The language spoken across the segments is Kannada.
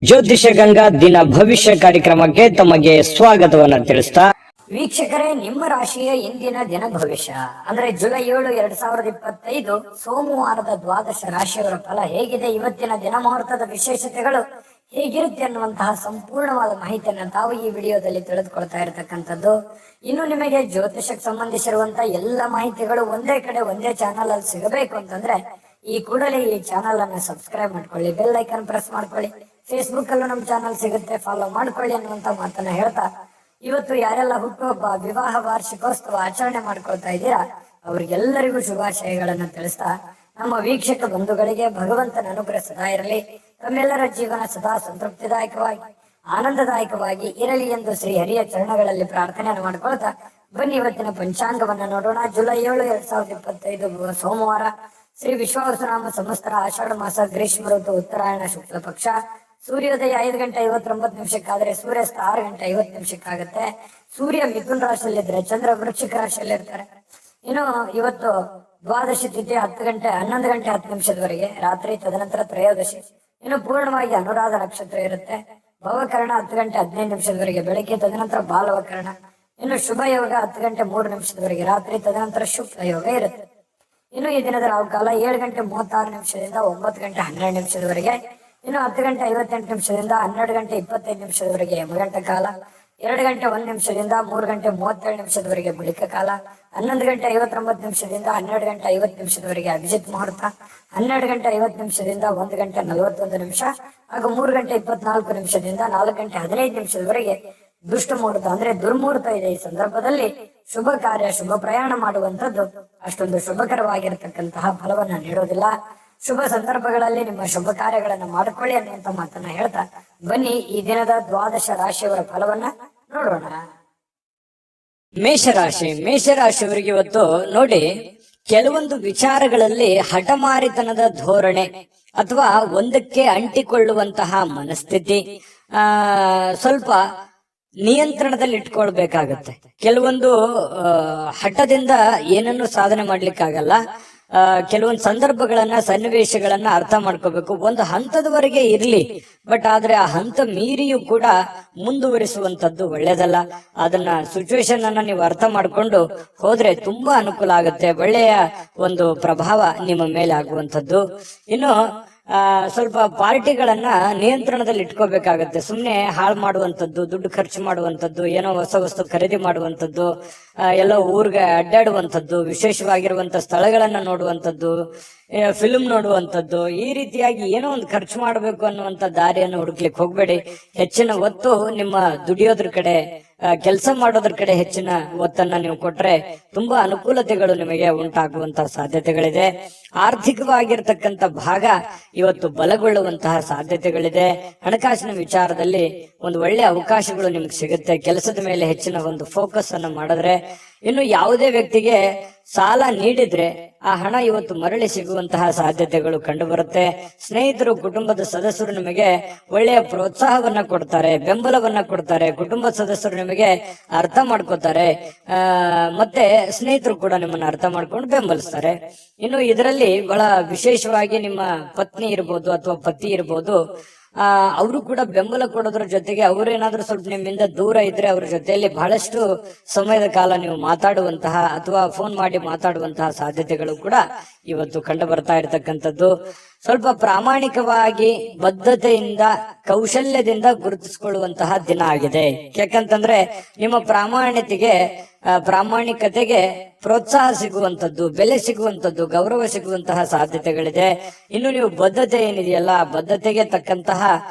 ಜ್ಯೋತಿಷ ಗಂಗಾ ದಿನ ಭವಿಷ್ಯ ಕಾರ್ಯಕ್ರಮಕ್ಕೆ ತಮಗೆ ಸ್ವಾಗತವನ್ನ ತಿಳಿಸ್ತಾ ವೀಕ್ಷಕರೇ, ನಿಮ್ಮ ರಾಶಿಯ ಇಂದಿನ ದಿನ ಭವಿಷ್ಯ ಅಂದ್ರೆ ಜುಲೈ 7, 2025 ಸೋಮವಾರದ ದ್ವಾದಶ ರಾಶಿಯವರ ಫಲ ಹೇಗಿದೆ, ಇವತ್ತಿನ ದಿನ ಮುಹೂರ್ತದ ವಿಶೇಷತೆಗಳು ಹೇಗಿರುತ್ತೆ ಅನ್ನುವಂತಹ ಸಂಪೂರ್ಣವಾದ ಮಾಹಿತಿಯನ್ನು ತಾವು ಈ ವಿಡಿಯೋದಲ್ಲಿ ತಿಳಿದುಕೊಳ್ತಾ ಇರತಕ್ಕಂಥದ್ದು. ಇನ್ನು ನಿಮಗೆ ಜ್ಯೋತಿಷಕ್ಕೆ ಸಂಬಂಧಿಸಿರುವಂತಹ ಎಲ್ಲ ಮಾಹಿತಿಗಳು ಒಂದೇ ಕಡೆ ಒಂದೇ ಚಾನಲ್ ಅಲ್ಲಿ ಸಿಗಬೇಕು ಅಂತಂದ್ರೆ ಈ ಕೂಡಲೇ ಈ ಚಾನಲ್ ಅನ್ನು ಸಬ್ಸ್ಕ್ರೈಬ್ ಮಾಡ್ಕೊಳ್ಳಿ, ಬೆಲ್ ಐಕನ್ ಪ್ರೆಸ್ ಮಾಡ್ಕೊಳ್ಳಿ. ಫೇಸ್ಬುಕ್ ಅಲ್ಲೂ ನಮ್ಮ ಚಾನಲ್ ಸಿಗುತ್ತೆ, ಫಾಲೋ ಮಾಡ್ಕೊಳ್ಳಿ ಅನ್ನುವಂತ ಮಾತನ್ನ ಹೇಳ್ತಾ, ಇವತ್ತು ಯಾರೆಲ್ಲ ಹುಟ್ಟುಹಬ್ಬ, ವಿವಾಹ ವಾರ್ಷಿಕೋತ್ಸವ ಆಚರಣೆ ಮಾಡ್ಕೊಳ್ತಾ ಇದ್ದೀರಾ ಅವ್ರಿಗೆಲ್ಲರಿಗೂ ಶುಭಾಶಯಗಳನ್ನ ತಿಳಿಸ್ತಾ, ನಮ್ಮ ವೀಕ್ಷಕ ಬಂಧುಗಳಿಗೆ ಭಗವಂತನ ಅನುಗ್ರಹ ಸದಾ ಇರಲಿ, ತಮ್ಮೆಲ್ಲರ ಜೀವನ ಸದಾ ಸಂತೃಪ್ತಿದಾಯಕವಾಗಿ ಆನಂದದಾಯಕವಾಗಿ ಇರಲಿ ಎಂದು ಶ್ರೀ ಹರಿಯ ಚರಣಗಳಲ್ಲಿ ಪ್ರಾರ್ಥನೆಯನ್ನು ಮಾಡ್ಕೊಳ್ತಾ ಬನ್ನಿ ಇವತ್ತಿನ ಪಂಚಾಂಗವನ್ನ ನೋಡೋಣ. ಜುಲೈ 7, 2025 ಸೋಮವಾರ, ಶ್ರೀ ವಿಶ್ವಾವಸುನಾಮ ಸಂವತ್ಸರ, ಆಷಾಢ ಮಾಸ, ಗ್ರೀಷ್ಮ ಋತು, ಉತ್ತರಾಯಣ, ಶುಕ್ಲ ಪಕ್ಷ. ಸೂರ್ಯೋದಯ 5:59 ಸೂರ್ಯಾಸ್ತ 6:50 ಸೂರ್ಯ ಮಿಥುನ್ ರಾಶಿಯಲ್ಲಿದ್ರೆ ಚಂದ್ರ ವೃಶ್ಚಿಕ ರಾಶಿಯಲ್ಲಿ ಇರ್ತಾರೆ. ಇನ್ನು ಇವತ್ತು ದ್ವಾದಶಿ ತಿಥಿ 11:10 ರಾತ್ರಿ, ತದನಂತರ ತ್ರಯೋದಶಿ. ಇನ್ನು ಪೂರ್ಣವಾಗಿ ಅನುರಾಧ ನಕ್ಷತ್ರ ಇರುತ್ತೆ. ಭವಕರಣ 10:15 ಬೆಳಗ್ಗೆ, ತದನಂತರ ಬಾಲವಕರಣ. ಇನ್ನು ಶುಭ ಯೋಗ 10:03 ರಾತ್ರಿ, ತದನಂತರ ಶುಕ್ಲ ಯೋಗ ಇರುತ್ತೆ. ಇನ್ನು ಈ ದಿನದ ರಾಹುಕಾಲ 7:36 9:12 ಇನ್ನು 10:58 12:25 ಯಮಗಂಟ ಕಾಲ, 2:01 3:37 ಬಳಿಕ ಕಾಲ, 11:59 12:50 ಅಭಿಜಿತ್ ಮುಹೂರ್ತ, 12:50 1:41 ಹಾಗೂ 3:24 4:15 ದುಷ್ಟ ಮುಹೂರ್ತ ಅಂದ್ರೆ ದುರ್ಮುಹೂರ್ತ ಇದೆ. ಈ ಸಂದರ್ಭದಲ್ಲಿ ಶುಭ ಕಾರ್ಯ, ಶುಭ ಪ್ರಯಾಣ ಮಾಡುವಂತದ್ದು ಅಷ್ಟೊಂದು ಶುಭಕರವಾಗಿರತಕ್ಕಂತಹ ಫಲವನ್ನ ನೀಡೋದಿಲ್ಲ. ಶುಭ ಸಂದರ್ಭಗಳಲ್ಲಿ ನಿಮ್ಮ ಶುಭ ಕಾರ್ಯಗಳನ್ನ ಮಾಡಿಕೊಳ್ಳಿ ಅನ್ನುವಂತ ಮಾತನ್ನ ಹೇಳ್ತಾ ಬನ್ನಿ ಈ ದಿನದ ದ್ವಾದಶ ರಾಶಿಯವರ ಫಲವನ್ನ ನೋಡೋಣ. ಮೇಷರಾಶಿಯವರಿಗೆ ಇವತ್ತು ನೋಡಿ, ಕೆಲವೊಂದು ವಿಚಾರಗಳಲ್ಲಿ ಹಠಮಾರಿತನದ ಧೋರಣೆ ಅಥವಾ ಒಂದಕ್ಕೆ ಅಂಟಿಕೊಳ್ಳುವಂತಹ ಮನಸ್ಥಿತಿ ಸ್ವಲ್ಪ ನಿಯಂತ್ರಣದಲ್ಲಿ ಇಟ್ಕೊಳ್ಬೇಕಾಗತ್ತೆ. ಕೆಲವೊಂದು ಹಠದಿಂದ ಏನನ್ನು ಸಾಧನೆ ಮಾಡ್ಲಿಕ್ಕಾಗಲ್ಲ. ಕೆಲವೊಂದು ಸಂದರ್ಭಗಳನ್ನ, ಸನ್ನಿವೇಶಗಳನ್ನ ಅರ್ಥ ಮಾಡ್ಕೋಬೇಕು. ಒಂದು ಹಂತದವರೆಗೆ ಇರ್ಲಿ, ಬಟ್ ಆದ್ರೆ ಆ ಹಂತ ಮೀರಿಯೂ ಕೂಡ ಮುಂದುವರಿಸುವಂತದ್ದು ಒಳ್ಳೇದಲ್ಲ. ಅದನ್ನ ಸಿಚುವೇಶನ್ ಅನ್ನ ನೀವು ಅರ್ಥ ಮಾಡ್ಕೊಂಡು ಹೋದ್ರೆ ತುಂಬಾ ಅನುಕೂಲ ಆಗುತ್ತೆ. ಒಳ್ಳೆಯ ಒಂದು ಪ್ರಭಾವ ನಿಮ್ಮ ಮೇಲೆ ಆಗುವಂತದ್ದು. ಇನ್ನು ಸ್ವಲ್ಪ ಪಾರ್ಟಿಗಳನ್ನ ನಿಯಂತ್ರಣದಲ್ಲಿ ಇಟ್ಕೋಬೇಕಾಗತ್ತೆ. ಸುಮ್ನೆ ಹಾಳು ಮಾಡುವಂತದ್ದು, ದುಡ್ಡು ಖರ್ಚು ಮಾಡುವಂತದ್ದು, ಏನೋ ಹೊಸ ವಸ್ತು ಖರೀದಿ ಮಾಡುವಂತದ್ದು, ಎಲ್ಲೋ ಊರ್ಗೆ ಅಡ್ಡಾಡುವಂತದ್ದು, ವಿಶೇಷವಾಗಿರುವಂತ ಸ್ಥಳಗಳನ್ನ ನೋಡುವಂತದ್ದು, ಫಿಲ್ಮ್ ನೋಡುವಂತದ್ದು, ಈ ರೀತಿಯಾಗಿ ಏನೋ ಒಂದು ಖರ್ಚು ಮಾಡಬೇಕು ಅನ್ನುವಂತ ದಾರಿಯನ್ನು ಹುಡುಕ್ಲಿಕ್ಕೆ ಹೋಗ್ಬೇಡಿ. ಹೆಚ್ಚಿನ ಒತ್ತು ನಿಮ್ಮ ದುಡಿಯೋದ್ರ ಕಡೆ, ಕೆಲಸ ಮಾಡೋದ್ರ ಕಡೆ ಹೆಚ್ಚಿನ ಒತ್ತನ್ನ ನೀವು ಕೊಟ್ರೆ ತುಂಬಾ ಅನುಕೂಲತೆಗಳು ನಿಮಗೆ ಉಂಟಾಗುವಂತಹ ಸಾಧ್ಯತೆಗಳಿದೆ. ಆರ್ಥಿಕವಾಗಿರ್ತಕ್ಕಂಥ ಭಾಗ ಇವತ್ತು ಬಲಗೊಳ್ಳುವಂತಹ ಸಾಧ್ಯತೆಗಳಿದೆ. ಹಣಕಾಸಿನ ವಿಚಾರದಲ್ಲಿ ಒಂದು ಒಳ್ಳೆ ಅವಕಾಶಗಳು ನಿಮ್ಗೆ ಸಿಗುತ್ತೆ. ಕೆಲಸದ ಮೇಲೆ ಹೆಚ್ಚಿನ ಒಂದು ಫೋಕಸ್ ಅನ್ನು ಮಾಡಿದ್ರೆ, ಇನ್ನು ಯಾವುದೇ ವ್ಯಕ್ತಿಗೆ ಸಾಲ ನೀಡಿದ್ರೆ ಆ ಹಣ ಇವತ್ತು ಮರಳಿ ಸಿಗುವಂತಹ ಸಾಧ್ಯತೆಗಳು ಕಂಡು ಬರುತ್ತೆ. ಸ್ನೇಹಿತರು, ಕುಟುಂಬದ ಸದಸ್ಯರು ನಿಮಗೆ ಒಳ್ಳೆಯ ಪ್ರೋತ್ಸಾಹವನ್ನ ಕೊಡ್ತಾರೆ, ಬೆಂಬಲವನ್ನ ಕೊಡ್ತಾರೆ. ಕುಟುಂಬದ ಸದಸ್ಯರು ನಿಮಗೆ ಅರ್ಥ ಮಾಡ್ಕೋತಾರೆ, ಮತ್ತೆ ಸ್ನೇಹಿತರು ಕೂಡ ನಿಮ್ಮನ್ನ ಅರ್ಥ ಮಾಡ್ಕೊಂಡು ಬೆಂಬಲಿಸ್ತಾರೆ. ಇನ್ನು ಇದರಲ್ಲಿ ಬಹಳ ವಿಶೇಷವಾಗಿ ನಿಮ್ಮ ಪತ್ನಿ ಇರ್ಬೋದು ಅಥವಾ ಪತಿ ಇರ್ಬೋದು, ಅವರು ಕೂಡ ಬೆಂಬಲ ಕೊಡೋದ್ರ ಜೊತೆಗೆ ಅವ್ರೇನಾದ್ರೂ ಸ್ವಲ್ಪ ನಿಮ್ಮಿಂದ ದೂರ ಇದ್ರೆ ಅವ್ರ ಜೊತೆಯಲ್ಲಿ ಬಹಳಷ್ಟು ಸಮಯದ ಕಾಲ ನೀವು ಮಾತಾಡುವಂತಹ ಅಥವಾ ಫೋನ್ ಮಾಡಿ ಮಾತಾಡುವಂತಹ ಸಾಧ್ಯತೆಗಳು ಕೂಡ ಇವತ್ತು ಕಂಡು ಬರ್ತಾ ಇರತಕ್ಕಂಥದ್ದು. ಸ್ವಲ್ಪ ಪ್ರಾಮಾಣಿಕವಾಗಿ, ಬದ್ಧತೆಯಿಂದ, ಕೌಶಲ್ಯದಿಂದ ಗುರುತಿಸಿಕೊಳ್ಳುವಂತಹ ದಿನ ಆಗಿದೆ. ಯಾಕಂತಂದ್ರೆ ನಿಮ್ಮ ಪ್ರಾಮಾಣಿಕತೆಗೆ ಪ್ರೋತ್ಸಾಹ ಸಿಗುವಂತದ್ದು, ಬೆಲೆ ಸಿಗುವಂತದ್ದು, ಗೌರವ ಸಿಗುವಂತಹ ಸಾಧ್ಯತೆಗಳಿದೆ. ಇನ್ನು ನೀವು ಬದ್ಧತೆ ಏನಿದೆಯಲ್ಲ, ಬದ್ಧತೆಗೆ ತಕ್ಕಂತಹ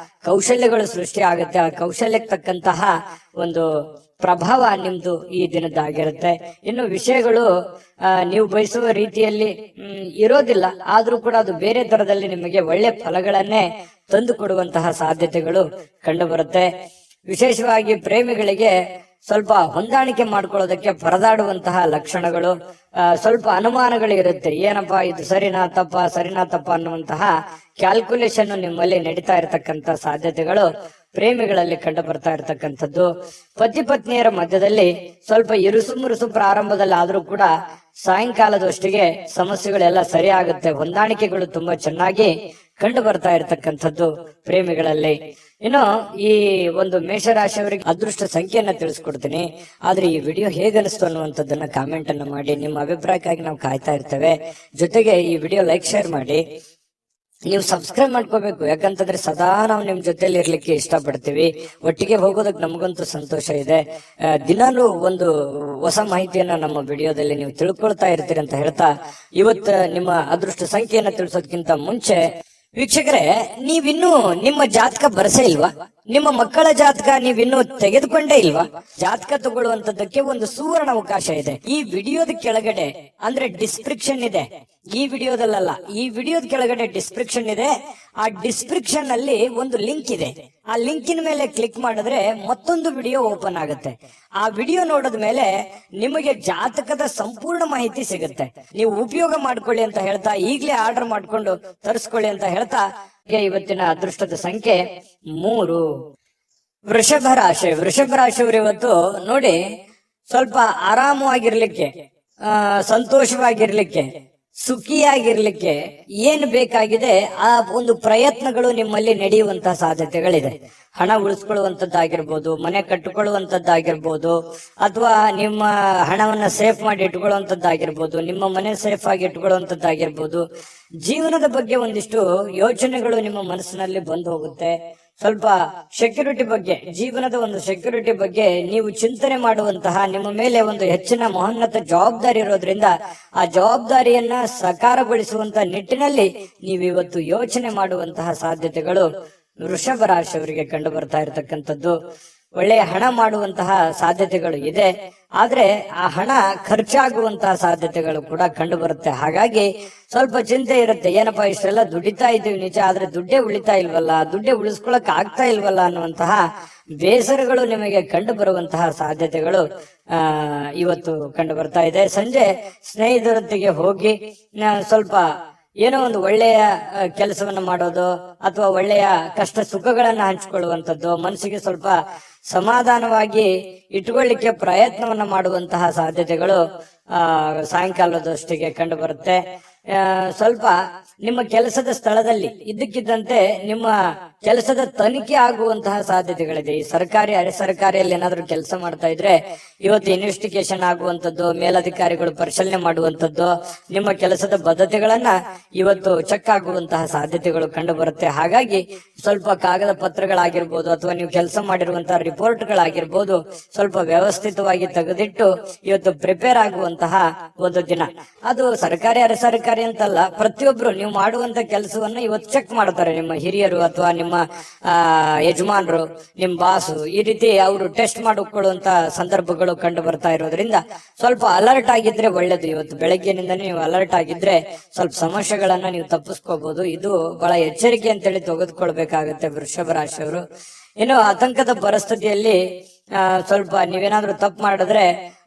ಕೌಶಲ್ಯಗಳು ಸೃಷ್ಟಿ ಆಗುತ್ತೆ. ಆ ಕೌಶಲ್ಯಕ್ಕೆ ತಕ್ಕಂತಹ ಒಂದು ಪ್ರಭಾವ ನಿಮ್ದು ಈ ದಿನದ್ದಾಗಿರುತ್ತೆ. ಇನ್ನು ವಿಷಯಗಳು ನೀವು ಬಯಸುವ ರೀತಿಯಲ್ಲಿ ಇರೋದಿಲ್ಲ, ಆದ್ರೂ ಕೂಡ ಅದು ಬೇರೆ ತರದಲ್ಲಿ ನಿಮಗೆ ಒಳ್ಳೆ ಫಲಗಳನ್ನೇ ತಂದು ಕೊಡುವಂತಹ ಸಾಧ್ಯತೆಗಳು ಕಂಡು ಬರುತ್ತೆ. ವಿಶೇಷವಾಗಿ ಪ್ರೇಮಿಗಳಿಗೆ ಸ್ವಲ್ಪ ಹೊಂದಾಣಿಕೆ ಮಾಡ್ಕೊಳ್ಳೋದಕ್ಕೆ ಪರದಾಡುವಂತಹ ಲಕ್ಷಣಗಳು, ಸ್ವಲ್ಪ ಅನುಮಾನಗಳಿರುತ್ತೆ. ಏನಪ್ಪಾ ಇದು ಸರಿನಾ ತಪ್ಪ ಅನ್ನುವಂತಹ ಕ್ಯಾಲ್ಕುಲೇಷನ್ ನಿಮ್ಮಲ್ಲಿ ನಡೀತಾ ಇರತಕ್ಕಂತ ಸಾಧ್ಯತೆಗಳು ಪ್ರೇಮಿಗಳಲ್ಲಿ ಕಂಡು ಬರ್ತಾ ಇರತಕ್ಕಂಥದ್ದು. ಪತಿ ಪತ್ನಿಯರ ಮಧ್ಯದಲ್ಲಿ ಸ್ವಲ್ಪ ಇರುಸು ಮುರುಸು ಪ್ರಾರಂಭದಲ್ಲಿ ಆದ್ರೂ ಕೂಡ ಸಾಯಂಕಾಲದಷ್ಟಿಗೆ ಸಮಸ್ಯೆಗಳೆಲ್ಲ ಸರಿ ಆಗುತ್ತೆ. ಹೊಂದಾಣಿಕೆಗಳು ತುಂಬಾ ಚೆನ್ನಾಗಿ ಕಂಡು ಬರ್ತಾ ಇರತಕ್ಕಂಥದ್ದು ಪ್ರೇಮಿಗಳಲ್ಲಿ. ಇನ್ನು ಈ ಒಂದು ಮೇಷರಾಶಿಯವರಿಗೆ ಅದೃಷ್ಟ ಸಂಖ್ಯೆಯನ್ನ ತಿಳಿಸ್ಕೊಡ್ತೀನಿ. ಆದ್ರೆ ಈ ವಿಡಿಯೋ ಹೇಗನಿಸ್ತು ಅನ್ನುವಂಥದ್ದನ್ನ ಕಾಮೆಂಟ್ ಅನ್ನ ಮಾಡಿ, ನಿಮ್ಮ ಅಭಿಪ್ರಾಯಕ್ಕಾಗಿ ನಾವು ಕಾಯ್ತಾ ಇರ್ತೇವೆ. ಜೊತೆಗೆ ಈ ವಿಡಿಯೋ ಲೈಕ್ ಶೇರ್ ಮಾಡಿ, ನೀವು ಸಬ್ಸ್ಕ್ರೈಬ್ ಮಾಡ್ಕೋಬೇಕು. ಯಾಕಂತಂದ್ರೆ ಸದಾ ನಾವು ನಿಮ್ ಜೊತೆಲಿ ಇರ್ಲಿಕ್ಕೆ ಇಷ್ಟಪಡ್ತೀವಿ. ಒಟ್ಟಿಗೆ ಹೋಗೋದಕ್ಕೆ ನಮಗಂತೂ ಸಂತೋಷ ಇದೆ. ದಿನಾಲೂ ಒಂದು ಹೊಸ ಮಾಹಿತಿಯನ್ನ ನಮ್ಮ ವಿಡಿಯೋದಲ್ಲಿ ನೀವು ತಿಳ್ಕೊಳ್ತಾ ಇರ್ತೀರಿ ಅಂತ ಹೇಳ್ತಾ, ಇವತ್ತು ನಿಮ್ಮ ಅದೃಷ್ಟ ಸಂಖ್ಯೆಯನ್ನ ತಿಳಿಸೋದಕ್ಕಿಂತ ಮುಂಚೆ ವೀಕ್ಷಕರೇ, ನೀವಿನ್ನೂ ನಿಮ್ಮ ಜಾತಕ ಬರಸೇ ಇಲ್ವಾ? ನಿಮ್ಮ ಮಕ್ಕಳ ಜಾತಕ ನೀವಿನ್ನೂ ತೆಗೆದುಕೊಂಡೇ ಇಲ್ವಾ? ಜಾತಕ ತಗೊಳ್ಳುವಂತದ್ದಕ್ಕೆ ಒಂದು ಸುವರ್ಣ ಅವಕಾಶ ಇದೆ. ಈ ವಿಡಿಯೋದ ಕೆಳಗಡೆ ಅಂದ್ರೆ ಡಿಸ್ಕ್ರಿಪ್ಷನ್ ಇದೆ. ಈ ವಿಡಿಯೋದಲ್ಲ, ಈ ವಿಡಿಯೋದ ಕೆಳಗಡೆ ಡಿಸ್ಕ್ರಿಪ್ಷನ್ ಇದೆ. ಆ ಡಿಸ್ಕ್ರಿಪ್ಷನ್ ಅಲ್ಲಿ ಒಂದು ಲಿಂಕ್ ಇದೆ. ಆ ಲಿಂಕಿನ ಮೇಲೆ ಕ್ಲಿಕ್ ಮಾಡಿದ್ರೆ ಮತ್ತೊಂದು ವಿಡಿಯೋ ಓಪನ್ ಆಗುತ್ತೆ. ಆ ವಿಡಿಯೋ ನೋಡಿದ ಮೇಲೆ ನಿಮಗೆ ಜಾತಕದ ಸಂಪೂರ್ಣ ಮಾಹಿತಿ ಸಿಗುತ್ತೆ. ನೀವು ಉಪಯೋಗ ಮಾಡ್ಕೊಳ್ಳಿ ಅಂತ ಹೇಳ್ತಾ, ಈಗಲೇ ಆರ್ಡರ್ ಮಾಡ್ಕೊಂಡು ತರಿಸ್ಕೊಳ್ಳಿ ಅಂತ ಹೇಳ್ತಾ, ಇವತ್ತಿನ ಅದೃಷ್ಟದ ಸಂಖ್ಯೆ 3. ವೃಷಭ ರಾಶಿ. ವೃಷಭ ರಾಶಿಯವರು ಇವತ್ತು ನೋಡಿ, ಸ್ವಲ್ಪ ಆರಾಮವಾಗಿರ್ಲಿಕ್ಕೆ, ಸಂತೋಷವಾಗಿರ್ಲಿಕ್ಕೆ, ಸುಖಿಯಾಗಿರ್ಲಿಕ್ಕೆ ಏನ್ ಬೇಕಾಗಿದೆ ಆ ಒಂದು ಪ್ರಯತ್ನಗಳು ನಿಮ್ಮಲ್ಲಿ ನಡೆಯುವಂತಹ ಸಾಧ್ಯತೆಗಳಿದೆ. ಹಣ ಉಳಿಸ್ಕೊಳ್ಳುವಂತದ್ದಾಗಿರ್ಬೋದು, ಮನೆ ಕಟ್ಟಿಕೊಳ್ಳುವಂತದ್ದಾಗಿರ್ಬೋದು, ಅಥವಾ ನಿಮ್ಮ ಹಣವನ್ನ ಸೇಫ್ ಮಾಡಿ ಇಟ್ಕೊಳ್ಳುವಂತದ್ದಾಗಿರ್ಬೋದು, ನಿಮ್ಮ ಮನೆ ಸೇಫ್ ಆಗಿ ಇಟ್ಕೊಳ್ಳುವಂತದ್ದಾಗಿರ್ಬೋದು. ಜೀವನದ ಬಗ್ಗೆ ಒಂದಿಷ್ಟು ಯೋಚನೆಗಳು ನಿಮ್ಮ ಮನಸ್ಸಿನಲ್ಲಿ ಬಂದು ಹೋಗುತ್ತೆ. ಸ್ವಲ್ಪ ಸೆಕ್ಯೂರಿಟಿ ಬಗ್ಗೆ, ಜೀವನದ ಒಂದು ಸೆಕ್ಯೂರಿಟಿ ಬಗ್ಗೆ ನೀವು ಚಿಂತನೆ ಮಾಡುವಂತಹ, ನಿಮ್ಮ ಮೇಲೆ ಒಂದು ಹೆಚ್ಚಿನ ಮಹೋನ್ನತ ಜವಾಬ್ದಾರಿ ಇರೋದ್ರಿಂದ ಆ ಜವಾಬ್ದಾರಿಯನ್ನ ಸಾಕಾರಗೊಳಿಸುವಂತಹ ನಿಟ್ಟಿನಲ್ಲಿ ನೀವಿವತ್ತು ಯೋಚನೆ ಮಾಡುವಂತಹ ಸಾಧ್ಯತೆಗಳು ವೃಷಭ ರಾಶಿಯವರಿಗೆ ಕಂಡು ಬರ್ತಾ ಇರತಕ್ಕಂಥದ್ದು. ಒಳ್ಳೆಯ ಹಣ ಮಾಡುವಂತಹ ಸಾಧ್ಯತೆಗಳು ಇದೆ. ಆದ್ರೆ ಆ ಹಣ ಖರ್ಚಾಗುವಂತಹ ಸಾಧ್ಯತೆಗಳು ಕೂಡ ಕಂಡು ಬರುತ್ತೆ. ಹಾಗಾಗಿ ಸ್ವಲ್ಪ ಚಿಂತೆ ಇರುತ್ತೆ. ಏನಪ್ಪಾ, ಇಷ್ಟೆಲ್ಲ ದುಡಿತಾ ಇದ್ದೀವಿ ನಿಜ, ಆದ್ರೆ ದುಡ್ಡೇ ಉಳಿತಾ ಇಲ್ವಲ್ಲ, ದುಡ್ಡೇ ಉಳಿಸ್ಕೊಳಕ್ ಆಗ್ತಾ ಇಲ್ವಲ್ಲ ಅನ್ನುವಂತಹ ಬೇಸರಗಳು ನಿಮಗೆ ಕಂಡು ಬರುವಂತಹ ಸಾಧ್ಯತೆಗಳು ಇವತ್ತು ಕಂಡು ಬರ್ತಾ ಇದೆ. ಸಂಜೆ ಸ್ನೇಹಿತರೊಂದಿಗೆ ಹೋಗಿ ಸ್ವಲ್ಪ ಏನೋ ಒಂದು ಒಳ್ಳೆಯ ಕೆಲಸವನ್ನ ಮಾಡೋದು, ಅಥವಾ ಒಳ್ಳೆಯ ಕಷ್ಟ ಸುಖಗಳನ್ನ ಹಂಚಿಕೊಳ್ಳುವಂಥದ್ದು, ಮನಸ್ಸಿಗೆ ಸ್ವಲ್ಪ ಸಮಾಧಾನವಾಗಿ ಇಟ್ಕೊಳ್ಳಿಕ್ಕೆ ಪ್ರಯತ್ನವನ್ನ ಮಾಡುವಂತಹ ಸಾಧ್ಯತೆಗಳು ಸಾಯಂಕಾಲದಷ್ಟಿಗೆ ಕಂಡು ಬರುತ್ತೆ. ಸ್ವಲ್ಪ ನಿಮ್ಮ ಕೆಲಸದ ಸ್ಥಳದಲ್ಲಿ ಇದ್ದಕ್ಕಿದ್ದಂತೆ ನಿಮ್ಮ ಕೆಲಸದ ತನಿಖೆ ಆಗುವಂತಹ ಸಾಧ್ಯತೆಗಳಿದೆ. ಈ ಸರ್ಕಾರಿ ಅರೆ ಸರ್ಕಾರಿಯಲ್ಲಿ ಏನಾದ್ರೂ ಕೆಲಸ ಮಾಡ್ತಾ ಇದ್ರೆ ಇವತ್ತು ಇನ್ವೆಸ್ಟಿಗೇಷನ್ ಆಗುವಂತದ್ದು, ಮೇಲಧಿಕಾರಿಗಳು ಪರಿಶೀಲನೆ ಮಾಡುವಂತದ್ದು, ನಿಮ್ಮ ಕೆಲಸದ ಬದ್ಧತೆಗಳನ್ನ ಇವತ್ತು ಚೆಕ್ ಆಗುವಂತಹ ಸಾಧ್ಯತೆಗಳು ಕಂಡು ಬರುತ್ತೆ. ಹಾಗಾಗಿ ಸ್ವಲ್ಪ ಕಾಗದ ಪತ್ರಗಳಾಗಿರ್ಬೋದು, ಅಥವಾ ನೀವು ಕೆಲಸ ಮಾಡಿರುವಂತಹ ರಿಪೋರ್ಟ್ಗಳಾಗಿರ್ಬೋದು, ಸ್ವಲ್ಪ ವ್ಯವಸ್ಥಿತವಾಗಿ ತೆಗೆದಿಟ್ಟು ಇವತ್ತು ಪ್ರಿಪೇರ್ ಆಗುವಂತಹ ಒಂದು ದಿನ. ಅದು ಸರ್ಕಾರಿ ಅರೆ ಸರ್ಕಾರಿ ಅಂತಲ್ಲ, ಪ್ರತಿಯೊಬ್ರು ನೀವು ಮಾಡುವಂತ ಕೆಲಸವನ್ನ ಇವತ್ತು ಚೆಕ್ ಮಾಡ್ತಾರೆ. ನಿಮ್ಮ ಹಿರಿಯರು ಅಥವಾ ನಿಮ್ಮ ಯಜಮಾನರು, ನಿಮ್ಮ ಬಾಸು, ಈ ರೀತಿ ಅವರು ಟೆಸ್ಟ್ ಮಾಡಿಕೊಳ್ಳುವಂತ ಸಂದರ್ಭಗಳು ಕಂಡು ಬರ್ತಾ ಇರೋದ್ರಿಂದ ಸ್ವಲ್ಪ ಅಲರ್ಟ್ ಆಗಿದ್ರೆ ಒಳ್ಳೇದು. ಇವತ್ತು ಬೆಳಗ್ಗೆನಿಂದ ನೀವು ಅಲರ್ಟ್ ಆಗಿದ್ರೆ ಸ್ವಲ್ಪ ಸಮಸ್ಯೆಗಳನ್ನ ನೀವು ತಪ್ಪಿಸ್ಕೋಬಹುದು. ಇದು ಬಹಳ ಎಚ್ಚರಿಕೆ ಅಂತೇಳಿ ತೆಗೆದುಕೊಳ್ಬೇಕಾಗತ್ತೆ ವೃಷಭ ರಾಶಿಯವರು. ಇನ್ನು ಆತಂಕದ ಪರಿಸ್ಥಿತಿಯಲ್ಲಿ ಸ್ವಲ್ಪ ನೀವೇನಾದ್ರೂ ತಪ್ಪು ಮಾಡಿದ್ರೆ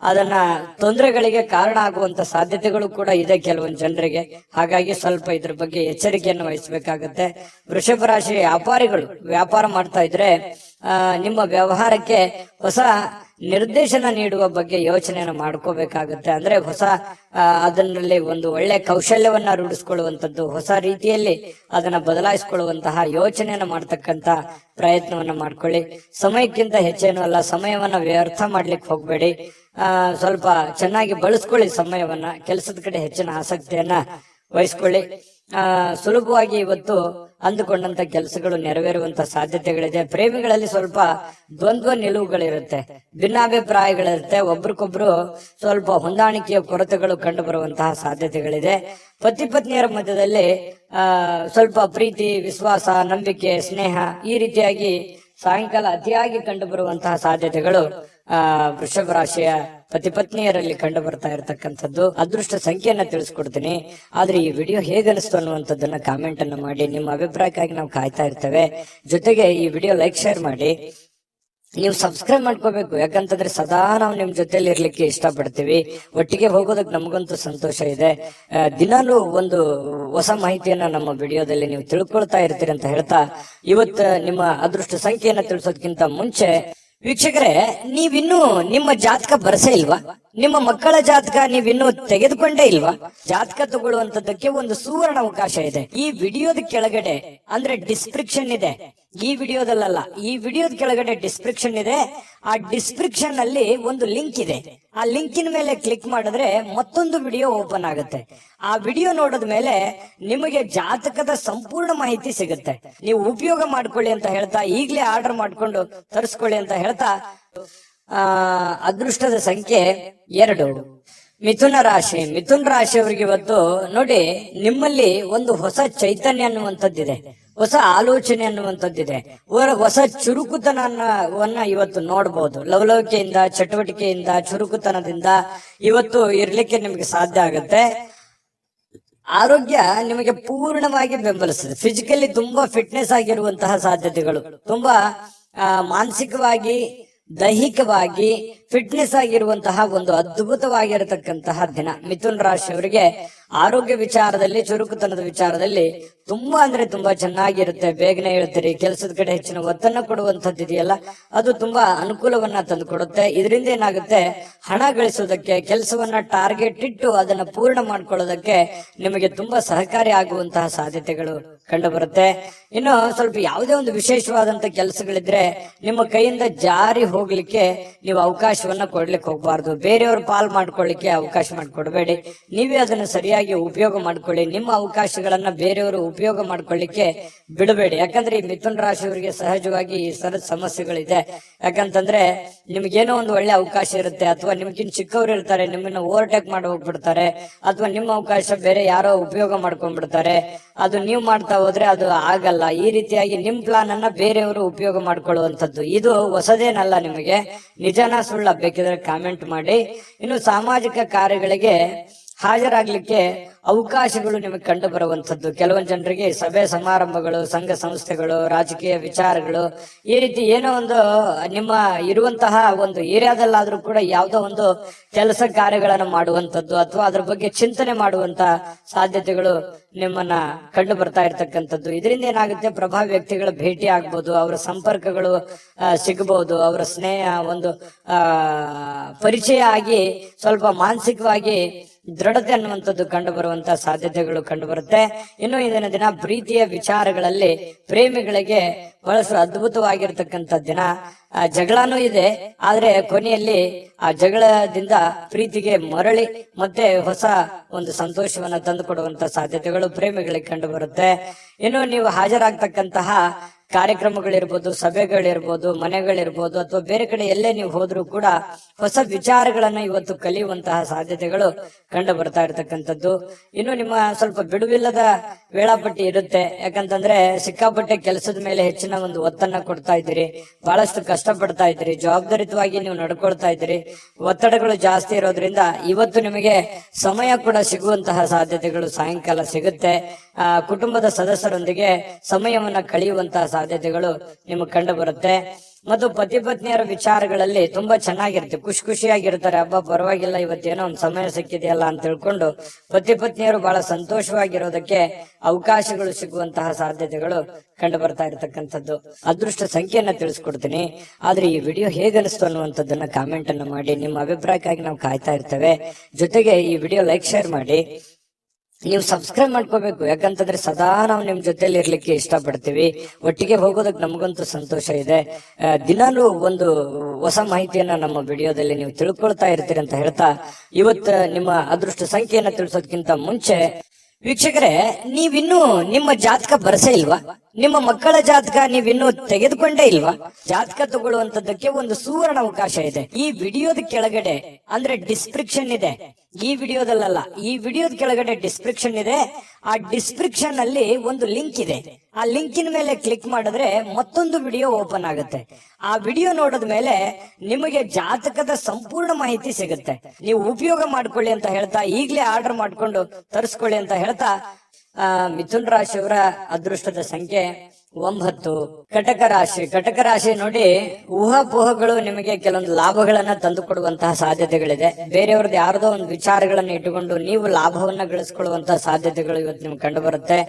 ಅದನ್ನ ತೊಂದರೆಗಳಿಗೆ ಕಾರಣ ಆಗುವಂತ ಸಾಧ್ಯತೆಗಳು ಕೂಡ ಇದೆ ಕೆಲವೊಂದು ಜನರಿಗೆ. ಹಾಗಾಗಿ ಸ್ವಲ್ಪ ಇದ್ರ ಬಗ್ಗೆ ಎಚ್ಚರಿಕೆಯನ್ನು ವಹಿಸಬೇಕಾಗತ್ತೆ. ವೃಷಭ ರಾಶಿ ವ್ಯಾಪಾರಿಗಳು ವ್ಯಾಪಾರ ಮಾಡ್ತಾ ಇದ್ರೆ ನಿಮ್ಮ ವ್ಯವಹಾರಕ್ಕೆ ಹೊಸ ನಿರ್ದೇಶನ ನೀಡುವ ಬಗ್ಗೆ ಯೋಚನೆಯನ್ನು ಮಾಡ್ಕೋಬೇಕಾಗುತ್ತೆ. ಅಂದ್ರೆ ಹೊಸ ಅದರಲ್ಲಿ ಒಂದು ಒಳ್ಳೆ ಕೌಶಲ್ಯವನ್ನ ರೂಢಿಸ್ಕೊಳ್ಳುವಂಥದ್ದು, ಹೊಸ ರೀತಿಯಲ್ಲಿ ಅದನ್ನ ಬದಲಾಯಿಸಿಕೊಳ್ಳುವಂತಹ ಯೋಚನೆಯನ್ನ ಮಾಡ್ತಕ್ಕಂತ ಪ್ರಯತ್ನವನ್ನ ಮಾಡ್ಕೊಳ್ಳಿ. ಸಮಯಕ್ಕಿಂತ ಹೆಚ್ಚೇನು ಅಲ್ಲ, ಸಮಯವನ್ನ ವ್ಯರ್ಥ ಮಾಡ್ಲಿಕ್ಕೆ ಹೋಗ್ಬೇಡಿ. ಸ್ವಲ್ಪ ಚೆನ್ನಾಗಿ ಬಳಸ್ಕೊಳ್ಳಿ ಸಮಯವನ್ನ, ಕೆಲಸದ ಕಡೆ ಹೆಚ್ಚಿನ ಆಸಕ್ತಿಯನ್ನ ವಹಿಸ್ಕೊಳ್ಳಿ. ಸುಲಭವಾಗಿ ಇವತ್ತು ಅಂದುಕೊಂಡಂತ ಕೆಲಸಗಳು ನೆರವೇರುವಂತ ಸಾಧ್ಯತೆಗಳಿದೆ. ಪ್ರೇಮಿಗಳಲ್ಲಿ ಸ್ವಲ್ಪ ದ್ವಂದ್ವ ನಿಲುವುಗಳಿರುತ್ತೆ, ಭಿನ್ನಾಭಿಪ್ರಾಯಗಳಿರುತ್ತೆ, ಒಬ್ರಿಗೊಬ್ರು ಸ್ವಲ್ಪ ಹೊಂದಾಣಿಕೆಯ ಕೊರತೆಗಳು ಕಂಡು ಬರುವಂತಹ ಸಾಧ್ಯತೆಗಳಿದೆ. ಪತಿ ಪತ್ನಿಯರ ಮಧ್ಯದಲ್ಲಿ ಸ್ವಲ್ಪ ಪ್ರೀತಿ, ವಿಶ್ವಾಸ, ನಂಬಿಕೆ, ಸ್ನೇಹ ಈ ರೀತಿಯಾಗಿ ಸಾಯಂಕಾಲ ಅತಿಯಾಗಿ ಕಂಡು ಬರುವಂತಹ ಸಾಧ್ಯತೆಗಳು ವೃಷಭ ರಾಶಿಯ ಪತಿ ಪತ್ನಿಯರಲ್ಲಿ ಕಂಡು ಬರ್ತಾ ಇರತಕ್ಕಂಥದ್ದು. ಅದೃಷ್ಟ ಸಂಖ್ಯೆಯನ್ನ ತಿಳಿಸ್ಕೊಡ್ತೀನಿ. ಆದ್ರೆ ಈ ವಿಡಿಯೋ ಹೇಗನಿಸ್ತು ಅನ್ನುವಂಥದ್ದನ್ನ ಕಾಮೆಂಟ್ ಅನ್ನ ಮಾಡಿ, ನಿಮ್ಮ ಅಭಿಪ್ರಾಯಕ್ಕಾಗಿ ನಾವು ಕಾಯ್ತಾ ಇರ್ತೇವೆ. ಜೊತೆಗೆ ಈ ವಿಡಿಯೋ ಲೈಕ್ ಶೇರ್ ಮಾಡಿ, ನೀವು ಸಬ್ಸ್ಕ್ರೈಬ್ ಮಾಡ್ಕೋಬೇಕು. ಯಾಕಂತಂದ್ರೆ ಸದಾ ನಾವು ನಿಮ್ ಜೊತೆಲಿ ಇರ್ಲಿಕ್ಕೆ ಇಷ್ಟಪಡ್ತೀವಿ. ಒಟ್ಟಿಗೆ ಹೋಗೋದಕ್ಕೆ ನಮಗಂತೂ ಸಂತೋಷ ಇದೆ. ದಿನಾಲೂ ಒಂದು ಹೊಸ ಮಾಹಿತಿಯನ್ನ ನಮ್ಮ ವಿಡಿಯೋದಲ್ಲಿ ನೀವು ತಿಳ್ಕೊಳ್ತಾ ಇರ್ತೀರಿ ಅಂತ ಹೇಳ್ತಾ, ಇವತ್ತು ನಿಮ್ಮ ಅದೃಷ್ಟ ಸಂಖ್ಯೆಯನ್ನ ತಿಳಿಸೋದಕ್ಕಿಂತ ಮುಂಚೆ ವೀಕ್ಷಕರೇ, ನೀವಿನ್ನೂ ನಿಮ್ಮ ಜಾತಕ ಬರಸೇ ಇಲ್ವಾ? ನಿಮ್ಮ ಮಕ್ಕಳ ಜಾತಕ ನೀವಿನ್ನೂ ತೆಗೆದುಕೊಂಡೇ ಇಲ್ವಾ? ಜಾತಕ ತಗೊಳ್ಳುವಂತದ್ದಕ್ಕೆ ಒಂದು ಸುವರ್ಣ ಅವಕಾಶ ಇದೆ. ಈ ವಿಡಿಯೋದ ಕೆಳಗಡೆ ಅಂದ್ರೆ ಡಿಸ್ಕ್ರಿಪ್ಷನ್ ಇದೆ, ಈ ವಿಡಿಯೋದಲ್ಲ, ಈ ವಿಡಿಯೋದ ಕೆಳಗಡೆ ಡಿಸ್ಕ್ರಿಪ್ಷನ್ ಇದೆ. ಆ ಡಿಸ್ಕ್ರಿಪ್ಷನ್ ಅಲ್ಲಿ ಒಂದು ಲಿಂಕ್ ಇದೆ. ಆ ಲಿಂಕಿನ ಮೇಲೆ ಕ್ಲಿಕ್ ಮಾಡಿದ್ರೆ ಮತ್ತೊಂದು ವಿಡಿಯೋ ಓಪನ್ ಆಗುತ್ತೆ. ಆ ವಿಡಿಯೋ ನೋಡಿದ ಮೇಲೆ ನಿಮಗೆ ಜಾತಕದ ಸಂಪೂರ್ಣ ಮಾಹಿತಿ ಸಿಗುತ್ತೆ. ನೀವು ಉಪಯೋಗ ಮಾಡ್ಕೊಳ್ಳಿ ಅಂತ ಹೇಳ್ತಾ, ಈಗಲೇ ಆರ್ಡರ್ ಮಾಡ್ಕೊಂಡು ತರಿಸ್ಕೊಳ್ಳಿ ಅಂತ ಹೇಳ್ತಾ, ಅದೃಷ್ಟದ ಸಂಖ್ಯೆ 2, ಮಿಥುನ ರಾಶಿ. ಮಿಥುನ ರಾಶಿಯವರಿಗೆ ಇವತ್ತು ನೋಡಿ, ನಿಮ್ಮಲ್ಲಿ ಒಂದು ಹೊಸ ಚೈತನ್ಯ ಅನ್ನುವಂಥದ್ದಿದೆ, ಹೊಸ ಆಲೋಚನೆ ಅನ್ನುವಂಥದ್ದಿದೆ, ಹೊಸ ಚುರುಕುತನವನ್ನ ಇವತ್ತು ನೋಡಬಹುದು. ಲವಲವಿಕೆಯಿಂದ, ಚಟುವಟಿಕೆಯಿಂದ, ಚುರುಕುತನದಿಂದ ಇವತ್ತು ಇರ್ಲಿಕ್ಕೆ ನಿಮಗೆ ಸಾಧ್ಯ ಆಗುತ್ತೆ. ಆರೋಗ್ಯ ನಿಮಗೆ ಪೂರ್ಣವಾಗಿ ಬೆಂಬಲಿಸ್ತದೆ. ಫಿಸಿಕಲಿ ತುಂಬಾ ಫಿಟ್ನೆಸ್ ಆಗಿರುವಂತಹ ಸಾಧ್ಯತೆಗಳು, ತುಂಬಾ ಮಾನಸಿಕವಾಗಿ, ದೈಹಿಕವಾಗಿ ಫಿಟ್ನೆಸ್ ಆಗಿರುವಂತಹ ಒಂದು ಅದ್ಭುತವಾಗಿರತಕ್ಕಂತಹ ದಿನ. ಮಿಥುನ್ ರಾಶಿಯವರಿಗೆ ಆರೋಗ್ಯ ವಿಚಾರದಲ್ಲಿ, ಚುರುಕುತನದ ವಿಚಾರದಲ್ಲಿ ತುಂಬಾ ಅಂದ್ರೆ ತುಂಬಾ ಚೆನ್ನಾಗಿರುತ್ತೆ. ಬೇಗನೆ ಹೇಳ್ತೀರಿ, ಕೆಲಸದ ಕಡೆ ಹೆಚ್ಚಿನ ಒತ್ತನ್ನು ಕೊಡುವಂಥದ್ದು ಇದೆಯಲ್ಲ, ಅದು ತುಂಬಾ ಅನುಕೂಲವನ್ನ ತಂದು ಕೊಡುತ್ತೆ. ಇದರಿಂದ ಏನಾಗುತ್ತೆ, ಹಣ ಗಳಿಸೋದಕ್ಕೆ, ಕೆಲಸವನ್ನ ಟಾರ್ಗೆಟ್ ಇಟ್ಟು ಅದನ್ನ ಪೂರ್ಣ ಮಾಡ್ಕೊಳ್ಳೋದಕ್ಕೆ ನಿಮಗೆ ತುಂಬಾ ಸಹಕಾರಿ ಆಗುವಂತಹ ಸಾಧ್ಯತೆಗಳು ಕಂಡು ಬರುತ್ತೆ. ಇನ್ನು ಸ್ವಲ್ಪ ಯಾವುದೇ ಒಂದು ವಿಶೇಷವಾದಂತ ಕೆಲಸಗಳಿದ್ರೆ ನಿಮ್ಮ ಕೈಯಿಂದ ಜಾರಿ ಹೋಗ್ಲಿಕ್ಕೆ ನೀವು ಅವಕಾಶವನ್ನ ಕೊಡ್ಲಿಕ್ಕೆ ಹೋಗ್ಬಾರ್ದು. ಬೇರೆಯವ್ರ ಪಾಲ್ ಮಾಡ್ಕೊಳ್ಳಿಕ್ಕೆ ಅವಕಾಶ ಮಾಡಿಕೊಡ್ಬೇಡಿ. ನೀವೇ ಅದನ್ನು ಸರಿಯಾಗಿ ಉಪಯೋಗ ಮಾಡ್ಕೊಳ್ಳಿ. ನಿಮ್ಮ ಅವಕಾಶಗಳನ್ನ ಬೇರೆಯವರು ಉಪಯೋಗ ಮಾಡ್ಕೊಳ್ಳಿಕ್ಕೆ ಬಿಡಬೇಡಿ. ಯಾಕಂದ್ರೆ ಈ ಮಿಥುನ ರಾಶಿಯವರಿಗೆ ಸಹಜವಾಗಿ ಈ ಸರದ ಸಮಸ್ಯೆಗಳಿದೆ. ಯಾಕಂತಂದ್ರೆ ನಿಮ್ಗೇನೋ ಒಂದು ಒಳ್ಳೆ ಅವಕಾಶ ಇರುತ್ತೆ, ಅಥವಾ ನಿಮ್ಗಿನ್ ಚಿಕ್ಕವ್ರು ಇರ್ತಾರೆ, ನಿಮ್ಮನ್ನ ಓವರ್ಟೇಕ್ ಮಾಡಿ ಹೋಗ್ಬಿಡ್ತಾರೆ, ಅಥವಾ ನಿಮ್ಮ ಅವಕಾಶ ಬೇರೆ ಯಾರೋ ಉಪಯೋಗ ಮಾಡ್ಕೊಂಡ್ಬಿಡ್ತಾರೆ. ಅದು ನೀವು ಮಾಡ್ತಾ ಹೋದ್ರೆ ಅದು ಆಗಲ್ಲ. ಈ ರೀತಿಯಾಗಿ ನಿಮ್ ಪ್ಲಾನ್ ಅನ್ನ ಬೇರೆಯವರು ಉಪಯೋಗ ಮಾಡ್ಕೊಳ್ಳುವಂಥದ್ದು ಇದು ಹೊಸದೇನಲ್ಲ. ನಿಮಗೆ ನಿಜಾನ ಸುಳ್ಳ ಬೇಕಿದ್ರೆ ಕಾಮೆಂಟ್ ಮಾಡಿ. ಇನ್ನು ಸಾಮಾಜಿಕ ಕಾರ್ಯಗಳಿಗೆ ಹಾಜರಾಗ್ಲಿಕ್ಕೆ ಅವಕಾಶಗಳು ನಿಮಗೆ ಕಂಡು ಬರುವಂತದ್ದು. ಕೆಲವೊಂದು ಜನರಿಗೆ ಸಭೆ ಸಮಾರಂಭಗಳು, ಸಂಘ ಸಂಸ್ಥೆಗಳು, ರಾಜಕೀಯ ವಿಚಾರಗಳು, ಈ ರೀತಿ ಏನೋ ಒಂದು ನಿಮ್ಮ ಇರುವಂತಹ ಒಂದು ಏರಿಯಾದಲ್ಲಾದ್ರೂ ಕೂಡ ಯಾವುದೋ ಒಂದು ಕೆಲಸ ಕಾರ್ಯಗಳನ್ನು ಮಾಡುವಂತದ್ದು ಅಥವಾ ಅದ್ರ ಬಗ್ಗೆ ಚಿಂತನೆ ಮಾಡುವಂತ ಸಾಧ್ಯತೆಗಳು ನಿಮ್ಮನ್ನ ಕಂಡು ಬರ್ತಾ ಇರ್ತಕ್ಕಂಥದ್ದು. ಇದರಿಂದ ಏನಾಗುತ್ತೆ, ಪ್ರಭಾವಿ ವ್ಯಕ್ತಿಗಳ ಭೇಟಿ ಆಗ್ಬೋದು, ಅವರ ಸಂಪರ್ಕಗಳು ಸಿಗಬಹುದು, ಅವರ ಸ್ನೇಹ ಒಂದು ಪರಿಚಯ ಆಗಿ ಸ್ವಲ್ಪ ಮಾನಸಿಕವಾಗಿ ದೃಢತೆ ಅನ್ನುವಂಥದ್ದು ಕಂಡು ಬರುವಂತಹ ಸಾಧ್ಯತೆಗಳು ಕಂಡು ಬರುತ್ತೆ. ಇನ್ನು ಇಂದಿನ ದಿನ ಪ್ರೀತಿಯ ವಿಚಾರಗಳಲ್ಲಿ ಪ್ರೇಮಿಗಳಿಗೆ ಬಹಳಷ್ಟು ಅದ್ಭುತವಾಗಿರ್ತಕ್ಕಂಥ ದಿನ. ಜಗಳನೂ ಇದೆ, ಆದ್ರೆ ಕೊನೆಯಲ್ಲಿ ಆ ಜಗಳದಿಂದ ಪ್ರೀತಿಗೆ ಮರಳಿ ಮತ್ತೆ ಹೊಸ ಒಂದು ಸಂತೋಷವನ್ನ ತಂದು ಕೊಡುವಂತ ಸಾಧ್ಯತೆಗಳು ಪ್ರೇಮಿಗಳಿಗೆ ಕಂಡು ಬರುತ್ತೆ. ಇನ್ನು ನೀವು ಹಾಜರಾಗ್ತಕ್ಕಂತಹ ಕಾರ್ಯಕ್ರಮಗಳಿರ್ಬೋದು, ಸಭೆಗಳಿರ್ಬೋದು, ಮನೆಗಳಿರ್ಬೋದು, ಅಥವಾ ಬೇರೆ ಕಡೆ ಎಲ್ಲೇ ನೀವು ಹೋದ್ರೂ ಕೂಡ ಹೊಸ ವಿಚಾರಗಳನ್ನ ಇವತ್ತು ಕಲಿಯುವಂತಹ ಸಾಧ್ಯತೆಗಳು ಕಂಡು ಬರ್ತಾ ಇರ್ತಕ್ಕಂಥದ್ದು. ಇನ್ನು ನಿಮ್ಮ ಸ್ವಲ್ಪ ಬಿಡುವಿಲ್ಲದ ವೇಳಾಪಟ್ಟಿ ಇರುತ್ತೆ. ಯಾಕಂತಂದ್ರೆ ಸಿಕ್ಕಾಪಟ್ಟೆ ಕೆಲಸದ ಮೇಲೆ ಹೆಚ್ಚಿನ ಒಂದು ಒತ್ತನ್ನ ಕೊಡ್ತಾ ಇದ್ದೀರಿ, ಬಹಳಷ್ಟು ಕಷ್ಟ ಪಡ್ತಾ ಇದ್ದೀರಿ, ಜವಾಬ್ದಾರಿತವಾಗಿ ನೀವು ನಡ್ಕೊಳ್ತಾ ಇದ್ದೀರಿ. ಒತ್ತಡಗಳು ಜಾಸ್ತಿ ಇರೋದ್ರಿಂದ ಇವತ್ತು ನಿಮಗೆ ಸಮಯ ಕೂಡ ಸಿಗುವಂತಹ ಸಾಧ್ಯತೆಗಳು ಸಾಯಂಕಾಲ ಸಿಗುತ್ತೆ. ಕುಟುಂಬದ ಸದಸ್ಯರೊಂದಿಗೆ ಸಮಯವನ್ನ ಕಳೆಯುವಂತಹ ಸಾಧ್ಯತೆಗಳು ನಿಮಗೆ ಕಂಡು ಬರುತ್ತೆ. ಮತ್ತು ಪತಿ ಪತ್ನಿಯರ ವಿಚಾರಗಳಲ್ಲಿ ತುಂಬಾ ಚೆನ್ನಾಗಿರುತ್ತೆ, ಖುಷಿಯಾಗಿರ್ತಾರೆ. ಹಬ್ಬ ಪರವಾಗಿಲ್ಲ, ಇವತ್ತೇನೋ ಒಂದು ಸಮಯ ಸಿಕ್ಕಿದೆಯಲ್ಲ ಅಂತ ತಿಳ್ಕೊಂಡು ಪತಿ ಪತ್ನಿಯರು ಬಹಳ ಸಂತೋಷವಾಗಿರೋದಕ್ಕೆ ಅವಕಾಶಗಳು ಸಿಗುವಂತಹ ಸಾಧ್ಯತೆಗಳು ಕಂಡು ಬರ್ತಾ ಇರತಕ್ಕಂಥದ್ದು. ಅದೃಷ್ಟ ಸಂಖ್ಯೆಯನ್ನ ತಿಳಿಸ್ಕೊಡ್ತೀನಿ, ಆದ್ರೆ ಈ ವಿಡಿಯೋ ಹೇಗನಿಸ್ತು ಅನ್ನುವಂಥದ್ದನ್ನ ಕಾಮೆಂಟ್ ಅನ್ನ ಮಾಡಿ. ನಿಮ್ಮ ಅಭಿಪ್ರಾಯಕ್ಕಾಗಿ ನಾವು ಕಾಯ್ತಾ ಇರ್ತೇವೆ. ಜೊತೆಗೆ ಈ ವಿಡಿಯೋ ಲೈಕ್, ಶೇರ್ ಮಾಡಿ. ನೀವು ಸಬ್ಸ್ಕ್ರೈಬ್ ಮಾಡ್ಕೋಬೇಕು, ಯಾಕಂತಂದ್ರೆ ಸದಾ ನಾವು ನಿಮ್ ಜೊತೆಲಿ ಇರ್ಲಿಕ್ಕೆ ಇಷ್ಟಪಡ್ತೀವಿ. ಒಟ್ಟಿಗೆ ಹೋಗೋದಕ್ಕೆ ನಮಗಂತೂ ಸಂತೋಷ ಇದೆ. ದಿನಾಲೂ ಒಂದು ಹೊಸ ಮಾಹಿತಿಯನ್ನ ನಮ್ಮ ವಿಡಿಯೋದಲ್ಲಿ ನೀವು ತಿಳ್ಕೊಳ್ತಾ ಇರ್ತೀರಿ ಅಂತ ಹೇಳ್ತಾ, ಇವತ್ತು ನಿಮ್ಮ ಅದೃಷ್ಟ ಸಂಖ್ಯೆಯನ್ನ ತಿಳಿಸೋದಕ್ಕಿಂತ ಮುಂಚೆ ವೀಕ್ಷಕರೇ, ನೀವಿನ್ನೂ ನಿಮ್ಮ ಜಾತಕ ಬರಸೇ ಇಲ್ವಾ? ನಿಮ್ಮ ಮಕ್ಕಳ ಜಾತಕ ನೀವಿನ್ನೂ ತೆಗೆದುಕೊಂಡೇ ಇಲ್ವಾ? ಜಾತಕ ತಗೊಳ್ಳುವಂತದ್ದಕ್ಕೆ ಒಂದು ಸುವರ್ಣ ಅವಕಾಶ ಇದೆ. ಈ ವಿಡಿಯೋದ ಕೆಳಗಡೆ ಅಂದ್ರೆ ಡಿಸ್ಕ್ರಿಪ್ಷನ್ ಇದೆ, ಈ ವಿಡಿಯೋದಲ್ಲ, ಈ ವಿಡಿಯೋದ ಕೆಳಗಡೆ ಡಿಸ್ಕ್ರಿಪ್ಷನ್ ಇದೆ. ಆ ಡಿಸ್ಕ್ರಿಪ್ಷನ್ ಅಲ್ಲಿ ಒಂದು ಲಿಂಕ್ ಇದೆ. ಆ ಲಿಂಕಿನ ಮೇಲೆ ಕ್ಲಿಕ್ ಮಾಡಿದ್ರೆ ಮತ್ತೊಂದು ವಿಡಿಯೋ ಓಪನ್ ಆಗುತ್ತೆ. ಆ ವಿಡಿಯೋ ನೋಡಿದ ಮೇಲೆ ನಿಮಗೆ ಜಾತಕದ ಸಂಪೂರ್ಣ ಮಾಹಿತಿ ಸಿಗುತ್ತೆ. ನೀವು ಉಪಯೋಗ ಮಾಡ್ಕೊಳ್ಳಿ ಅಂತ ಹೇಳ್ತಾ, ಈಗಲೇ ಆರ್ಡರ್ ಮಾಡ್ಕೊಂಡು ತರಿಸ್ಕೊಳ್ಳಿ ಅಂತ ಹೇಳ್ತಾ, ಮಿಥುನ್ ರಾಶಿಯವರ ಅದೃಷ್ಟದ ಸಂಖ್ಯೆ 9. ಕಟಕ ರಾಶಿ ನೋಡಿ, ಊಹಾಪೋಹಗಳು ನಿಮಗೆ ಕೆಲವೊಂದು ಲಾಭಗಳನ್ನ ತಂದು ಕೊಡುವಂತಹ ಸಾಧ್ಯತೆಗಳಿದೆ. ಬೇರೆಯವ್ರದ್ದು ಯಾರದೋ ಒಂದು ವಿಚಾರಗಳನ್ನ ಇಟ್ಟುಕೊಂಡು ನೀವು ಲಾಭವನ್ನ ಗಳಿಸ್ಕೊಳ್ಳುವಂತಹ ಸಾಧ್ಯತೆಗಳು ಇವತ್ತು ನಿಮ್ಗೆ ಕಂಡು ಬರುತ್ತೆ.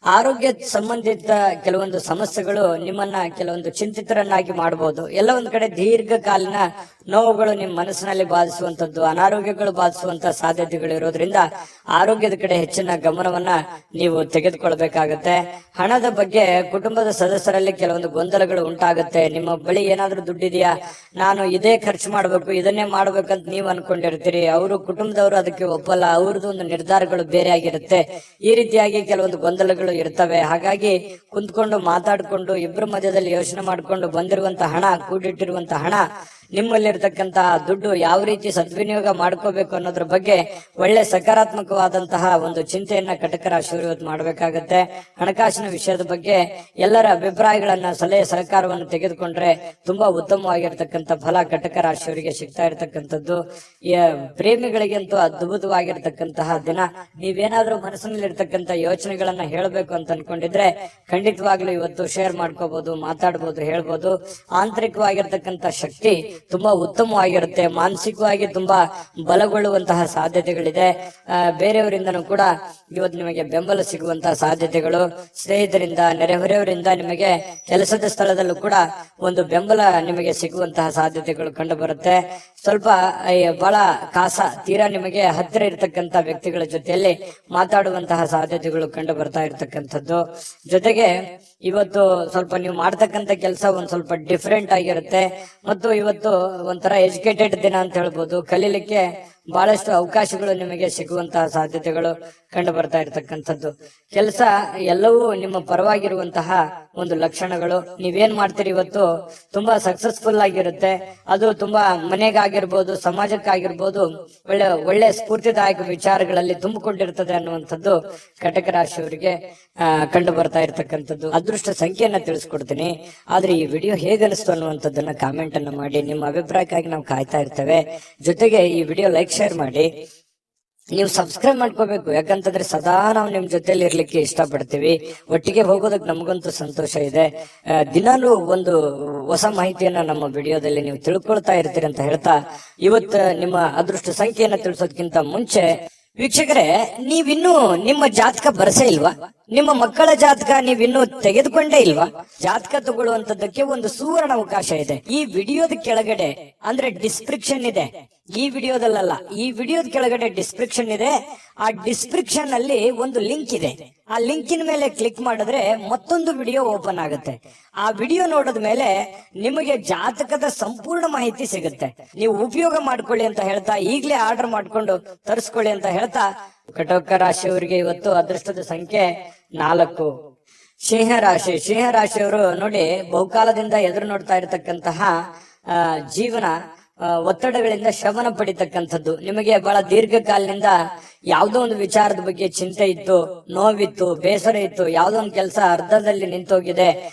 ಆರೋಗ್ಯ ಸಂಬಂಧಿತ ಕೆಲವೊಂದು ಸಮಸ್ಯೆಗಳು ನಿಮ್ಮನ್ನ ಕೆಲವೊಂದು ಚಿಂತಿತರನ್ನಾಗಿ ಮಾಡಬಹುದು. ಎಲ್ಲ ಒಂದ್ ಕಡೆ ದೀರ್ಘಕಾಲೀನ ನೋವುಗಳು ನಿಮ್ಮ ಮನಸ್ಸಿನಲ್ಲಿ ಬಾಧಿಸುವಂತದ್ದು, ಅನಾರೋಗ್ಯಗಳು ಬಾಧಿಸುವಂತ ಸಾಧ್ಯತೆಗಳು ಇರೋದ್ರಿಂದ ಆರೋಗ್ಯದ ಕಡೆ ಹೆಚ್ಚಿನ ಗಮನವನ್ನ ನೀವು ತೆಗೆದುಕೊಳ್ಬೇಕಾಗತ್ತೆ. ಹಣದ ಬಗ್ಗೆ ಕುಟುಂಬದ ಸದಸ್ಯರಲ್ಲಿ ಕೆಲವೊಂದು ಗೊಂದಲಗಳು ಉಂಟಾಗುತ್ತೆ. ನಿಮ್ಮ ಬಳಿ ಏನಾದ್ರೂ ದುಡ್ಡಿದೆಯಾ, ನಾನು ಇದೇ ಖರ್ಚು ಮಾಡ್ಬೇಕು, ಇದನ್ನೇ ಮಾಡ್ಬೇಕಂತ ನೀವು ಅನ್ಕೊಂಡಿರ್ತೀರಿ, ಅವರು ಕುಟುಂಬದವರು ಅದಕ್ಕೆ ಒಪ್ಪಲ್ಲ, ಅವ್ರದ್ದು ಒಂದು ನಿರ್ಧಾರಗಳು ಬೇರೆ ಆಗಿರುತ್ತೆ. ಈ ರೀತಿಯಾಗಿ ಕೆಲವೊಂದು ಗೊಂದಲಗಳು ಇರ್ತವೆ. ಹಾಗಾಗಿ ಕುಂತ್ಕೊಂಡು ಮಾತಾಡ್ಕೊಂಡು ಇಬ್ಬರ ಮಧ್ಯದಲ್ಲಿ ಯೋಚನೆ ಮಾಡ್ಕೊಂಡು ಬಂದಿರುವಂತ ಹಣ, ಕೂಡಿಟ್ಟಿರುವಂತ ಹಣ, ನಿಮ್ಮಲ್ಲಿರ್ತಕ್ಕಂತಹ ದುಡ್ಡು ಯಾವ ರೀತಿ ಸದ್ವಿನಿಯೋಗ ಮಾಡ್ಕೋಬೇಕು ಅನ್ನೋದ್ರ ಬಗ್ಗೆ ಒಳ್ಳೆ ಸಕಾರಾತ್ಮಕವಾದಂತಹ ಒಂದು ಚಿಂತೆಯನ್ನ ಕಟಕ ರಾಶಿಯವರು ಇವತ್ತು ಮಾಡಬೇಕಾಗತ್ತೆ. ಹಣಕಾಸಿನ ವಿಷಯದ ಬಗ್ಗೆ ಎಲ್ಲರ ಅಭಿಪ್ರಾಯಗಳನ್ನ, ಸಲಹೆ ಸಹಕಾರವನ್ನು ತೆಗೆದುಕೊಂಡ್ರೆ ತುಂಬಾ ಉತ್ತಮವಾಗಿರ್ತಕ್ಕಂಥ ಫಲ ಕಟಕ ರಾಶಿಯವರಿಗೆ ಸಿಗ್ತಾ ಇರತಕ್ಕಂಥದ್ದು. ಪ್ರೇಮಿಗಳಿಗಂತೂ ಅದ್ಭುತವಾಗಿರ್ತಕ್ಕಂತಹ ದಿನ. ನೀವೇನಾದ್ರೂ ಮನಸ್ಸಿನಲ್ಲಿರ್ತಕ್ಕಂಥ ಯೋಚನೆಗಳನ್ನ ಹೇಳಬೇಕು ಅಂತ ಅನ್ಕೊಂಡಿದ್ರೆ ಖಂಡಿತವಾಗ್ಲೂ ಇವತ್ತು ಶೇರ್ ಮಾಡ್ಕೋಬಹುದು, ಮಾತಾಡ್ಬೋದು, ಹೇಳ್ಬೋದು. ಆಂತರಿಕವಾಗಿರ್ತಕ್ಕಂಥ ಶಕ್ತಿ ತುಂಬಾ ಉತ್ತಮವಾಗಿರುತ್ತೆ. ಮಾನಸಿಕವಾಗಿ ತುಂಬಾ ಬಲಗೊಳ್ಳುವಂತಹ ಸಾಧ್ಯತೆಗಳಿದೆ. ಬೇರೆಯವರಿಂದನೂ ಕೂಡ ಇವತ್ತು ನಿಮಗೆ ಬೆಂಬಲ ಸಿಗುವಂತಹ ಸಾಧ್ಯತೆಗಳು, ಸ್ನೇಹಿತರಿಂದ, ನೆರೆಹೊರೆಯವರಿಂದ, ನಿಮಗೆ ಕೆಲಸದ ಸ್ಥಳದಲ್ಲೂ ಕೂಡ ಒಂದು ಬೆಂಬಲ ನಿಮಗೆ ಸಿಗುವಂತಹ ಸಾಧ್ಯತೆಗಳು ಕಂಡು ಬರುತ್ತೆ. ಸ್ವಲ್ಪ ಬಹಳ ತೀರಾ ನಿಮಗೆ ಹತ್ತಿರ ಇರತಕ್ಕಂತ ವ್ಯಕ್ತಿಗಳ ಜೊತೆಯಲ್ಲಿ ಮಾತಾಡುವಂತಹ ಸಾಧ್ಯತೆಗಳು ಕಂಡು ಬರ್ತಾ ಇರತಕ್ಕಂಥದ್ದು. ಜೊತೆಗೆ ಇವತ್ತು ಸ್ವಲ್ಪ ನೀವು ಮಾಡ್ತಕ್ಕಂಥ ಕೆಲಸ ಒಂದ್ ಸ್ವಲ್ಪ ಡಿಫ್ರೆಂಟ್ ಆಗಿರುತ್ತೆ. ಮತ್ತು ಇವತ್ತು ಒಂಥರ ಎಜುಕೇಟೆಡ್ ದಿನ ಅಂತ ಹೇಳ್ಬೋದು. ಕಲೀಲಿಕ್ಕೆ ಬಹಳಷ್ಟು ಅವಕಾಶಗಳು ನಿಮಗೆ ಸಿಗುವಂತಹ ಸಾಧ್ಯತೆಗಳು ಕಂಡು ಬರ್ತಾ ಇರತಕ್ಕಂಥದ್ದು. ಕೆಲಸ ಎಲ್ಲವೂ ನಿಮ್ಮ ಪರವಾಗಿರುವಂತಹ ಒಂದು ಲಕ್ಷಣಗಳು. ನೀವೇನ್ ಮಾಡ್ತೀರಿ ಇವತ್ತು ತುಂಬಾ ಸಕ್ಸಸ್ಫುಲ್ ಆಗಿರುತ್ತೆ. ಅದು ತುಂಬಾ ಮನೆಗಾಗಿರ್ಬೋದು, ಸಮಾಜಕ್ಕಾಗಿರ್ಬೋದು, ಒಳ್ಳೆ ಸ್ಫೂರ್ತಿದಾಯಕ ವಿಚಾರಗಳಲ್ಲಿ ತುಂಬಿಕೊಂಡಿರ್ತದೆ ಅನ್ನುವಂಥದ್ದು ಕಟಕ ರಾಶಿಯವರಿಗೆ ಕಂಡು ಬರ್ತಾ ಇರತಕ್ಕಂಥದ್ದು. ಅದೃಷ್ಟ ಸಂಖ್ಯೆಯನ್ನ ತಿಳಿಸ್ಕೊಡ್ತೀನಿ. ಆದ್ರೆ ಈ ವಿಡಿಯೋ ಹೇಗನಿಸ್ತು ಅನ್ನುವಂಥದ್ದನ್ನ ಕಾಮೆಂಟ್ ಅನ್ನ ಮಾಡಿ. ನಿಮ್ಮ ಅಭಿಪ್ರಾಯಕ್ಕಾಗಿ ನಾವು ಕಾಯ್ತಾ ಇರ್ತೇವೆ. ಜೊತೆಗೆ ಈ ವಿಡಿಯೋ ಲೈಕ್, ಶೇರ್ ಮಾಡಿ. ನೀವು ಸಬ್ಸ್ಕ್ರೈಬ್ ಮಾಡ್ಕೋಬೇಕು. ಯಾಕಂತಂದ್ರೆ ಸದಾ ನಾವು ನಿಮ್ ಜೊತೆಲಿ ಇರ್ಲಿಕ್ಕೆ ಇಷ್ಟಪಡ್ತೀವಿ. ಒಟ್ಟಿಗೆ ಹೋಗೋದಕ್ಕೆ ನಮಗಂತೂ ಸಂತೋಷ ಇದೆ. ದಿನಾಲೂ ಒಂದು ಹೊಸ ಮಾಹಿತಿಯನ್ನ ನಮ್ಮ ವಿಡಿಯೋದಲ್ಲಿ ನೀವು ತಿಳ್ಕೊಳ್ತಾ ಇರ್ತೀರಿ ಅಂತ ಹೇಳ್ತಾ, ಇವತ್ತು ನಿಮ್ಮ ಅದೃಷ್ಟ ಸಂಖ್ಯೆಯನ್ನ ತಿಳಿಸೋದಕ್ಕಿಂತ ಮುಂಚೆ ವೀಕ್ಷಕರೇ, ನೀವಿನ್ನೂ ನಿಮ್ಮ ಜಾತಕ ಬರಸೇ ಇಲ್ವಾ? ನಿಮ್ಮ ಮಕ್ಕಳ ಜಾತಕ ನೀವಿನ್ನೂ ತೆಗೆದುಕೊಂಡೇ ಇಲ್ವಾ? ಜಾತಕ ತಗೊಳ್ಳುವಂತದ್ದಕ್ಕೆ ಒಂದು ಸುವರ್ಣ ಅವಕಾಶ ಇದೆ. ಈ ವಿಡಿಯೋದ ಕೆಳಗಡೆ ಅಂದ್ರೆ ಡಿಸ್ಕ್ರಿಪ್ಷನ್ ಇದೆ. ಈ ವಿಡಿಯೋದಲ್ಲ, ಈ ವಿಡಿಯೋದ ಕೆಳಗಡೆ ಡಿಸ್ಕ್ರಿಪ್ಷನ್ ಇದೆ. ಆ ಡಿಸ್ಕ್ರಿಪ್ಷನ್ ಅಲ್ಲಿ ಒಂದು ಲಿಂಕ್ ಇದೆ. ಆ ಲಿಂಕಿನ ಮೇಲೆ ಕ್ಲಿಕ್ ಮಾಡಿದ್ರೆ ಮತ್ತೊಂದು ವಿಡಿಯೋ ಓಪನ್ ಆಗುತ್ತೆ. ಆ ವಿಡಿಯೋ ನೋಡಿದ ಮೇಲೆ ನಿಮಗೆ ಜಾತಕದ ಸಂಪೂರ್ಣ ಮಾಹಿತಿ ಸಿಗುತ್ತೆ. ನೀವು ಉಪಯೋಗ ಮಾಡ್ಕೊಳ್ಳಿ ಅಂತ ಹೇಳ್ತಾ, ಈಗಲೇ ಆರ್ಡರ್ ಮಾಡ್ಕೊಂಡು ತರಿಸ್ಕೊಳ್ಳಿ ಅಂತ ಹೇಳ್ತಾ, ಕಟಕ ರಾಶಿಯವರಿಗೆ ಇವತ್ತು ಅದೃಷ್ಟದ ಸಂಖ್ಯೆ 4. ಸಿಂಹ ರಾಶಿಯವರು ನೋಡಿ, ಬಹುಕಾಲದಿಂದ ಎದುರು ನೋಡ್ತಾ ಇರತಕ್ಕಂತಹ ಜೀವನ ಒತ್ತಡಗಳಿಂದ ಶಮನ ಪಡಿತಕ್ಕಂಥದ್ದು. ನಿಮಗೆ ಬಹಳ ದೀರ್ಘಕಾಲದಿಂದ ಯಾವುದೋ ಒಂದು ವಿಚಾರದ ಬಗ್ಗೆ ಚಿಂತೆ ಇತ್ತು, ನೋವಿತ್ತು, ಬೇಸರ ಇತ್ತು, ಯಾವುದೋ ಒಂದು ಕೆಲಸ ಅರ್ಧದಲ್ಲಿ ನಿಂತೋಗಿದೆ,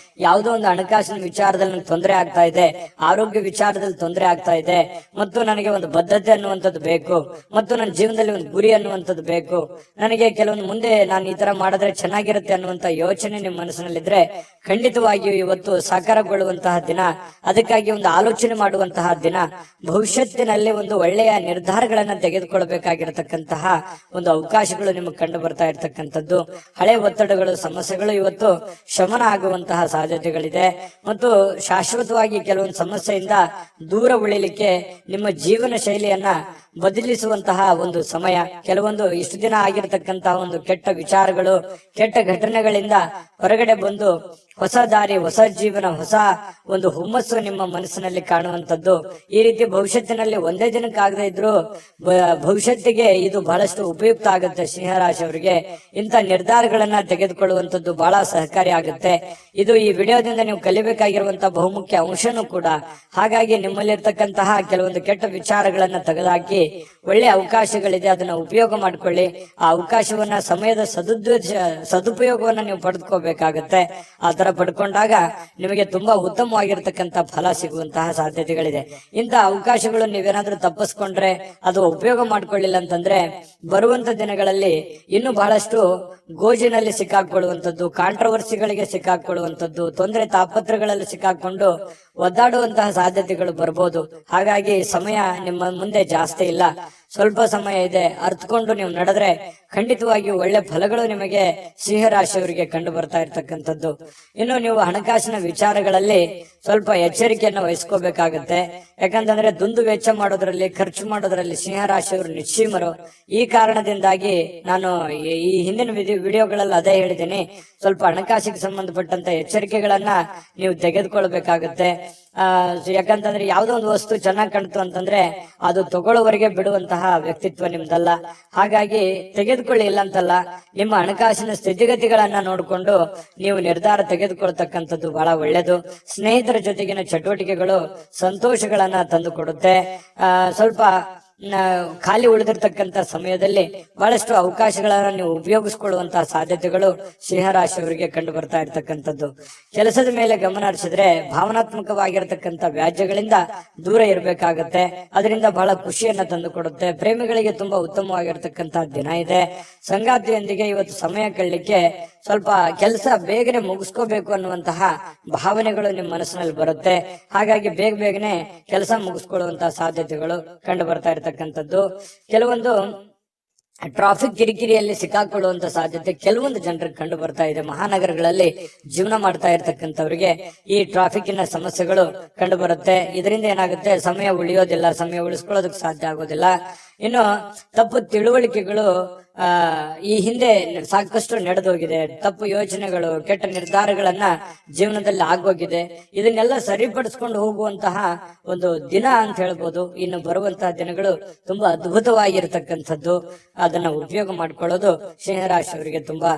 ಯಾವುದೋ ಒಂದು ಹಣಕಾಸಿನ ವಿಚಾರದಲ್ಲಿ ನನಗೆ ತೊಂದರೆ ಆಗ್ತಾ ಇದೆ, ಆರೋಗ್ಯ ವಿಚಾರದಲ್ಲಿ ತೊಂದರೆ ಆಗ್ತಾ ಇದೆ, ಮತ್ತು ನನಗೆ ಒಂದು ಬದ್ಧತೆ ಅನ್ನುವಂಥದ್ದು ಬೇಕು, ಮತ್ತು ನನ್ನ ಜೀವನದಲ್ಲಿ ಒಂದು ಗುರಿ ಅನ್ನುವಂಥದ್ದು ಬೇಕು, ನನಗೆ ಕೆಲವೊಂದು ಮುಂದೆ ನಾನು ಈ ತರ ಮಾಡಿದ್ರೆ ಚೆನ್ನಾಗಿರುತ್ತೆ ಅನ್ನುವಂತ ಯೋಚನೆ ನಿಮ್ಮ ಮನಸ್ಸಿನಲ್ಲಿದ್ರೆ ಖಂಡಿತವಾಗಿಯೂ ಇವತ್ತು ಸಾಕಾರಗೊಳ್ಳುವಂತಹ ದಿನ. ಅದಕ್ಕಾಗಿ ಒಂದು ಆಲೋಚನೆ ಮಾಡುವಂತಹ ದಿನ. ಭವಿಷ್ಯತ್ತಿನಲ್ಲಿ ಒಂದು ಒಳ್ಳೆಯ ನಿರ್ಧಾರಗಳನ್ನ ತೆಗೆದುಕೊಳ್ಬೇಕಾಗಿರತಕ್ಕಂತಹ ಒಂದು ಅವಕಾಶಗಳು ನಿಮಗೆ ಕಂಡು ಬರ್ತಾ ಇರ್ತಕ್ಕಂಥದ್ದು. ಹಳೆ ಒತ್ತಡಗಳು, ಸಮಸ್ಯೆಗಳು ಇವತ್ತು ಶಮನ ಆಗುವಂತಹ ಸಾಧ್ಯತೆಗಳಿದೆ. ಮತ್ತು ಶಾಶ್ವತವಾಗಿ ಕೆಲವೊಂದು ಸಮಸ್ಯೆಯಿಂದ ದೂರ ಉಳಿಲಿಕ್ಕೆ ನಿಮ್ಮ ಜೀವನ ಶೈಲಿಯನ್ನ ಬದಲಿಸುವಂತಹ ಒಂದು ಸಮಯ. ಕೆಲವೊಂದು ಇಷ್ಟು ದಿನ ಆಗಿರತಕ್ಕಂತಹ ಒಂದು ಕೆಟ್ಟ ವಿಚಾರಗಳು, ಕೆಟ್ಟ ಘಟನೆಗಳಿಂದ ಹೊರಗಡೆ ಬಂದು ಹೊಸ ದಾರಿ, ಹೊಸ ಜೀವನ, ಹೊಸ ಒಂದು ಹುಮ್ಮಸ್ಸು ನಿಮ್ಮ ಮನಸ್ಸಿನಲ್ಲಿ ಕಾಣುವಂಥದ್ದು. ಈ ರೀತಿ ಭವಿಷ್ಯತ್ತಿನಲ್ಲಿ ಒಂದೇ ದಿನಕ್ಕಾಗದೇ ಇದ್ರು ಭವಿಷ್ಯತ್ತಿಗೆ ಇದು ಬಹಳಷ್ಟು ಉಪಯುಕ್ತ ಆಗುತ್ತೆ. ಸಿಂಹರಾಶಿಯವರಿಗೆ ಇಂಥ ನಿರ್ಧಾರಗಳನ್ನ ತೆಗೆದುಕೊಳ್ಳುವಂಥದ್ದು ಬಹಳ ಸಹಕಾರಿ ಆಗುತ್ತೆ. ಇದು ಈ ವಿಡಿಯೋದಿಂದ ನೀವು ಕಲಿಬೇಕಾಗಿರುವಂತಹ ಬಹುಮುಖ್ಯ ಅಂಶನೂ ಕೂಡ. ಹಾಗಾಗಿ ನಿಮ್ಮಲ್ಲಿರ್ತಕ್ಕಂತಹ ಕೆಲವೊಂದು ಕೆಟ್ಟ ವಿಚಾರಗಳನ್ನ ತೆಗೆದುಹಾಕಿ ಒಳ್ಳೆ ಅವಕಾಶಗಳಿದೆ, ಅದನ್ನ ಉಪಯೋಗ ಮಾಡ್ಕೊಳ್ಳಿ. ಆ ಅವಕಾಶವನ್ನ, ಸಮಯದ ಸದುಪಯೋಗವನ್ನ ನೀವು ಪಡೆದುಕೋಬೇಕಾಗತ್ತೆ. ಆ ತರ ಪಡ್ಕೊಂಡಾಗ ನಿಮಗೆ ತುಂಬಾ ಉತ್ತಮವಾಗಿರ್ತಕ್ಕಂಥ ಫಲ ಸಿಗುವಂತಹ ಸಾಧ್ಯತೆಗಳಿದೆ. ಇಂತಹ ಅವಕಾಶಗಳು ನೀವೇನಾದ್ರೂ ತಪ್ಪಿಸ್ಕೊಂಡ್ರೆ, ಅದು ಉಪಯೋಗ ಮಾಡ್ಕೊಳ್ಳಿಲ್ಲ ಅಂತಂದ್ರೆ ಬರುವಂತ ದಿನಗಳಲ್ಲಿ ಇನ್ನು ಬಹಳಷ್ಟು ಗೋಜಿನಲ್ಲಿ ಸಿಕ್ಕಾಕೊಳ್ಳುವಂಥದ್ದು, ಕಾಂಟ್ರವರ್ಸಿಗಳಿಗೆ ಸಿಕ್ಕಾಕೊಳ್ಳುವಂಥದ್ದು, ತೊಂದರೆ ತಾಪತ್ರಗಳಲ್ಲಿ ಸಿಕ್ಕಾಕೊಂಡು ಒದ್ದಾಡುವಂತಹ ಸಾಧ್ಯತೆಗಳು ಬರ್ಬೋದು. ಹಾಗಾಗಿ ಸಮಯ ನಿಮ್ಮ ಮುಂದೆ ಜಾಸ್ತಿ ಇಲ್ಲ, ಸ್ವಲ್ಪ ಸಮಯ ಇದೆ. ಅರ್ಥಕೊಂಡು ನೀವು ನಡೆದ್ರೆ ಖಂಡಿತವಾಗಿಯೂ ಒಳ್ಳೆ ಫಲಗಳು ನಿಮಗೆ ಸಿಂಹರಾಶಿಯವರಿಗೆ ಕಂಡು ಬರ್ತಾ ಇರ್ತಕ್ಕಂಥದ್ದು. ಇನ್ನು ನೀವು ಹಣಕಾಸಿನ ವಿಚಾರಗಳಲ್ಲಿ ಸ್ವಲ್ಪ ಎಚ್ಚರಿಕೆಯನ್ನು ವಹಿಸ್ಕೋಬೇಕಾಗತ್ತೆ. ಯಾಕಂತಂದ್ರೆ ದುಂದು ವೆಚ್ಚ ಮಾಡೋದ್ರಲ್ಲಿ, ಖರ್ಚು ಮಾಡೋದ್ರಲ್ಲಿ ಸಿಂಹರಾಶಿಯವರು ನಿಶ್ಚೀಮರು. ಈ ಕಾರಣದಿಂದಾಗಿ ನಾನು ಈ ಹಿಂದಿನ ವಿಡಿಯೋಗಳಲ್ಲಿ ಅದೇ ಹೇಳಿದ್ದೀನಿ, ಸ್ವಲ್ಪ ಹಣಕಾಸಿಗೆ ಸಂಬಂಧಪಟ್ಟಂತ ಎಚ್ಚರಿಕೆಗಳನ್ನ ನೀವು ತೆಗೆದುಕೊಳ್ಬೇಕಾಗತ್ತೆ. ಯಾಕಂತಂದ್ರೆ ಯಾವುದೋ ಒಂದು ವಸ್ತು ಚೆನ್ನಾಗಿ ಕಾಣ್ತು ಅಂತಂದ್ರೆ ಅದು ತಗೊಳ್ಳೋವರೆಗೆ ಬಿಡುವಂತಹ ವ್ಯಕ್ತಿತ್ವ ನಿಮ್ದಲ್ಲ. ಹಾಗಾಗಿ ತೆಗೆದುಕೊಳ್ಳಿ ಇಲ್ಲ ಅಂತಲ್ಲ, ನಿಮ್ಮ ಹಣಕಾಸಿನ ಸ್ಥಿತಿಗತಿಗಳನ್ನ ನೋಡಿಕೊಂಡು ನೀವು ನಿರ್ಧಾರ ತೆಗೆದುಕೊಳ್ತಕ್ಕಂಥದ್ದು ಬಹಳ ಒಳ್ಳೇದು. ಸ್ನೇಹಿತರ ಜೊತೆಗಿನ ಚಟುವಟಿಕೆಗಳು ಸಂತೋಷಗಳನ್ನ ತಂದು ಕೊಡುತ್ತೆ. ಸ್ವಲ್ಪ ಖಾಲಿ ಉಳಿದಿರ್ತಕ್ಕಂಥ ಸಮಯದಲ್ಲಿ ಬಹಳಷ್ಟು ಅವಕಾಶಗಳನ್ನ ನೀವು ಉಪಯೋಗಿಸಿಕೊಳ್ಳುವಂತಹ ಸಾಧ್ಯತೆಗಳು ಸಿಂಹರಾಶಿಯವರಿಗೆ ಕಂಡು ಬರ್ತಾ ಇರ್ತಕ್ಕಂಥದ್ದು. ಕೆಲಸದ ಮೇಲೆ ಗಮನ ಹರಿಸಿದ್ರೆ ಭಾವನಾತ್ಮಕವಾಗಿರ್ತಕ್ಕಂಥ ವ್ಯಾಜ್ಯಗಳಿಂದ ದೂರ ಇರಬೇಕಾಗತ್ತೆ. ಅದರಿಂದ ಬಹಳ ಖುಷಿಯನ್ನ ತಂದು ಕೊಡುತ್ತೆ. ಪ್ರೇಮಿಗಳಿಗೆ ತುಂಬಾ ಉತ್ತಮವಾಗಿರ್ತಕ್ಕಂತಹ ದಿನ ಇದೆ. ಸಂಗಾತಿಯೊಂದಿಗೆ ಇವತ್ತು ಸಮಯ ಕಳಲಿಕ್ಕೆ ಸ್ವಲ್ಪ ಕೆಲಸ ಬೇಗನೆ ಮುಗಿಸ್ಕೋಬೇಕು ಅನ್ನುವಂತಹ ಭಾವನೆಗಳು ನಿಮ್ಮ ಮನಸ್ಸಿನಲ್ಲಿ ಬರುತ್ತೆ. ಹಾಗಾಗಿ ಬೇಗನೆ ಕೆಲಸ ಮುಗಿಸ್ಕೊಳ್ಳುವಂತಹ ಸಾಧ್ಯತೆಗಳು ಕಂಡು ಬರ್ತಾ ಇರ್ತಕ್ಕಂಥದ್ದು. ಕೆಲವೊಂದು ಟ್ರಾಫಿಕ್ ಕಿರಿಕಿರಿಯಲ್ಲಿ ಸಿಕ್ಕಾಕೊಳ್ಳುವಂತ ಸಾಧ್ಯತೆ ಕೆಲವೊಂದು ಜನರಿಗೆ ಕಂಡು ಬರ್ತಾ ಇದೆ. ಮಹಾನಗರಗಳಲ್ಲಿ ಜೀವನ ಮಾಡ್ತಾ ಇರ್ತಕ್ಕಂಥವ್ರಿಗೆ ಈ ಟ್ರಾಫಿಕ್ನ ಸಮಸ್ಯೆಗಳು ಕಂಡು ಬರುತ್ತೆ. ಇದರಿಂದ ಏನಾಗುತ್ತೆ, ಸಮಯ ಉಳಿಯೋದಿಲ್ಲ, ಸಮಯ ಉಳಿಸ್ಕೊಳ್ಳೋದಕ್ಕೆ ಸಾಧ್ಯ ಆಗೋದಿಲ್ಲ. ಇನ್ನು ತಪ್ಪು ತಿಳುವಳಿಕೆಗಳು ಈ ಹಿಂದೆ ಸಾಕಷ್ಟು ನಡೆದೋಗಿದೆ. ತಪ್ಪು ಯೋಚನೆಗಳು, ಕೆಟ್ಟ ನಿರ್ಧಾರಗಳನ್ನ ಜೀವನದಲ್ಲಿ ಆಗೋಗಿದೆ. ಇದನ್ನೆಲ್ಲ ಸರಿಪಡಿಸ್ಕೊಂಡು ಹೋಗುವಂತಹ ಒಂದು ದಿನ ಅಂತ ಹೇಳ್ಬೋದು. ಇನ್ನು ಬರುವಂತಹ ದಿನಗಳು ತುಂಬಾ ಅದ್ಭುತವಾಗಿರ್ತಕ್ಕಂಥದ್ದು. ಅದನ್ನ ಉಪಯೋಗ ಮಾಡ್ಕೊಳ್ಳೋದು ಸಿಂಹರಾಶಿಯವರಿಗೆ ತುಂಬಾ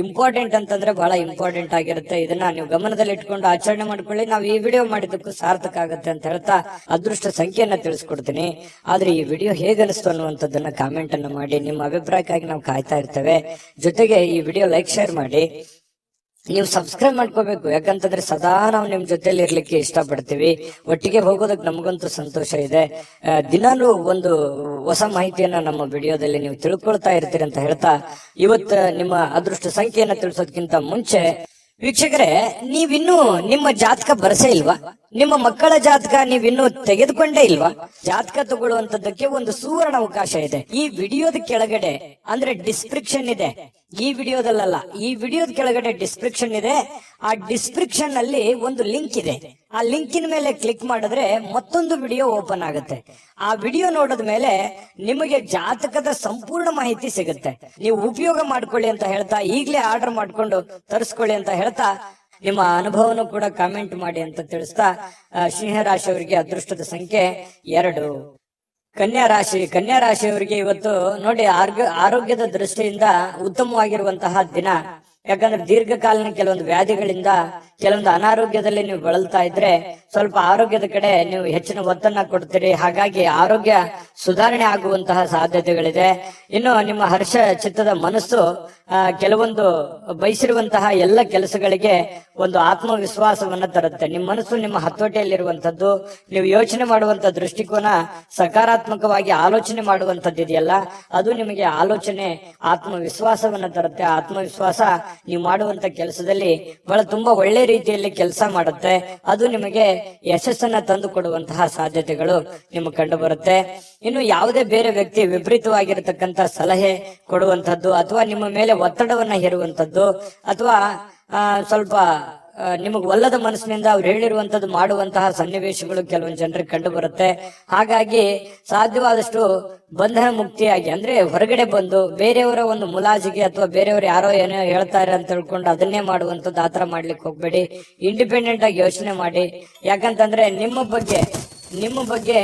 ಇಂಪಾರ್ಟೆಂಟ್ ಅಂತಂದ್ರೆ ಬಹಳ ಇಂಪಾರ್ಟೆಂಟ್ ಆಗಿರುತ್ತೆ. ಇದನ್ನ ನೀವು ಗಮನದಲ್ಲಿ ಇಟ್ಕೊಂಡು ಆಚರಣೆ ಮಾಡ್ಕೊಳ್ಳಿ. ನಾವು ಈ ವಿಡಿಯೋ ಮಾಡಿದ್ದಕ್ಕೂ ಸಾರ್ಥಕ ಆಗುತ್ತೆ ಅಂತ ಹೇಳ್ತಾ ಅದೃಷ್ಟ ಸಂಖ್ಯೆಯನ್ನ ತಿಳಿಸ್ಕೊಡ್ತೀನಿ. ಆದ್ರೆ ಈ ವಿಡಿಯೋ ಹೇಗನಿಸ್ತು ಅನ್ನುವಂಥದ್ದನ್ನ ಕಾಮೆಂಟ್ ಅನ್ನು ಮಾಡಿ. ನಿಮ್ಮ ಅಭಿಪ್ರಾಯಕ್ಕಾಗಿ ನಾವು ಕಾಯ್ತಾ ಇರ್ತೇವೆ. ಜೊತೆಗೆ ಈ ವಿಡಿಯೋ ಲೈಕ್, ಶೇರ್ ಮಾಡಿ. ನೀವು ಸಬ್ಸ್ಕ್ರೈಬ್ ಮಾಡ್ಕೋಬೇಕು. ಯಾಕಂತಂದ್ರೆ ಸದಾ ನಾವು ನಿಮ್ ಜೊತೆಲಿ ಇರ್ಲಿಕ್ಕೆ ಇಷ್ಟಪಡ್ತೀವಿ. ಒಟ್ಟಿಗೆ ಹೋಗೋದಕ್ಕೆ ನಮಗಂತೂ ಸಂತೋಷ ಇದೆ. ದಿನಾನು ಒಂದು ಹೊಸ ಮಾಹಿತಿಯನ್ನ ನಮ್ಮ ವಿಡಿಯೋದಲ್ಲಿ ನೀವು ತಿಳ್ಕೊಳ್ತಾ ಇರ್ತೀರಿ ಅಂತ ಹೇಳ್ತಾ ಇವತ್ತು ನಿಮ್ಮ ಅದೃಷ್ಟ ಸಂಖ್ಯೆಯನ್ನ ತಿಳಿಸೋದಕ್ಕಿಂತ ಮುಂಚೆ ವೀಕ್ಷಕರೇ, ನೀವಿನ್ನೂ ನಿಮ್ಮ ಜಾತಕ ಬರಸೇ ಇಲ್ವಾ? ನಿಮ್ಮ ಮಕ್ಕಳ ಜಾತಕ ನೀವಿನ್ನೂ ತೆಗೆದುಕೊಂಡೇ ಇಲ್ವಾ? ಜಾತಕ ತಗೊಳ್ಳುವಂತದ್ದಕ್ಕೆ ಒಂದು ಸುವರ್ಣ ಅವಕಾಶ ಇದೆ. ಈ ವಿಡಿಯೋದ ಕೆಳಗಡೆ ಅಂದ್ರೆ ಡಿಸ್ಕ್ರಿಪ್ಷನ್ ಇದೆ. ಈ ವಿಡಿಯೋದಲ್ಲ, ಈ ವಿಡಿಯೋದ ಕೆಳಗಡೆ ಡಿಸ್ಕ್ರಿಪ್ಷನ್ ಇದೆ. ಆ ಡಿಸ್ಕ್ರಿಪ್ಷನ್ ಅಲ್ಲಿ ಒಂದು ಲಿಂಕ್ ಇದೆ. ಆ ಲಿಂಕಿನ ಮೇಲೆ ಕ್ಲಿಕ್ ಮಾಡಿದ್ರೆ ಮತ್ತೊಂದು ವಿಡಿಯೋ ಓಪನ್ ಆಗುತ್ತೆ. ಆ ವಿಡಿಯೋ ನೋಡಿದ ಮೇಲೆ ನಿಮಗೆ ಜಾತಕದ ಸಂಪೂರ್ಣ ಮಾಹಿತಿ ಸಿಗುತ್ತೆ. ನೀವು ಉಪಯೋಗ ಮಾಡ್ಕೊಳ್ಳಿ ಅಂತ ಹೇಳ್ತಾ, ಈಗಲೇ ಆರ್ಡರ್ ಮಾಡ್ಕೊಂಡು ತರಿಸ್ಕೊಳ್ಳಿ ಅಂತ ಹೇಳ್ತಾ, ನಿಮ್ಮ ಅನುಭವನು ಕೂಡ ಕಾಮೆಂಟ್ ಮಾಡಿ ಅಂತ ತಿಳಿಸ್ತಾ, ಸಿಂಹರಾಶಿಯವರಿಗೆ ಅದೃಷ್ಟದ ಸಂಖ್ಯೆ 2. ಕನ್ಯಾ ರಾಶಿಯವರಿಗೆ ಇವತ್ತು ನೋಡಿ ಆರೋಗ್ಯದ ದೃಷ್ಟಿಯಿಂದ ಉತ್ತಮವಾಗಿರುವಂತಹ ದಿನ. ಯಾಕಂದ್ರೆ ದೀರ್ಘಕಾಲೀನ ಕೆಲವೊಂದು ವ್ಯಾಧಿಗಳಿಂದ, ಕೆಲವೊಂದು ಅನಾರೋಗ್ಯದಲ್ಲಿ ನೀವು ಬಳಲ್ತಾ ಇದ್ರೆ ಸ್ವಲ್ಪ ಆರೋಗ್ಯದ ಕಡೆ ನೀವು ಹೆಚ್ಚಿನ ಒತ್ತನ್ನ ಕೊಡ್ತೀರಿ. ಹಾಗಾಗಿ ಆರೋಗ್ಯ ಸುಧಾರಣೆ ಆಗುವಂತಹ ಸಾಧ್ಯತೆಗಳಿದೆ. ಇನ್ನು ನಿಮ್ಮ ಹರ್ಷ ಚಿತ್ತದ ಮನಸ್ಸು ಕೆಲವೊಂದು ಬಯಸಿರುವಂತಹ ಎಲ್ಲ ಕೆಲಸಗಳಿಗೆ ಒಂದು ಆತ್ಮವಿಶ್ವಾಸವನ್ನ ತರುತ್ತೆ. ನಿಮ್ಮ ಮನಸ್ಸು ನಿಮ್ಮ ಹತೋಟಿಯಲ್ಲಿರುವಂತದ್ದು. ನೀವು ಯೋಚನೆ ಮಾಡುವಂತ ದೃಷ್ಟಿಕೋನ ಸಕಾರಾತ್ಮಕವಾಗಿ ಆಲೋಚನೆ ಮಾಡುವಂತದ್ದು ಇದೆಯಲ್ಲ, ಅದು ನಿಮಗೆ ಆಲೋಚನೆ ಆತ್ಮವಿಶ್ವಾಸವನ್ನ ತರುತ್ತೆ. ಆತ್ಮವಿಶ್ವಾಸ ನೀವು ಮಾಡುವಂತ ಕೆಲಸದಲ್ಲಿ ಬಹಳ ತುಂಬಾ ಒಳ್ಳೆ ರೀತಿಯಲ್ಲಿ ಕೆಲಸ ಮಾಡುತ್ತೆ. ಅದು ನಿಮಗೆ ಯಶಸ್ಸನ್ನ ತಂದು ಕೊಡುವಂತಹ ಸಾಧ್ಯತೆಗಳು ನಿಮಗೆ ಕಂಡು ಬರುತ್ತೆ. ಇನ್ನು ಯಾವುದೇ ಬೇರೆ ವ್ಯಕ್ತಿ ವಿಪರೀತವಾಗಿರತಕ್ಕಂತ ಸಲಹೆ ಕೊಡುವಂತದ್ದು, ಅಥವಾ ನಿಮ್ಮ ಮೇಲೆ ಒತ್ತಡವನ್ನ ಹೇರುವಂತದ್ದು, ಅಥವಾ ಸ್ವಲ್ಪ ನಿಮಗ್ ಒಲ್ಲದ ಮನಸ್ಸಿನಿಂದ ಅವ್ರು ಹೇಳಿರುವಂತದ್ದು ಮಾಡುವಂತಹ ಸನ್ನಿವೇಶಗಳು ಕೆಲವೊಂದು ಜನರಿಗೆ ಕಂಡು ಬರುತ್ತೆ. ಹಾಗಾಗಿ ಸಾಧ್ಯವಾದಷ್ಟು ಬಂಧನ ಮುಕ್ತಿಯಾಗಿ, ಅಂದ್ರೆ ಹೊರಗಡೆ ಬಂದು ಬೇರೆಯವರ ಒಂದು ಮುಲಾಜಿಗೆ ಅಥವಾ ಬೇರೆಯವರು ಯಾರೋ ಏನೋ ಹೇಳ್ತಾರೆ ಅಂತ ತಿಳ್ಕೊಂಡು ಅದನ್ನೇ ಮಾಡುವಂತದ್ದು, ಆತರ ಮಾಡ್ಲಿಕ್ಕೆ ಹೋಗ್ಬೇಡಿ. ಇಂಡಿಪೆಂಡೆಂಟ್ ಆಗಿ ಯೋಚನೆ ಮಾಡಿ. ಯಾಕಂತಂದ್ರೆ ನಿಮ್ಮ ಬಗ್ಗೆ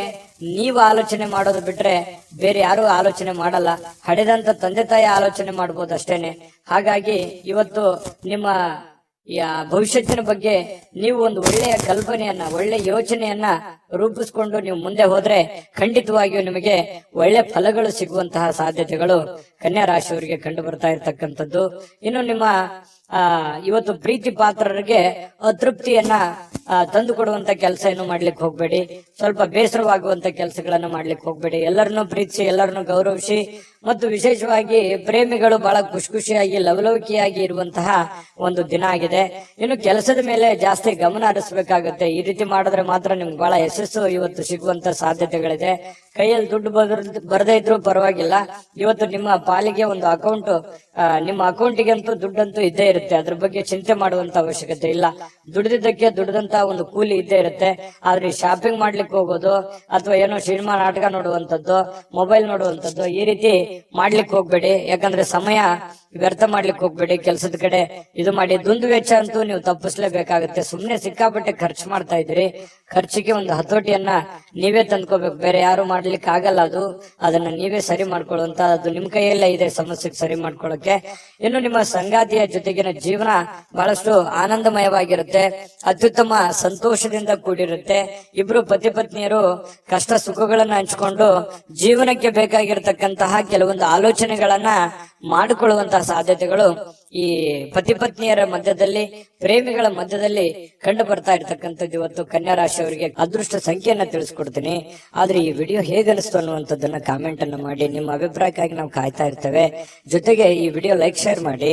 ನೀವು ಆಲೋಚನೆ ಮಾಡೋದು ಬಿಟ್ರೆ ಬೇರೆ ಯಾರು ಆಲೋಚನೆ ಮಾಡಲ್ಲ. ಹಡೆದಂತ ತಂದೆ ತಾಯಿ ಆಲೋಚನೆ ಮಾಡ್ಬೋದು ಅಷ್ಟೇನೆ. ಹಾಗಾಗಿ ಇವತ್ತು ನಿಮ್ಮ ಭವಿಷ್ಯತ್ತಿನ ಬಗ್ಗೆ ನೀವು ಒಂದು ಒಳ್ಳೆಯ ಕಲ್ಪನೆಯನ್ನ, ಒಳ್ಳೆ ಯೋಚನೆಯನ್ನ ರೂಪಿಸ್ಕೊಂಡು ನೀವು ಮುಂದೆ ಹೋದ್ರೆ ಖಂಡಿತವಾಗಿಯೂ ನಿಮಗೆ ಒಳ್ಳೆ ಫಲಗಳು ಸಿಗುವಂತಹ ಸಾಧ್ಯತೆಗಳು ಕನ್ಯಾ ರಾಶಿಯವರಿಗೆ ಕಂಡು ಬರ್ತಾ ಇರ್ತಕ್ಕಂಥದ್ದು. ಇನ್ನು ನಿಮ್ಮ ಇವತ್ತು ಪ್ರೀತಿ ಪಾತ್ರರಿಗೆ ಅತೃಪ್ತಿಯನ್ನ ತಂದು ಕೊಡುವಂತ ಕೆಲಸ ಏನು ಮಾಡ್ಲಿಕ್ಕೆ ಹೋಗ್ಬೇಡಿ. ಸ್ವಲ್ಪ ಬೇಸರವಾಗುವಂತ ಕೆಲಸಗಳನ್ನ ಮಾಡ್ಲಿಕ್ಕೆ ಹೋಗ್ಬೇಡಿ. ಎಲ್ಲರನ್ನೂ ಪ್ರೀತಿಸಿ, ಎಲ್ಲರನ್ನೂ ಗೌರವಿಸಿ, ಮತ್ತು ವಿಶೇಷವಾಗಿ ಪ್ರೇಮಿಗಳು ಬಹಳ ಖುಷಿಯಾಗಿ ಲವಲವಿಕೆಯಾಗಿ ಇರುವಂತಹ ಒಂದು ದಿನ ಆಗಿದೆ. ಇನ್ನು ಕೆಲಸದ ಮೇಲೆ ಜಾಸ್ತಿ ಗಮನ ಹರಿಸಬೇಕಾಗುತ್ತೆ. ಈ ರೀತಿ ಮಾಡಿದ್ರೆ ಮಾತ್ರ ನಿಮ್ಗೆ ಬಹಳ ಯಶಸ್ಸು ಇವತ್ತು ಸಿಗುವಂತ ಸಾಧ್ಯತೆಗಳಿದೆ. ಕೈಯಲ್ಲಿ ದುಡ್ಡು ಬರದೇ ಇದ್ರೂ ಪರವಾಗಿಲ್ಲ, ಇವತ್ತು ನಿಮ್ಮ ಪಾಲಿಗೆ ಒಂದು ಅಕೌಂಟ್, ನಿಮ್ಮ ಅಕೌಂಟಿಗೆ ಅಂತೂ ದುಡ್ಡಂತೂ ಇದ್ದೇ ಇರುತ್ತೆ. ಅದ್ರ ಬಗ್ಗೆ ಚಿಂತೆ ಮಾಡುವಂತ ಅವಶ್ಯಕತೆ ಇಲ್ಲ. ದುಡಿದಿದ್ದಕ್ಕೆ ದುಡಿದಂತ ಒಂದು ಕೂಲಿ ಇದ್ದೇ ಇರುತ್ತೆ. ಆದ್ರೆ ಶಾಪಿಂಗ್ ಮಾಡ್ಲಿಕ್ಕೆ ಹೋಗೋದು ಅಥವಾ ಏನೋ ಸಿನಿಮಾ ನಾಟಕ ನೋಡುವಂತದ್ದು, ಮೊಬೈಲ್ ನೋಡುವಂತದ್ದು, ಈ ರೀತಿ ಮಾಡ್ಲಿಕ್ಕೆ ಹೋಗ್ಬೇಡಿ. ಯಾಕಂದ್ರೆ ಸಮಯ ವ್ಯರ್ಥ ಮಾಡ್ಲಿಕ್ಕೆ ಹೋಗ್ಬೇಡಿ. ಕೆಲಸದ ಕಡೆ ಇದು ಮಾಡಿ. ದುಂದು ವೆಚ್ಚ ಅಂತೂ ನೀವು ತಪ್ಪಿಸ್ಲೇಬೇಕಾಗುತ್ತೆ. ಸುಮ್ನೆ ಸಿಕ್ಕಾಪಟ್ಟೆ ಖರ್ಚು ಮಾಡ್ತಾ ಇದ್ರಿ. ಖರ್ಚಿಗೆ ಒಂದು ಹತೋಟಿಯನ್ನ ನೀವೇ ತಂದ್ಕೋಬೇಕು, ಬೇರೆ ಯಾರು ಮಾಡ್ಲಿಕ್ಕೆ ಆಗಲ್ಲ. ಅದನ್ನ ನೀವೇ ಸರಿ ಮಾಡ್ಕೊಳ್ಳುವಂತ, ಅದು ನಿಮ್ ಕೈಯಲ್ಲೇ ಇದೆ ಸಮಸ್ಯೆಗೆ ಸರಿ ಮಾಡ್ಕೊಳ್ಳೋಕೆ. ಇನ್ನು ನಿಮ್ಮ ಸಂಗಾತಿಯ ಜೊತೆಗಿನ ಜೀವನ ಬಹಳಷ್ಟು ಆನಂದಮಯವಾಗಿರುತ್ತೆ, ಅತ್ಯುತ್ತಮ ಸಂತೋಷದಿಂದ ಕೂಡಿರುತ್ತೆ. ಇಬ್ರು ಪತಿ ಪತ್ನಿಯರು ಕಷ್ಟ ಸುಖಗಳನ್ನ ಹಂಚಿಕೊಂಡು ಜೀವನಕ್ಕೆ ಬೇಕಾಗಿರತಕ್ಕಂತಹ ಕೆಲವೊಂದು ಆಲೋಚನೆಗಳನ್ನ ಮಾಡಿಕೊಳ್ಳುವಂತಹ ಸಾಧ್ಯತೆಗಳು ಈ ಪತಿ ಪತ್ನಿಯರ ಮಧ್ಯದಲ್ಲಿ, ಪ್ರೇಮಿಗಳ ಮಧ್ಯದಲ್ಲಿ ಕಂಡು ಬರ್ತಾ ಇರ್ತಕ್ಕಂಥದ್ದು. ಇವತ್ತು ಕನ್ಯಾ ರಾಶಿಯವರಿಗೆ ಅದೃಷ್ಟ ಸಂಖ್ಯೆಯನ್ನ ತಿಳಿಸ್ಕೊಡ್ತೀನಿ. ಆದ್ರೆ ಈ ವಿಡಿಯೋ ಹೇಗನಿಸ್ತು ಅನ್ನುವಂಥದ್ದನ್ನ ಕಾಮೆಂಟ್ ಅನ್ನ ಮಾಡಿ. ನಿಮ್ಮ ಅಭಿಪ್ರಾಯಕ್ಕಾಗಿ ನಾವು ಕಾಯ್ತಾ ಇರ್ತೇವೆ. ಜೊತೆಗೆ ಈ ವಿಡಿಯೋ ಲೈಕ್, ಶೇರ್ ಮಾಡಿ.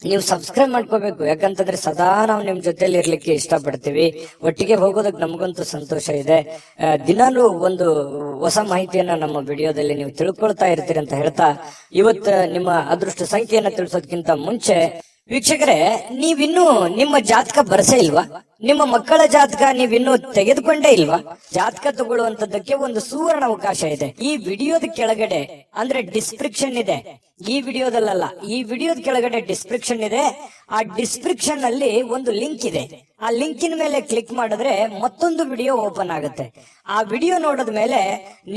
ನೀವು ಸಬ್ಸ್ಕ್ರೈಬ್ ಮಾಡ್ಕೋಬೇಕು, ಯಾಕಂತಂದ್ರೆ ಸದಾ ನಾವು ನಿಮ್ ಜೊತೆಲಿ ಇರ್ಲಿಕ್ಕೆ ಇಷ್ಟಪಡ್ತೀವಿ. ಒಟ್ಟಿಗೆ ಹೋಗೋದಕ್ಕೆ ನಮಗಂತೂ ಸಂತೋಷ ಇದೆ. ದಿನಾಲೂ ಒಂದು ಹೊಸ ಮಾಹಿತಿಯನ್ನ ನಮ್ಮ ವಿಡಿಯೋದಲ್ಲಿ ನೀವು ತಿಳ್ಕೊಳ್ತಾ ಇರ್ತೀರಿ ಅಂತ ಹೇಳ್ತಾ, ಇವತ್ತು ನಿಮ್ಮ ಅದೃಷ್ಟ ಸಂಖ್ಯೆಯನ್ನ ತಿಳಿಸೋದಕ್ಕಿಂತ ಮುಂಚೆ ವೀಕ್ಷಕರೇ, ನೀವಿನ್ನೂ ನಿಮ್ಮ ಜಾತಕ ಬರಸೇ ಇಲ್ವಾ? ನಿಮ್ಮ ಮಕ್ಕಳ ಜಾತಕ ನೀವಿನ್ನೂ ತೆಗೆದುಕೊಂಡೇ ಇಲ್ವಾ? ಜಾತಕ ತಗೊಳ್ಳುವಂತದ್ದಕ್ಕೆ ಒಂದು ಸುವರ್ಣ ಅವಕಾಶ ಇದೆ. ಈ ವಿಡಿಯೋದ ಕೆಳಗಡೆ ಅಂದ್ರೆ ಡಿಸ್ಕ್ರಿಪ್ಷನ್ ಇದೆ. ಈ ವಿಡಿಯೋದಲ್ಲ, ಈ ವಿಡಿಯೋದ ಕೆಳಗಡೆ ಡಿಸ್ಕ್ರಿಪ್ಷನ್ ಇದೆ. ಆ ಡಿಸ್ಕ್ರಿಪ್ಷನ್ ಅಲ್ಲಿ ಒಂದು ಲಿಂಕ್ ಇದೆ. ಆ ಲಿಂಕಿನ ಮೇಲೆ ಕ್ಲಿಕ್ ಮಾಡಿದ್ರೆ ಮತ್ತೊಂದು ವಿಡಿಯೋ ಓಪನ್ ಆಗುತ್ತೆ. ಆ ವಿಡಿಯೋ ನೋಡಿದ ಮೇಲೆ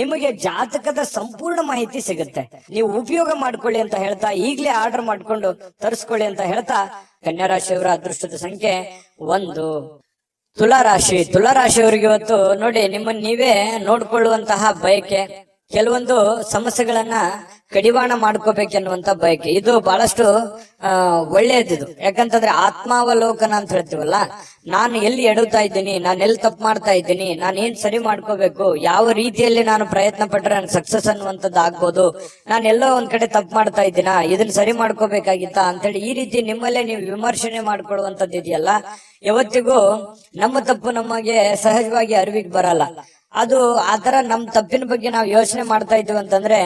ನಿಮಗೆ ಜಾತಕದ ಸಂಪೂರ್ಣ ಮಾಹಿತಿ ಸಿಗುತ್ತೆ. ನೀವು ಉಪಯೋಗ ಮಾಡ್ಕೊಳ್ಳಿ ಅಂತ ಹೇಳ್ತಾ, ಈಗಲೇ ಆರ್ಡರ್ ಮಾಡ್ಕೊಂಡು ತರಿಸ್ಕೊಳ್ಳಿ ಅಂತ ಹೇಳ್ತಾ, ಕನ್ಯಾ ರಾಶಿಯವರ ಅದೃಷ್ಟದ ಸಂಖ್ಯೆ 1. ತುಲಾರಾಶಿ. ತುಲಾರಾಶಿಯವರಿಗೆ ಇವತ್ತು ನೋಡಿ, ನಿಮ್ಮನ್ನ ನೀವೇ ನೋಡ್ಕೊಳ್ಳುವಂತಹ ಬಯಕೆ, ಕೆಲವೊಂದು ಸಮಸ್ಯೆಗಳನ್ನ ಕಡಿವಾಣ ಮಾಡ್ಕೋಬೇಕೆನ್ನುವಂತ ಬಯಕೆ, ಇದು ಬಹಳಷ್ಟು ಒಳ್ಳೆಯದಿದು. ಯಾಕಂತಂದ್ರೆ ಆತ್ಮಾವಲೋಕನ ಅಂತ ಹೇಳ್ತೀವಲ್ಲ, ನಾನು ಎಲ್ಲಿ ಎಡುತ್ತಾ ಇದ್ದೀನಿ, ನಾನು ಎಲ್ಲಿ ತಪ್ಪು ಮಾಡ್ತಾ ಇದ್ದೀನಿ, ನಾನು ಏನ್ ಸರಿ ಮಾಡ್ಕೋಬೇಕು, ಯಾವ ರೀತಿಯಲ್ಲಿ ನಾನು ಪ್ರಯತ್ನ ಪಟ್ರೆ ನಾನು ಸಕ್ಸಸ್ ಅನ್ನುವಂಥದ್ದು ಆಗ್ಬೋದು, ನಾನು ಎಲ್ಲೋ ಒಂದ್ ಕಡೆ ತಪ್ಪು ಮಾಡ್ತಾ ಇದ್ದೀನಾ, ಇದನ್ನ ಸರಿ ಮಾಡ್ಕೋಬೇಕಾಗಿತ್ತ ಅಂತೇಳಿ ಈ ರೀತಿ ನಿಮ್ಮಲ್ಲೇ ನೀವು ವಿಮರ್ಶನೆ ಮಾಡ್ಕೊಳ್ಳುವಂಥದ್ದು ಇದೆಯಲ್ಲ, ಯಾವತ್ತಿಗೂ ನಮ್ಮ ತಪ್ಪು ನಮಗೆ ಸಹಜವಾಗಿ ಅರಿವಿಗೆ ಬರಲ್ಲ. ಅದು ಆತರ ನಮ್ ತಪ್ಪಿನ ಬಗ್ಗೆ ನಾವು ಯೋಚನೆ ಮಾಡ್ತಾ ಇದ್ದೀವಿ ಅಂತಂದ್ರೆ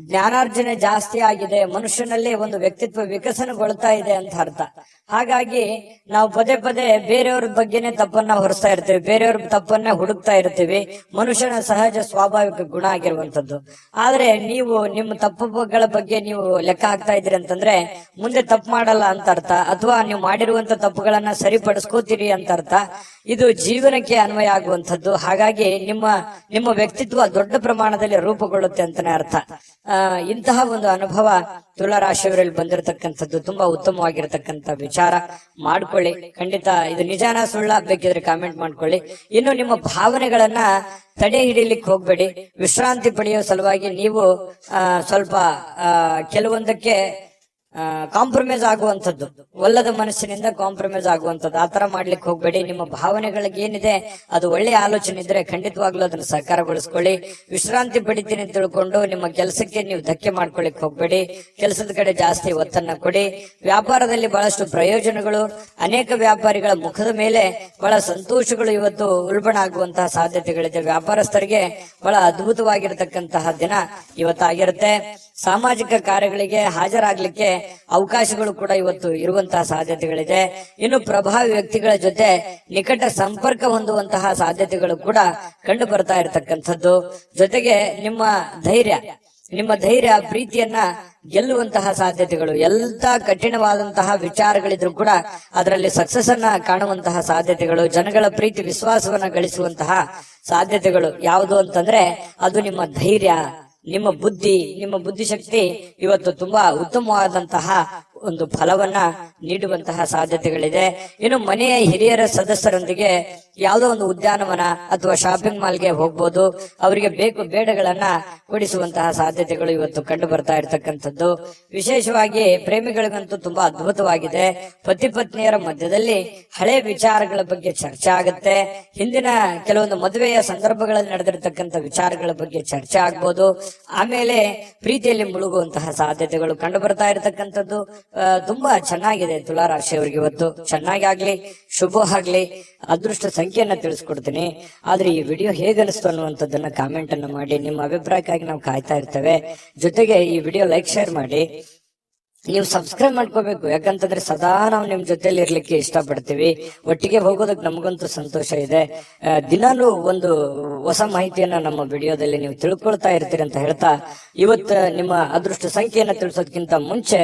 ಜ್ಞಾನಾರ್ಜನೆ ಜಾಸ್ತಿ ಆಗಿದೆ, ಮನುಷ್ಯನಲ್ಲಿ ಒಂದು ವ್ಯಕ್ತಿತ್ವ ವಿಕಸನಗೊಳ್ತಾ ಇದೆ ಅಂತ ಅರ್ಥ. ಹಾಗಾಗಿ ನಾವು ಪದೇ ಪದೇ ಬೇರೆಯವ್ರ ಬಗ್ಗೆನೆ ತಪ್ಪನ್ನ ಹೊರಿಸ್ತಾ ಇರ್ತೀವಿ, ಬೇರೆಯವ್ರ ತಪ್ಪನ್ನ ಹುಡುಕ್ತಾ ಇರ್ತೀವಿ. ಮನುಷ್ಯನ ಸಹಜ ಸ್ವಾಭಾವಿಕ ಗುಣ ಆಗಿರುವಂತದ್ದು. ಆದ್ರೆ ನೀವು ನಿಮ್ಮ ತಪ್ಪುಗಳ ಬಗ್ಗೆ ನೀವು ಲೆಕ್ಕ ಹಾಕ್ತಾ ಇದ್ದೀರಿ ಅಂತಂದ್ರೆ ಮುಂದೆ ತಪ್ಪು ಮಾಡಲ್ಲ ಅಂತ ಅರ್ಥ, ಅಥವಾ ನೀವು ಮಾಡಿರುವಂತ ತಪ್ಪುಗಳನ್ನ ಸರಿಪಡಿಸ್ಕೋತೀರಿ ಅಂತ ಅರ್ಥ. ಇದು ಜೀವನಕ್ಕೆ ಅನ್ವಯ ಆಗುವಂಥದ್ದು. ಹಾಗಾಗಿ ನಿಮ್ಮ ವ್ಯಕ್ತಿತ್ವ ದೊಡ್ಡ ಪ್ರಮಾಣದಲ್ಲಿ ರೂಪುಗೊಳ್ಳುತ್ತೆ ಅಂತಾನೆ ಅರ್ಥ. ಇಂತಹ ಒಂದು ಅನುಭವ ತುಲಾರಾಶಿಯವರಲ್ಲಿ ಬಂದಿರತಕ್ಕಂಥದ್ದು ತುಂಬಾ ಉತ್ತಮವಾಗಿರತಕ್ಕಂಥ ವಿಚಾರ. ಮಾಡ್ಕೊಳ್ಳಿ, ಖಂಡಿತ ಇದು ನಿಜಾನ ಸುಳ್ಳ ಬೇಕಿದ್ರೆ ಕಾಮೆಂಟ್ ಮಾಡ್ಕೊಳ್ಳಿ. ಇನ್ನು ನಿಮ್ಮ ಭಾವನೆಗಳನ್ನ ತಡೆ ಹಿಡಿಲಿಕ್ಕೆ ಹೋಗ್ಬೇಡಿ. ವಿಶ್ರಾಂತಿ ಪಡೆಯುವ ಸಲುವಾಗಿ ನೀವು ಸ್ವಲ್ಪ ಕೆಲವೊಂದಕ್ಕೆ ಕಾಂಪ್ರಮೈಸ್ ಆಗುವಂಥದ್ದು, ಒಲ್ಲದ ಮನಸ್ಸಿನಿಂದ ಕಾಂಪ್ರಮೈಸ್ ಆಗುವಂಥದ್ದು, ಆತರ ಮಾಡ್ಲಿಕ್ಕೆ ಹೋಗ್ಬೇಡಿ. ನಿಮ್ಮ ಭಾವನೆಗಳಿಗೆ ಏನಿದೆ ಅದು ಒಳ್ಳೆಯ ಆಲೋಚನೆ ಇದ್ರೆ ಖಂಡಿತವಾಗ್ಲೂ ಅದನ್ನ ಸಾಕಾರಗೊಳಿಸ್ಕೊಳ್ಳಿ. ವಿಶ್ರಾಂತಿ ಪಡಿತೀನಿ ಅಂತ ತಿಳ್ಕೊಂಡು ನಿಮ್ಮ ಕೆಲಸಕ್ಕೆ ನೀವು ಧಕ್ಕೆ ಮಾಡ್ಕೊಳ್ಳಿಕ್ ಹೋಗ್ಬೇಡಿ. ಕೆಲಸದ ಕಡೆ ಜಾಸ್ತಿ ಒತ್ತನ್ನ ಕೊಡಿ. ವ್ಯಾಪಾರದಲ್ಲಿ ಬಹಳಷ್ಟು ಪ್ರಯೋಜನಗಳು, ಅನೇಕ ವ್ಯಾಪಾರಿಗಳ ಮುಖದ ಮೇಲೆ ಬಹಳ ಸಂತೋಷಗಳು ಇವತ್ತು ಉಲ್ಬಣ ಆಗುವಂತಹ ಸಾಧ್ಯತೆಗಳಿದೆ. ವ್ಯಾಪಾರಸ್ಥರಿಗೆ ಬಹಳ ಅದ್ಭುತವಾಗಿರತಕ್ಕಂತಹ ದಿನ ಇವತ್ತಾಗಿರುತ್ತೆ. ಸಾಮಾಜಿಕ ಕಾರ್ಯಗಳಿಗೆ ಹಾಜರಾಗ್ಲಿಕ್ಕೆ ಅವಕಾಶಗಳು ಕೂಡ ಇವತ್ತು ಇರುವಂತಹ ಸಾಧ್ಯತೆಗಳಿದೆ. ಇನ್ನು ಪ್ರಭಾವಿ ವ್ಯಕ್ತಿಗಳ ಜೊತೆ ನಿಕಟ ಸಂಪರ್ಕ ಹೊಂದುವಂತಹ ಸಾಧ್ಯತೆಗಳು ಕೂಡ ಕಂಡು ಬರ್ತಾ ಇರತಕ್ಕಂಥದ್ದು. ಜೊತೆಗೆ ನಿಮ್ಮ ಧೈರ್ಯ ಪ್ರೀತಿಯನ್ನ ಗೆಲ್ಲುವಂತಹ ಸಾಧ್ಯತೆಗಳು, ಎಲ್ಲ ಕಠಿಣವಾದಂತಹ ವಿಚಾರಗಳಿದ್ರು ಕೂಡ ಅದರಲ್ಲಿ ಸಕ್ಸಸ್ ಅನ್ನ ಕಾಣುವಂತಹ ಸಾಧ್ಯತೆಗಳು, ಜನಗಳ ಪ್ರೀತಿ ವಿಶ್ವಾಸವನ್ನ ಗಳಿಸುವಂತಹ ಸಾಧ್ಯತೆಗಳು ಯಾವುದು ಅಂತಂದ್ರೆ ಅದು ನಿಮ್ಮ ಧೈರ್ಯ, ನಿಮ್ಮ ಬುದ್ಧಿಶಕ್ತಿ ಇವತ್ತು ತುಂಬಾ ಉತ್ತಮವಾದಂತಹ ಒಂದು ಫಲವನ್ನ ನೀಡುವಂತಹ ಸಾಧ್ಯತೆಗಳಿದೆ. ಇನ್ನು ಮನೆಯ ಹಿರಿಯರ ಸದಸ್ಯರೊಂದಿಗೆ ಯಾವುದೋ ಒಂದು ಉದ್ಯಾನವನ ಅಥವಾ ಶಾಪಿಂಗ್ ಮಾಲ್ಗೆ ಹೋಗ್ಬೋದು. ಅವರಿಗೆ ಬೇಕು ಬೇಡಗಳನ್ನ ಕೊಡಿಸುವಂತಹ ಸಾಧ್ಯತೆಗಳು ಇವತ್ತು ಕಂಡು ಬರ್ತಾ ಇರತಕ್ಕಂಥದ್ದು. ವಿಶೇಷವಾಗಿ ಪ್ರೇಮಿಗಳಿಗಂತೂ ತುಂಬಾ ಅದ್ಭುತವಾಗಿದೆ. ಪತಿ ಪತ್ನಿಯರ ಮಧ್ಯದಲ್ಲಿ ಹಳೆ ವಿಚಾರಗಳ ಬಗ್ಗೆ ಚರ್ಚೆ ಆಗುತ್ತೆ. ಹಿಂದಿನ ಕೆಲವೊಂದು ಮದುವೆಯ ಸಂದರ್ಭಗಳಲ್ಲಿ ನಡೆದಿರ್ತಕ್ಕಂಥ ವಿಚಾರಗಳ ಬಗ್ಗೆ ಚರ್ಚೆ ಆಗ್ಬೋದು. ಆಮೇಲೆ ಪ್ರೀತಿಯಲ್ಲಿ ಮುಳುಗುವಂತಹ ಸಾಧ್ಯತೆಗಳು ಕಂಡು ಬರ್ತಾ ಇರತಕ್ಕಂಥದ್ದು. ತುಂಬಾ ಚೆನ್ನಾಗಿದೆ ತುಲಾ ರಾಶಿಯವರಿಗೆ ಇವತ್ತು. ಚೆನ್ನಾಗಿ ಆಗ್ಲಿ, ಶುಭ ಆಗ್ಲಿ. ಅದೃಷ್ಟ ಸಂಖ್ಯೆಯನ್ನ ತಿಳಿಸ್ಕೊಡ್ತೀನಿ. ಆದ್ರೆ ಈ ವಿಡಿಯೋ ಹೇಗನಿಸ್ತು ಅನ್ನುವಂಥದ್ದನ್ನ ಕಾಮೆಂಟ್ ಅನ್ನ ಮಾಡಿ. ನಿಮ್ಮ ಅಭಿಪ್ರಾಯಕ್ಕಾಗಿ ನಾವು ಕಾಯ್ತಾ ಇರ್ತೇವೆ. ಜೊತೆಗೆ ಈ ವಿಡಿಯೋ ಲೈಕ್, ಶೇರ್ ಮಾಡಿ. ನೀವು ಸಬ್ಸ್ಕ್ರೈಬ್ ಮಾಡ್ಕೋಬೇಕು. ಯಾಕಂತಂದ್ರೆ ಸದಾ ನಾವು ನಿಮ್ ಜೊತೆಲಿ ಇರ್ಲಿಕ್ಕೆ ಇಷ್ಟಪಡ್ತೀವಿ. ಒಟ್ಟಿಗೆ ಹೋಗೋದಕ್ಕೆ ನಮಗಂತೂ ಸಂತೋಷ ಇದೆ. ದಿನಾಲೂ ಒಂದು ಹೊಸ ಮಾಹಿತಿಯನ್ನ ನಮ್ಮ ವಿಡಿಯೋದಲ್ಲಿ ನೀವು ತಿಳ್ಕೊಳ್ತಾ ಇರ್ತೀರಿ ಅಂತ ಹೇಳ್ತಾ, ಇವತ್ತು ನಿಮ್ಮ ಅದೃಷ್ಟ ಸಂಖ್ಯೆಯನ್ನ ತಿಳಿಸೋದಕ್ಕಿಂತ ಮುಂಚೆ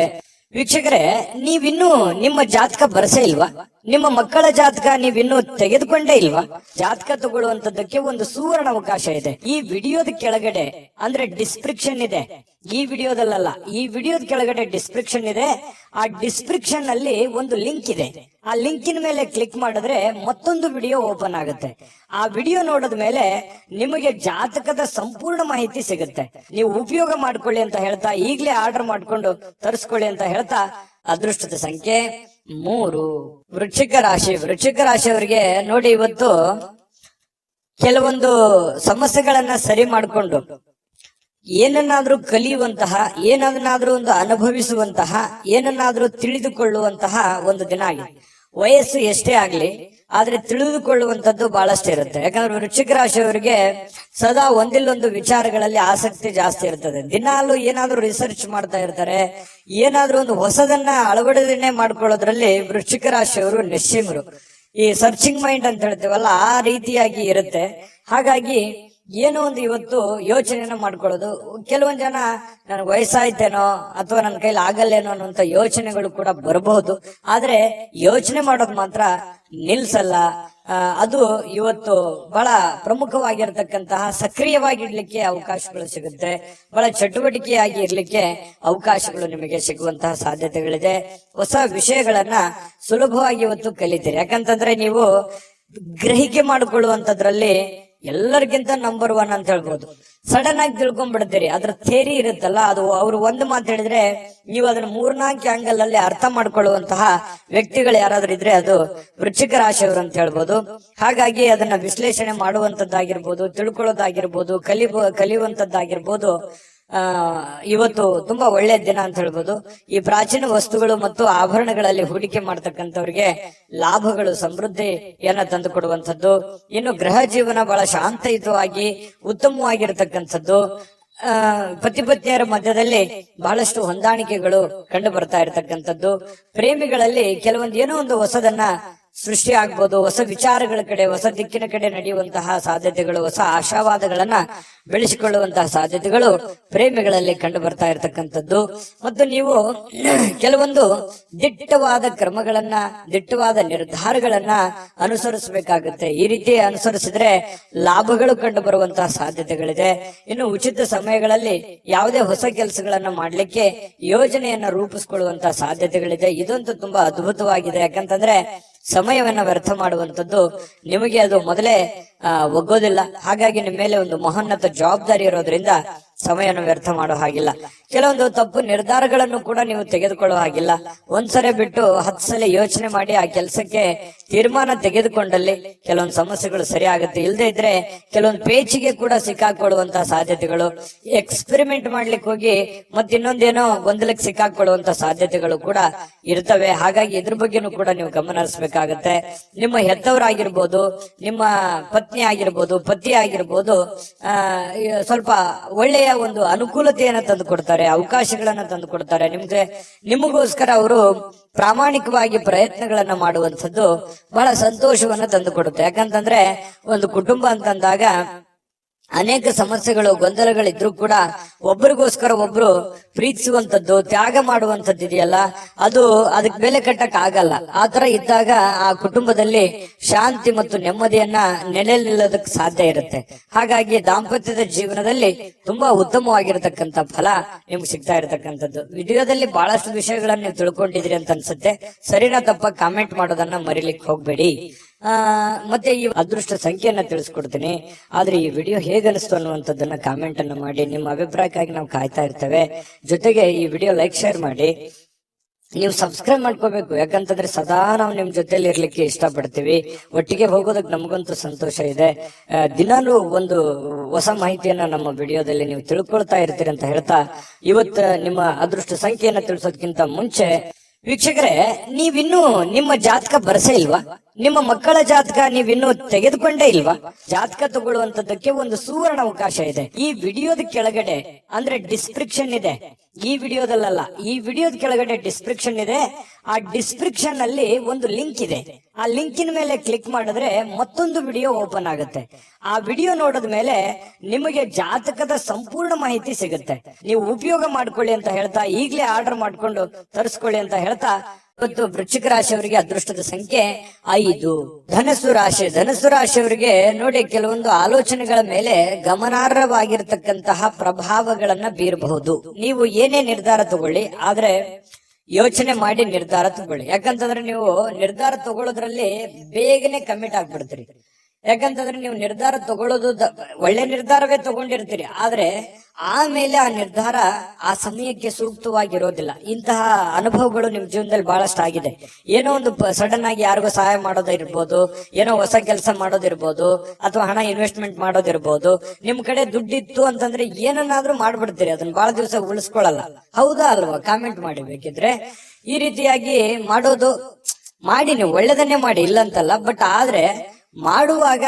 ವೀಕ್ಷಕರೇ, ನೀವಿನ್ನೂ ನಿಮ್ಮ ಜಾತಕ ಬರಸೇ ಇಲ್ವಾ? ನಿಮ್ಮ ಮಕ್ಕಳ ಜಾತಕ ನೀವಿನ್ನೂ ತೆಗೆದುಕೊಂಡೇ ಇಲ್ವಾ? ಜಾತಕ ತಗೊಳ್ಳುವಂತದ್ದಕ್ಕೆ ಒಂದು ಸುವರ್ಣ ಅವಕಾಶ ಇದೆ. ಈ ವಿಡಿಯೋದ ಕೆಳಗಡೆ ಅಂದ್ರೆ ಡಿಸ್ಕ್ರಿಪ್ಷನ್ ಇದೆ. ಈ ವಿಡಿಯೋದಲ್ಲ, ಈ ವಿಡಿಯೋದ ಕೆಳಗಡೆ ಡಿಸ್ಕ್ರಿಪ್ಷನ್ ಇದೆ. ಆ ಡಿಸ್ಕ್ರಿಪ್ಷನ್ ಅಲ್ಲಿ ಒಂದು ಲಿಂಕ್ ಇದೆ. ಆ ಲಿಂಕಿನ ಮೇಲೆ ಕ್ಲಿಕ್ ಮಾಡಿದ್ರೆ ಮತ್ತೊಂದು ವಿಡಿಯೋ ಓಪನ್ ಆಗುತ್ತೆ. ಆ ವಿಡಿಯೋ ನೋಡಿದ ಮೇಲೆ ನಿಮಗೆ ಜಾತಕದ ಸಂಪೂರ್ಣ ಮಾಹಿತಿ ಸಿಗುತ್ತೆ. ನೀವು ಉಪಯೋಗ ಮಾಡ್ಕೊಳ್ಳಿ ಅಂತ ಹೇಳ್ತಾ, ಈಗಲೇ ಆರ್ಡರ್ ಮಾಡ್ಕೊಂಡು ತರಿಸ್ಕೊಳ್ಳಿ ಅಂತ ಹೇಳ್ತಾ, ಅದೃಷ್ಟದ ಸಂಖ್ಯೆ 3 ವೃಶ್ಚಿಕ ರಾಶಿ. ವೃಶ್ಚಿಕ ರಾಶಿಯವರಿಗೆ ನೋಡಿ, ಇವತ್ತು ಕೆಲವೊಂದು ಸಮಸ್ಯೆಗಳನ್ನ ಸರಿ ಮಾಡಿಕೊಂಡು ಏನನ್ನಾದ್ರೂ ಕಲಿಯುವಂತಹ, ಏನನ್ನಾದ್ರೂ ಒಂದು ಅನುಭವಿಸುವಂತಹ, ಏನನ್ನಾದ್ರೂ ತಿಳಿದುಕೊಳ್ಳುವಂತಹ ಒಂದು ದಿನ ಆಗಿದೆ. ವಯಸ್ಸು ಎಷ್ಟೇ ಆಗ್ಲಿ, ಆದ್ರೆ ತಿಳಿದುಕೊಳ್ಳುವಂತದ್ದು ಬಹಳಷ್ಟು ಇರುತ್ತೆ. ಯಾಕಂದ್ರೆ ವೃಶ್ಚಿಕ ರಾಶಿಯವರಿಗೆ ಸದಾ ಒಂದಿಲ್ಲೊಂದು ವಿಚಾರಗಳಲ್ಲಿ ಆಸಕ್ತಿ ಜಾಸ್ತಿ ಇರ್ತದೆ. ದಿನಾಲು ಏನಾದ್ರೂ ರಿಸರ್ಚ್ ಮಾಡ್ತಾ ಇರ್ತಾರೆ. ಏನಾದ್ರೂ ಒಂದು ಹೊಸದನ್ನ ಅಳವಡಿಕೆ ಮಾಡ್ಕೊಳ್ಳೋದ್ರಲ್ಲಿ ವೃಶ್ಚಿಕ ರಾಶಿಯವರು ನಿಶ್ಚಿಮರು. ಈ ಸರ್ಚಿಂಗ್ ಮೈಂಡ್ ಅಂತ ಹೇಳ್ತೀವಲ್ಲ, ಆ ರೀತಿಯಾಗಿ ಇರುತ್ತೆ. ಹಾಗಾಗಿ ಏನೋ ಒಂದು ಇವತ್ತು ಯೋಚನೆಯನ್ನ ಮಾಡ್ಕೊಳ್ಳೋದು. ಕೆಲವೊಂದ್ ಜನ ನನಗೆ ವಯಸ್ಸಾಯ್ತೇನೋ ಅಥವಾ ನನ್ನ ಕೈಲಿ ಆಗಲ್ಲೇನೋ ಅನ್ನುವಂತ ಯೋಚನೆಗಳು ಕೂಡ ಬರಬಹುದು. ಆದ್ರೆ ಯೋಚನೆ ಮಾಡೋದು ಮಾತ್ರ ನಿಲ್ಸಲ್ಲ. ಅದು ಇವತ್ತು ಬಹಳ ಪ್ರಮುಖವಾಗಿರ್ತಕ್ಕಂತಹ, ಸಕ್ರಿಯವಾಗಿರ್ಲಿಕ್ಕೆ ಅವಕಾಶಗಳು ಸಿಗುತ್ತೆ. ಬಹಳ ಚಟುವಟಿಕೆಯಾಗಿ ಇರ್ಲಿಕ್ಕೆ ಅವಕಾಶಗಳು ನಿಮಗೆ ಸಿಗುವಂತಹ ಸಾಧ್ಯತೆಗಳಿದೆ. ಹೊಸ ವಿಷಯಗಳನ್ನ ಸುಲಭವಾಗಿ ಇವತ್ತು ಕಲಿತೀರಿ. ಯಾಕಂತಂದ್ರೆ ನೀವು ಗ್ರಹಿಕೆ ಮಾಡಿಕೊಳ್ಳುವಂತದ್ರಲ್ಲಿ ಎಲ್ಲರಿಗಿಂತ ನಂಬರ್ 1 ಅಂತ ಹೇಳ್ಬೋದು. ಸಡನ್ ಆಗಿ ತಿಳ್ಕೊಂಡ್ಬಿಡ್ತೀರಿ. ಅದ್ರ ಥೇರಿ ಇರುತ್ತಲ್ಲ, ಅದು ಅವ್ರು ಒಂದು ಮಾತು ಹೇಳಿದ್ರೆ ನೀವು ಅದನ್ನ 3-4 ಆಂಗಲ್ ಅಲ್ಲಿ ಅರ್ಥ ಮಾಡ್ಕೊಳ್ಳುವಂತಹ ವ್ಯಕ್ತಿಗಳು ಯಾರಾದ್ರೂ ಇದ್ರೆ ಅದು ವೃಶ್ಚಿಕ ರಾಶಿಯವರು ಅಂತ ಹೇಳ್ಬೋದು. ಹಾಗಾಗಿ ಅದನ್ನ ವಿಶ್ಲೇಷಣೆ ಮಾಡುವಂತದ್ದಾಗಿರ್ಬೋದು, ತಿಳ್ಕೊಳ್ಳೋದಾಗಿರ್ಬೋದು, ಕಲಿಯುವಂತದ್ದಾಗಿರ್ಬೋದು. ಇವತ್ತು ತುಂಬಾ ಒಳ್ಳೆಯ ದಿನ ಅಂತ ಹೇಳ್ಬೋದು. ಈ ಪ್ರಾಚೀನ ವಸ್ತುಗಳು ಮತ್ತು ಆಭರಣಗಳಲ್ಲಿ ಹೂಡಿಕೆ ಮಾಡ್ತಕ್ಕಂಥವ್ರಿಗೆ ಲಾಭಗಳು, ಸಮೃದ್ಧಿಯನ್ನ ತಂದು ಕೊಡುವಂಥದ್ದು. ಇನ್ನು ಗೃಹ ಜೀವನ ಬಹಳ ಶಾಂತಯುತವಾಗಿ ಉತ್ತಮವಾಗಿರ್ತಕ್ಕಂಥದ್ದು. ಪತಿ ಪತ್ನಿಯರ ಮಧ್ಯದಲ್ಲಿ ಬಹಳಷ್ಟು ಹೊಂದಾಣಿಕೆಗಳು ಕಂಡು ಬರ್ತಾ ಇರತಕ್ಕಂಥದ್ದು. ಪ್ರೇಮಿಗಳಲ್ಲಿ ಕೆಲವೊಂದು ಏನೋ ಒಂದು ಹೊಸದನ್ನ ಸೃಷ್ಟಿ ಆಗ್ಬೋದು. ಹೊಸ ವಿಚಾರಗಳ ಕಡೆ, ಹೊಸ ದಿಕ್ಕಿನ ಕಡೆ ನಡೆಯುವಂತಹ ಸಾಧ್ಯತೆಗಳು, ಹೊಸ ಆಶಾವಾದಗಳನ್ನ ಬೆಳೆಸಿಕೊಳ್ಳುವಂತಹ ಸಾಧ್ಯತೆಗಳು ಪ್ರೇಮಿಗಳಲ್ಲಿ ಕಂಡು ಬರ್ತಾ ಇರತಕ್ಕಂಥದ್ದು. ಮತ್ತು ನೀವು ಕೆಲವೊಂದು ದಿಟ್ಟವಾದ ಕ್ರಮಗಳನ್ನ, ದಿಟ್ಟವಾದ ನಿರ್ಧಾರಗಳನ್ನ ಅನುಸರಿಸಬೇಕಾಗುತ್ತೆ. ಈ ರೀತಿ ಅನುಸರಿಸಿದ್ರೆ ಲಾಭಗಳು ಕಂಡು ಬರುವಂತಹ ಸಾಧ್ಯತೆಗಳಿದೆ. ಇನ್ನು ಉಚಿತ ಸಮಯಗಳಲ್ಲಿ ಯಾವುದೇ ಹೊಸ ಕೆಲಸಗಳನ್ನ ಮಾಡ್ಲಿಕ್ಕೆ ಯೋಜನೆಯನ್ನ ರೂಪಿಸಿಕೊಳ್ಳುವಂತಹ ಸಾಧ್ಯತೆಗಳಿದೆ. ಇದಂತೂ ತುಂಬಾ ಅದ್ಭುತವಾಗಿದೆ. ಯಾಕಂತಂದ್ರೆ ಸಮಯವನ್ನ ವ್ಯರ್ಥ ಮಾಡುವಂತದ್ದು ನಿಮಗೆ ಅದು ಮೊದಲೇ ಒಗ್ಗೋದಿಲ್ಲ. ಹಾಗಾಗಿ ನಿಮ್ಮ ಮೇಲೆ ಒಂದು ಮಹೋನ್ನತ ಜವಾಬ್ದಾರಿ ಇರೋದ್ರಿಂದ ಸಮಯವನ್ನು ವ್ಯರ್ಥ ಮಾಡೋ ಹಾಗಿಲ್ಲ. ಕೆಲವೊಂದು ತಪ್ಪು ನಿರ್ಧಾರಗಳನ್ನು ಕೂಡ ನೀವು ತೆಗೆದುಕೊಳ್ಳೋ ಹಾಗಿಲ್ಲ. ಒಂದ್ಸರಿ ಬಿಟ್ಟು 10 ಸಲ ಯೋಚನೆ ಮಾಡಿ ಆ ಕೆಲಸಕ್ಕೆ ತೀರ್ಮಾನ ತೆಗೆದುಕೊಂಡಲ್ಲಿ ಕೆಲವೊಂದು ಸಮಸ್ಯೆಗಳು ಸರಿ ಆಗುತ್ತೆ. ಇಲ್ಲದೆ ಇದ್ರೆ ಕೆಲವೊಂದು ಪೇಚಿಗೆ ಕೂಡ ಸಿಕ್ಕಾಕೊಳ್ಳುವಂತಹ ಸಾಧ್ಯತೆಗಳು, ಎಕ್ಸ್ಪೆರಿಮೆಂಟ್ ಮಾಡ್ಲಿಕ್ಕೆ ಹೋಗಿ ಮತ್ತಿನ್ನೊಂದೇನೋ ಗೊಂದಲಕ್ಕೆ ಸಿಕ್ಕಾಕೊಳ್ಳುವಂತ ಸಾಧ್ಯತೆಗಳು ಕೂಡ ಇರ್ತವೆ. ಹಾಗಾಗಿ ಇದ್ರ ಬಗ್ಗೆನೂ ಕೂಡ ನೀವು ಗಮನ ಹರಿಸಬೇಕಾಗತ್ತೆ. ನಿಮ್ಮ ಹೆತ್ತವರಾಗಿರ್ಬೋದು, ನಿಮ್ಮ ಪತ್ನಿ ಆಗಿರ್ಬೋದು, ಪತಿ ಆಗಿರ್ಬೋದು, ಸ್ವಲ್ಪ ಒಳ್ಳೆಯ ಒಂದು ಅನುಕೂಲತೆಯನ್ನ ತಂದು ಕೊಡ್ತಾರೆ, ಅವಕಾಶಗಳನ್ನ ತಂದು ಕೊಡ್ತಾರೆ. ನಿಮಗೋಸ್ಕರ ಅವರು ಪ್ರಾಮಾಣಿಕವಾಗಿ ಪ್ರಯತ್ನಗಳನ್ನ ಮಾಡುವಂಥದ್ದು ಬಹಳ ಸಂತೋಷವನ್ನ ತಂದು ಕೊಡುತ್ತೆ. ಯಾಕಂತಂದ್ರೆ ಒಂದು ಕುಟುಂಬ ಅಂತಂದಾಗ ಅನೇಕ ಸಮಸ್ಯೆಗಳು ಗೊಂದಲಗಳಿದ್ರು ಕೂಡ ಒಬ್ಬರಿಗೋಸ್ಕರ ಒಬ್ರು ಪ್ರೀತಿಸುವಂತದ್ದು, ತ್ಯಾಗ ಮಾಡುವಂತದ್ದು ಇದೆಯಲ್ಲ, ಅದಕ್ಕೆ ಬೆಲೆ ಕಟ್ಟಕ್ ಆಗಲ್ಲ. ಆತರ ಇದ್ದಾಗ ಆ ಕುಟುಂಬದಲ್ಲಿ ಶಾಂತಿ ಮತ್ತು ನೆಮ್ಮದಿಯನ್ನ ನೆಲೆ ನಿಲ್ಲೋದಕ್ಕೆ ಸಾಧ್ಯ ಇರುತ್ತೆ. ಹಾಗಾಗಿ ದಾಂಪತ್ಯದ ಜೀವನದಲ್ಲಿ ತುಂಬಾ ಉತ್ತಮವಾಗಿರತಕ್ಕಂತ ಫಲ ನಿಮ್ಗೆ ಸಿಗ್ತಾ ಇರತಕ್ಕಂಥದ್ದು. ವಿಡಿಯೋದಲ್ಲಿ ಬಹಳಷ್ಟು ವಿಷಯಗಳನ್ನ ನೀವು ತಿಳ್ಕೊಂಡಿದ್ರಿ ಅಂತ ಅನ್ಸುತ್ತೆ. ಸರಿನಾ ತಪ್ಪ ಕಾಮೆಂಟ್ ಮಾಡೋದನ್ನ ಮರಿಲಿಕ್ಕೆ ಹೋಗ್ಬೇಡಿ. ಮತ್ತೆ ಈ ಅದೃಷ್ಟ ಸಂಖ್ಯೆಯನ್ನ ತಿಳಿಸ್ಕೊಡ್ತೀನಿ. ಆದ್ರೆ ಈ ವಿಡಿಯೋ ಹೇಗನಿಸ್ತು ಅನ್ನುವಂಥದ್ದನ್ನ ಕಾಮೆಂಟ್ ಅನ್ನ ಮಾಡಿ. ನಿಮ್ಮ ಅಭಿಪ್ರಾಯಕ್ಕಾಗಿ ನಾವು ಕಾಯ್ತಾ ಇರ್ತೇವೆ. ಜೊತೆಗೆ ಈ ವಿಡಿಯೋ ಲೈಕ್, ಶೇರ್ ಮಾಡಿ. ನೀವು ಸಬ್ಸ್ಕ್ರೈಬ್ ಮಾಡ್ಕೋಬೇಕು, ಯಾಕಂತಂದ್ರೆ ಸದಾ ನಾವು ನಿಮ್ ಜೊತೆಲಿ ಇರ್ಲಿಕ್ಕೆ ಇಷ್ಟಪಡ್ತೀವಿ. ಒಟ್ಟಿಗೆ ಹೋಗೋದಕ್ಕೆ ನಮಗಂತೂ ಸಂತೋಷ ಇದೆ. ದಿನಾಲೂ ಒಂದು ಹೊಸ ಮಾಹಿತಿಯನ್ನ ನಮ್ಮ ವಿಡಿಯೋದಲ್ಲಿ ನೀವು ತಿಳ್ಕೊಳ್ತಾ ಇರ್ತೀರಿ ಅಂತ ಹೇಳ್ತಾ, ಇವತ್ತು ನಿಮ್ಮ ಅದೃಷ್ಟ ಸಂಖ್ಯೆಯನ್ನ ತಿಳಿಸೋದಕ್ಕಿಂತ ಮುಂಚೆ ವೀಕ್ಷಕರೇ, ನೀವಿನ್ನೂ ನಿಮ್ಮ ಜಾತಕ ಬರಸೇ ಇಲ್ವಾ? ನಿಮ್ಮ ಮಕ್ಕಳ ಜಾತಕ ನೀವಿನ್ನೂ ತೆಗೆದುಕೊಂಡೇ ಇಲ್ವಾ? ಜಾತಕ ತಗೊಳ್ಳುವಂತದ್ದಕ್ಕೆ ಒಂದು ಸುವರ್ಣ ಅವಕಾಶ ಇದೆ. ಈ ವಿಡಿಯೋದ ಕೆಳಗಡೆ ಅಂದ್ರೆ ಡಿಸ್ಕ್ರಿಪ್ಷನ್ ಇದೆ. ಈ ವಿಡಿಯೋದಲ್ಲ, ಈ ವಿಡಿಯೋದ ಕೆಳಗಡೆ ಡಿಸ್ಕ್ರಿಪ್ಷನ್ ಇದೆ. ಆ ಡಿಸ್ಕ್ರಿಪ್ಷನ್ ಅಲ್ಲಿ ಒಂದು ಲಿಂಕ್ ಇದೆ. ಆ ಲಿಂಕಿನ ಮೇಲೆ ಕ್ಲಿಕ್ ಮಾಡಿದ್ರೆ ಮತ್ತೊಂದು ವಿಡಿಯೋ ಓಪನ್ ಆಗುತ್ತೆ. ಆ ವಿಡಿಯೋ ನೋಡಿದ ಮೇಲೆ ನಿಮಗೆ ಜಾತಕದ ಸಂಪೂರ್ಣ ಮಾಹಿತಿ ಸಿಗುತ್ತೆ. ನೀವು ಉಪಯೋಗ ಮಾಡ್ಕೊಳ್ಳಿ ಅಂತ ಹೇಳ್ತಾ, ಈಗಲೇ ಆರ್ಡರ್ ಮಾಡ್ಕೊಂಡು ತರಿಸ್ಕೊಳ್ಳಿ ಅಂತ ಹೇಳ್ತಾ, ಇವತ್ತು ವೃಶ್ಚಿಕ ರಾಶಿಯವರಿಗೆ ಅದೃಷ್ಟದ ಸಂಖ್ಯೆ 5. ಧನಸ್ಸು ರಾಶಿಯವರಿಗೆ ನೋಡಿ, ಕೆಲವೊಂದು ಆಲೋಚನೆಗಳ ಮೇಲೆ ಗಮನಾರ್ಹವಾಗಿರ್ತಕ್ಕಂತಹ ಪ್ರಭಾವಗಳನ್ನ ಬೀರಬಹುದು. ನೀವು ಏನೇ ನಿರ್ಧಾರ ತಗೊಳ್ಳಿ, ಆದ್ರೆ ಯೋಚನೆ ಮಾಡಿ ನಿರ್ಧಾರ ತಗೊಳ್ಳಿ. ಯಾಕಂತಂದ್ರೆ ನೀವು ನಿರ್ಧಾರ ತಗೊಳ್ಳೋದ್ರಲ್ಲಿ ಬೇಗನೆ ಕಮಿಟ್ ಆಗ್ಬಿಡ್ತೀರಿ. ಯಾಕಂತಂದ್ರೆ ನೀವು ನಿರ್ಧಾರ ತಗೊಳ್ಳೋದು ಒಳ್ಳೆ ನಿರ್ಧಾರವೇ ತಗೊಂಡಿರ್ತೀರಿ, ಆದ್ರೆ ಆಮೇಲೆ ಆ ನಿರ್ಧಾರ ಆ ಸಮಯಕ್ಕೆ ಸೂಕ್ತವಾಗಿರೋದಿಲ್ಲ. ಇಂತಹ ಅನುಭವಗಳು ನಿಮ್ ಜೀವನದಲ್ಲಿ ಬಹಳಷ್ಟು ಆಗಿದೆ. ಏನೋ ಒಂದು ಸಡನ್ ಆಗಿ ಯಾರಿಗೋ ಸಹಾಯ ಮಾಡೋದಿರ್ಬೋದು, ಏನೋ ಹೊಸ ಕೆಲಸ ಮಾಡೋದಿರ್ಬೋದು, ಅಥವಾ ಹಣ ಇನ್ವೆಸ್ಟ್ಮೆಂಟ್ ಮಾಡೋದಿರ್ಬೋದು. ನಿಮ್ ಕಡೆ ದುಡ್ಡಿತ್ತು ಅಂತಂದ್ರೆ ಏನನ್ನಾದ್ರೂ ಮಾಡ್ಬಿಡ್ತೀರಿ, ಅದನ್ನ ಬಹಳ ದಿವಸ ಉಳಿಸ್ಕೊಳಲ್ಲ. ಹೌದಾ ಅಲ್ವಾ? ಕಾಮೆಂಟ್ ಮಾಡಿ ಬೇಕಿದ್ರೆ. ಈ ರೀತಿಯಾಗಿ ಮಾಡೋದು ಮಾಡಿ, ನೀವು ಒಳ್ಳೆದನ್ನೇ ಮಾಡಿ, ಇಲ್ಲ ಅಂತಲ್ಲ. ಬಟ್ ಆದ್ರೆ ಮಾಡುವಾಗ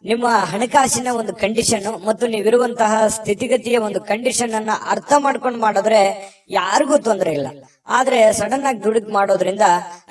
ನಿಮ್ಮ ಹಣಕಾಸಿನ ಒಂದು ಕಂಡೀಷನ್ ಮತ್ತು ನೀವಿರುವಂತಹ ಸ್ಥಿತಿಗತಿಯ ಒಂದು ಕಂಡೀಷನ್ ಅನ್ನ ಅರ್ಥ ಮಾಡ್ಕೊಂಡು ಮಾಡಿದ್ರೆ ಯಾರಿಗೂ ತೊಂದರೆ ಇಲ್ಲ. ಆದ್ರೆ ಸಡನ್ ಆಗಿ ದುಡುಕ್ ಮಾಡೋದ್ರಿಂದ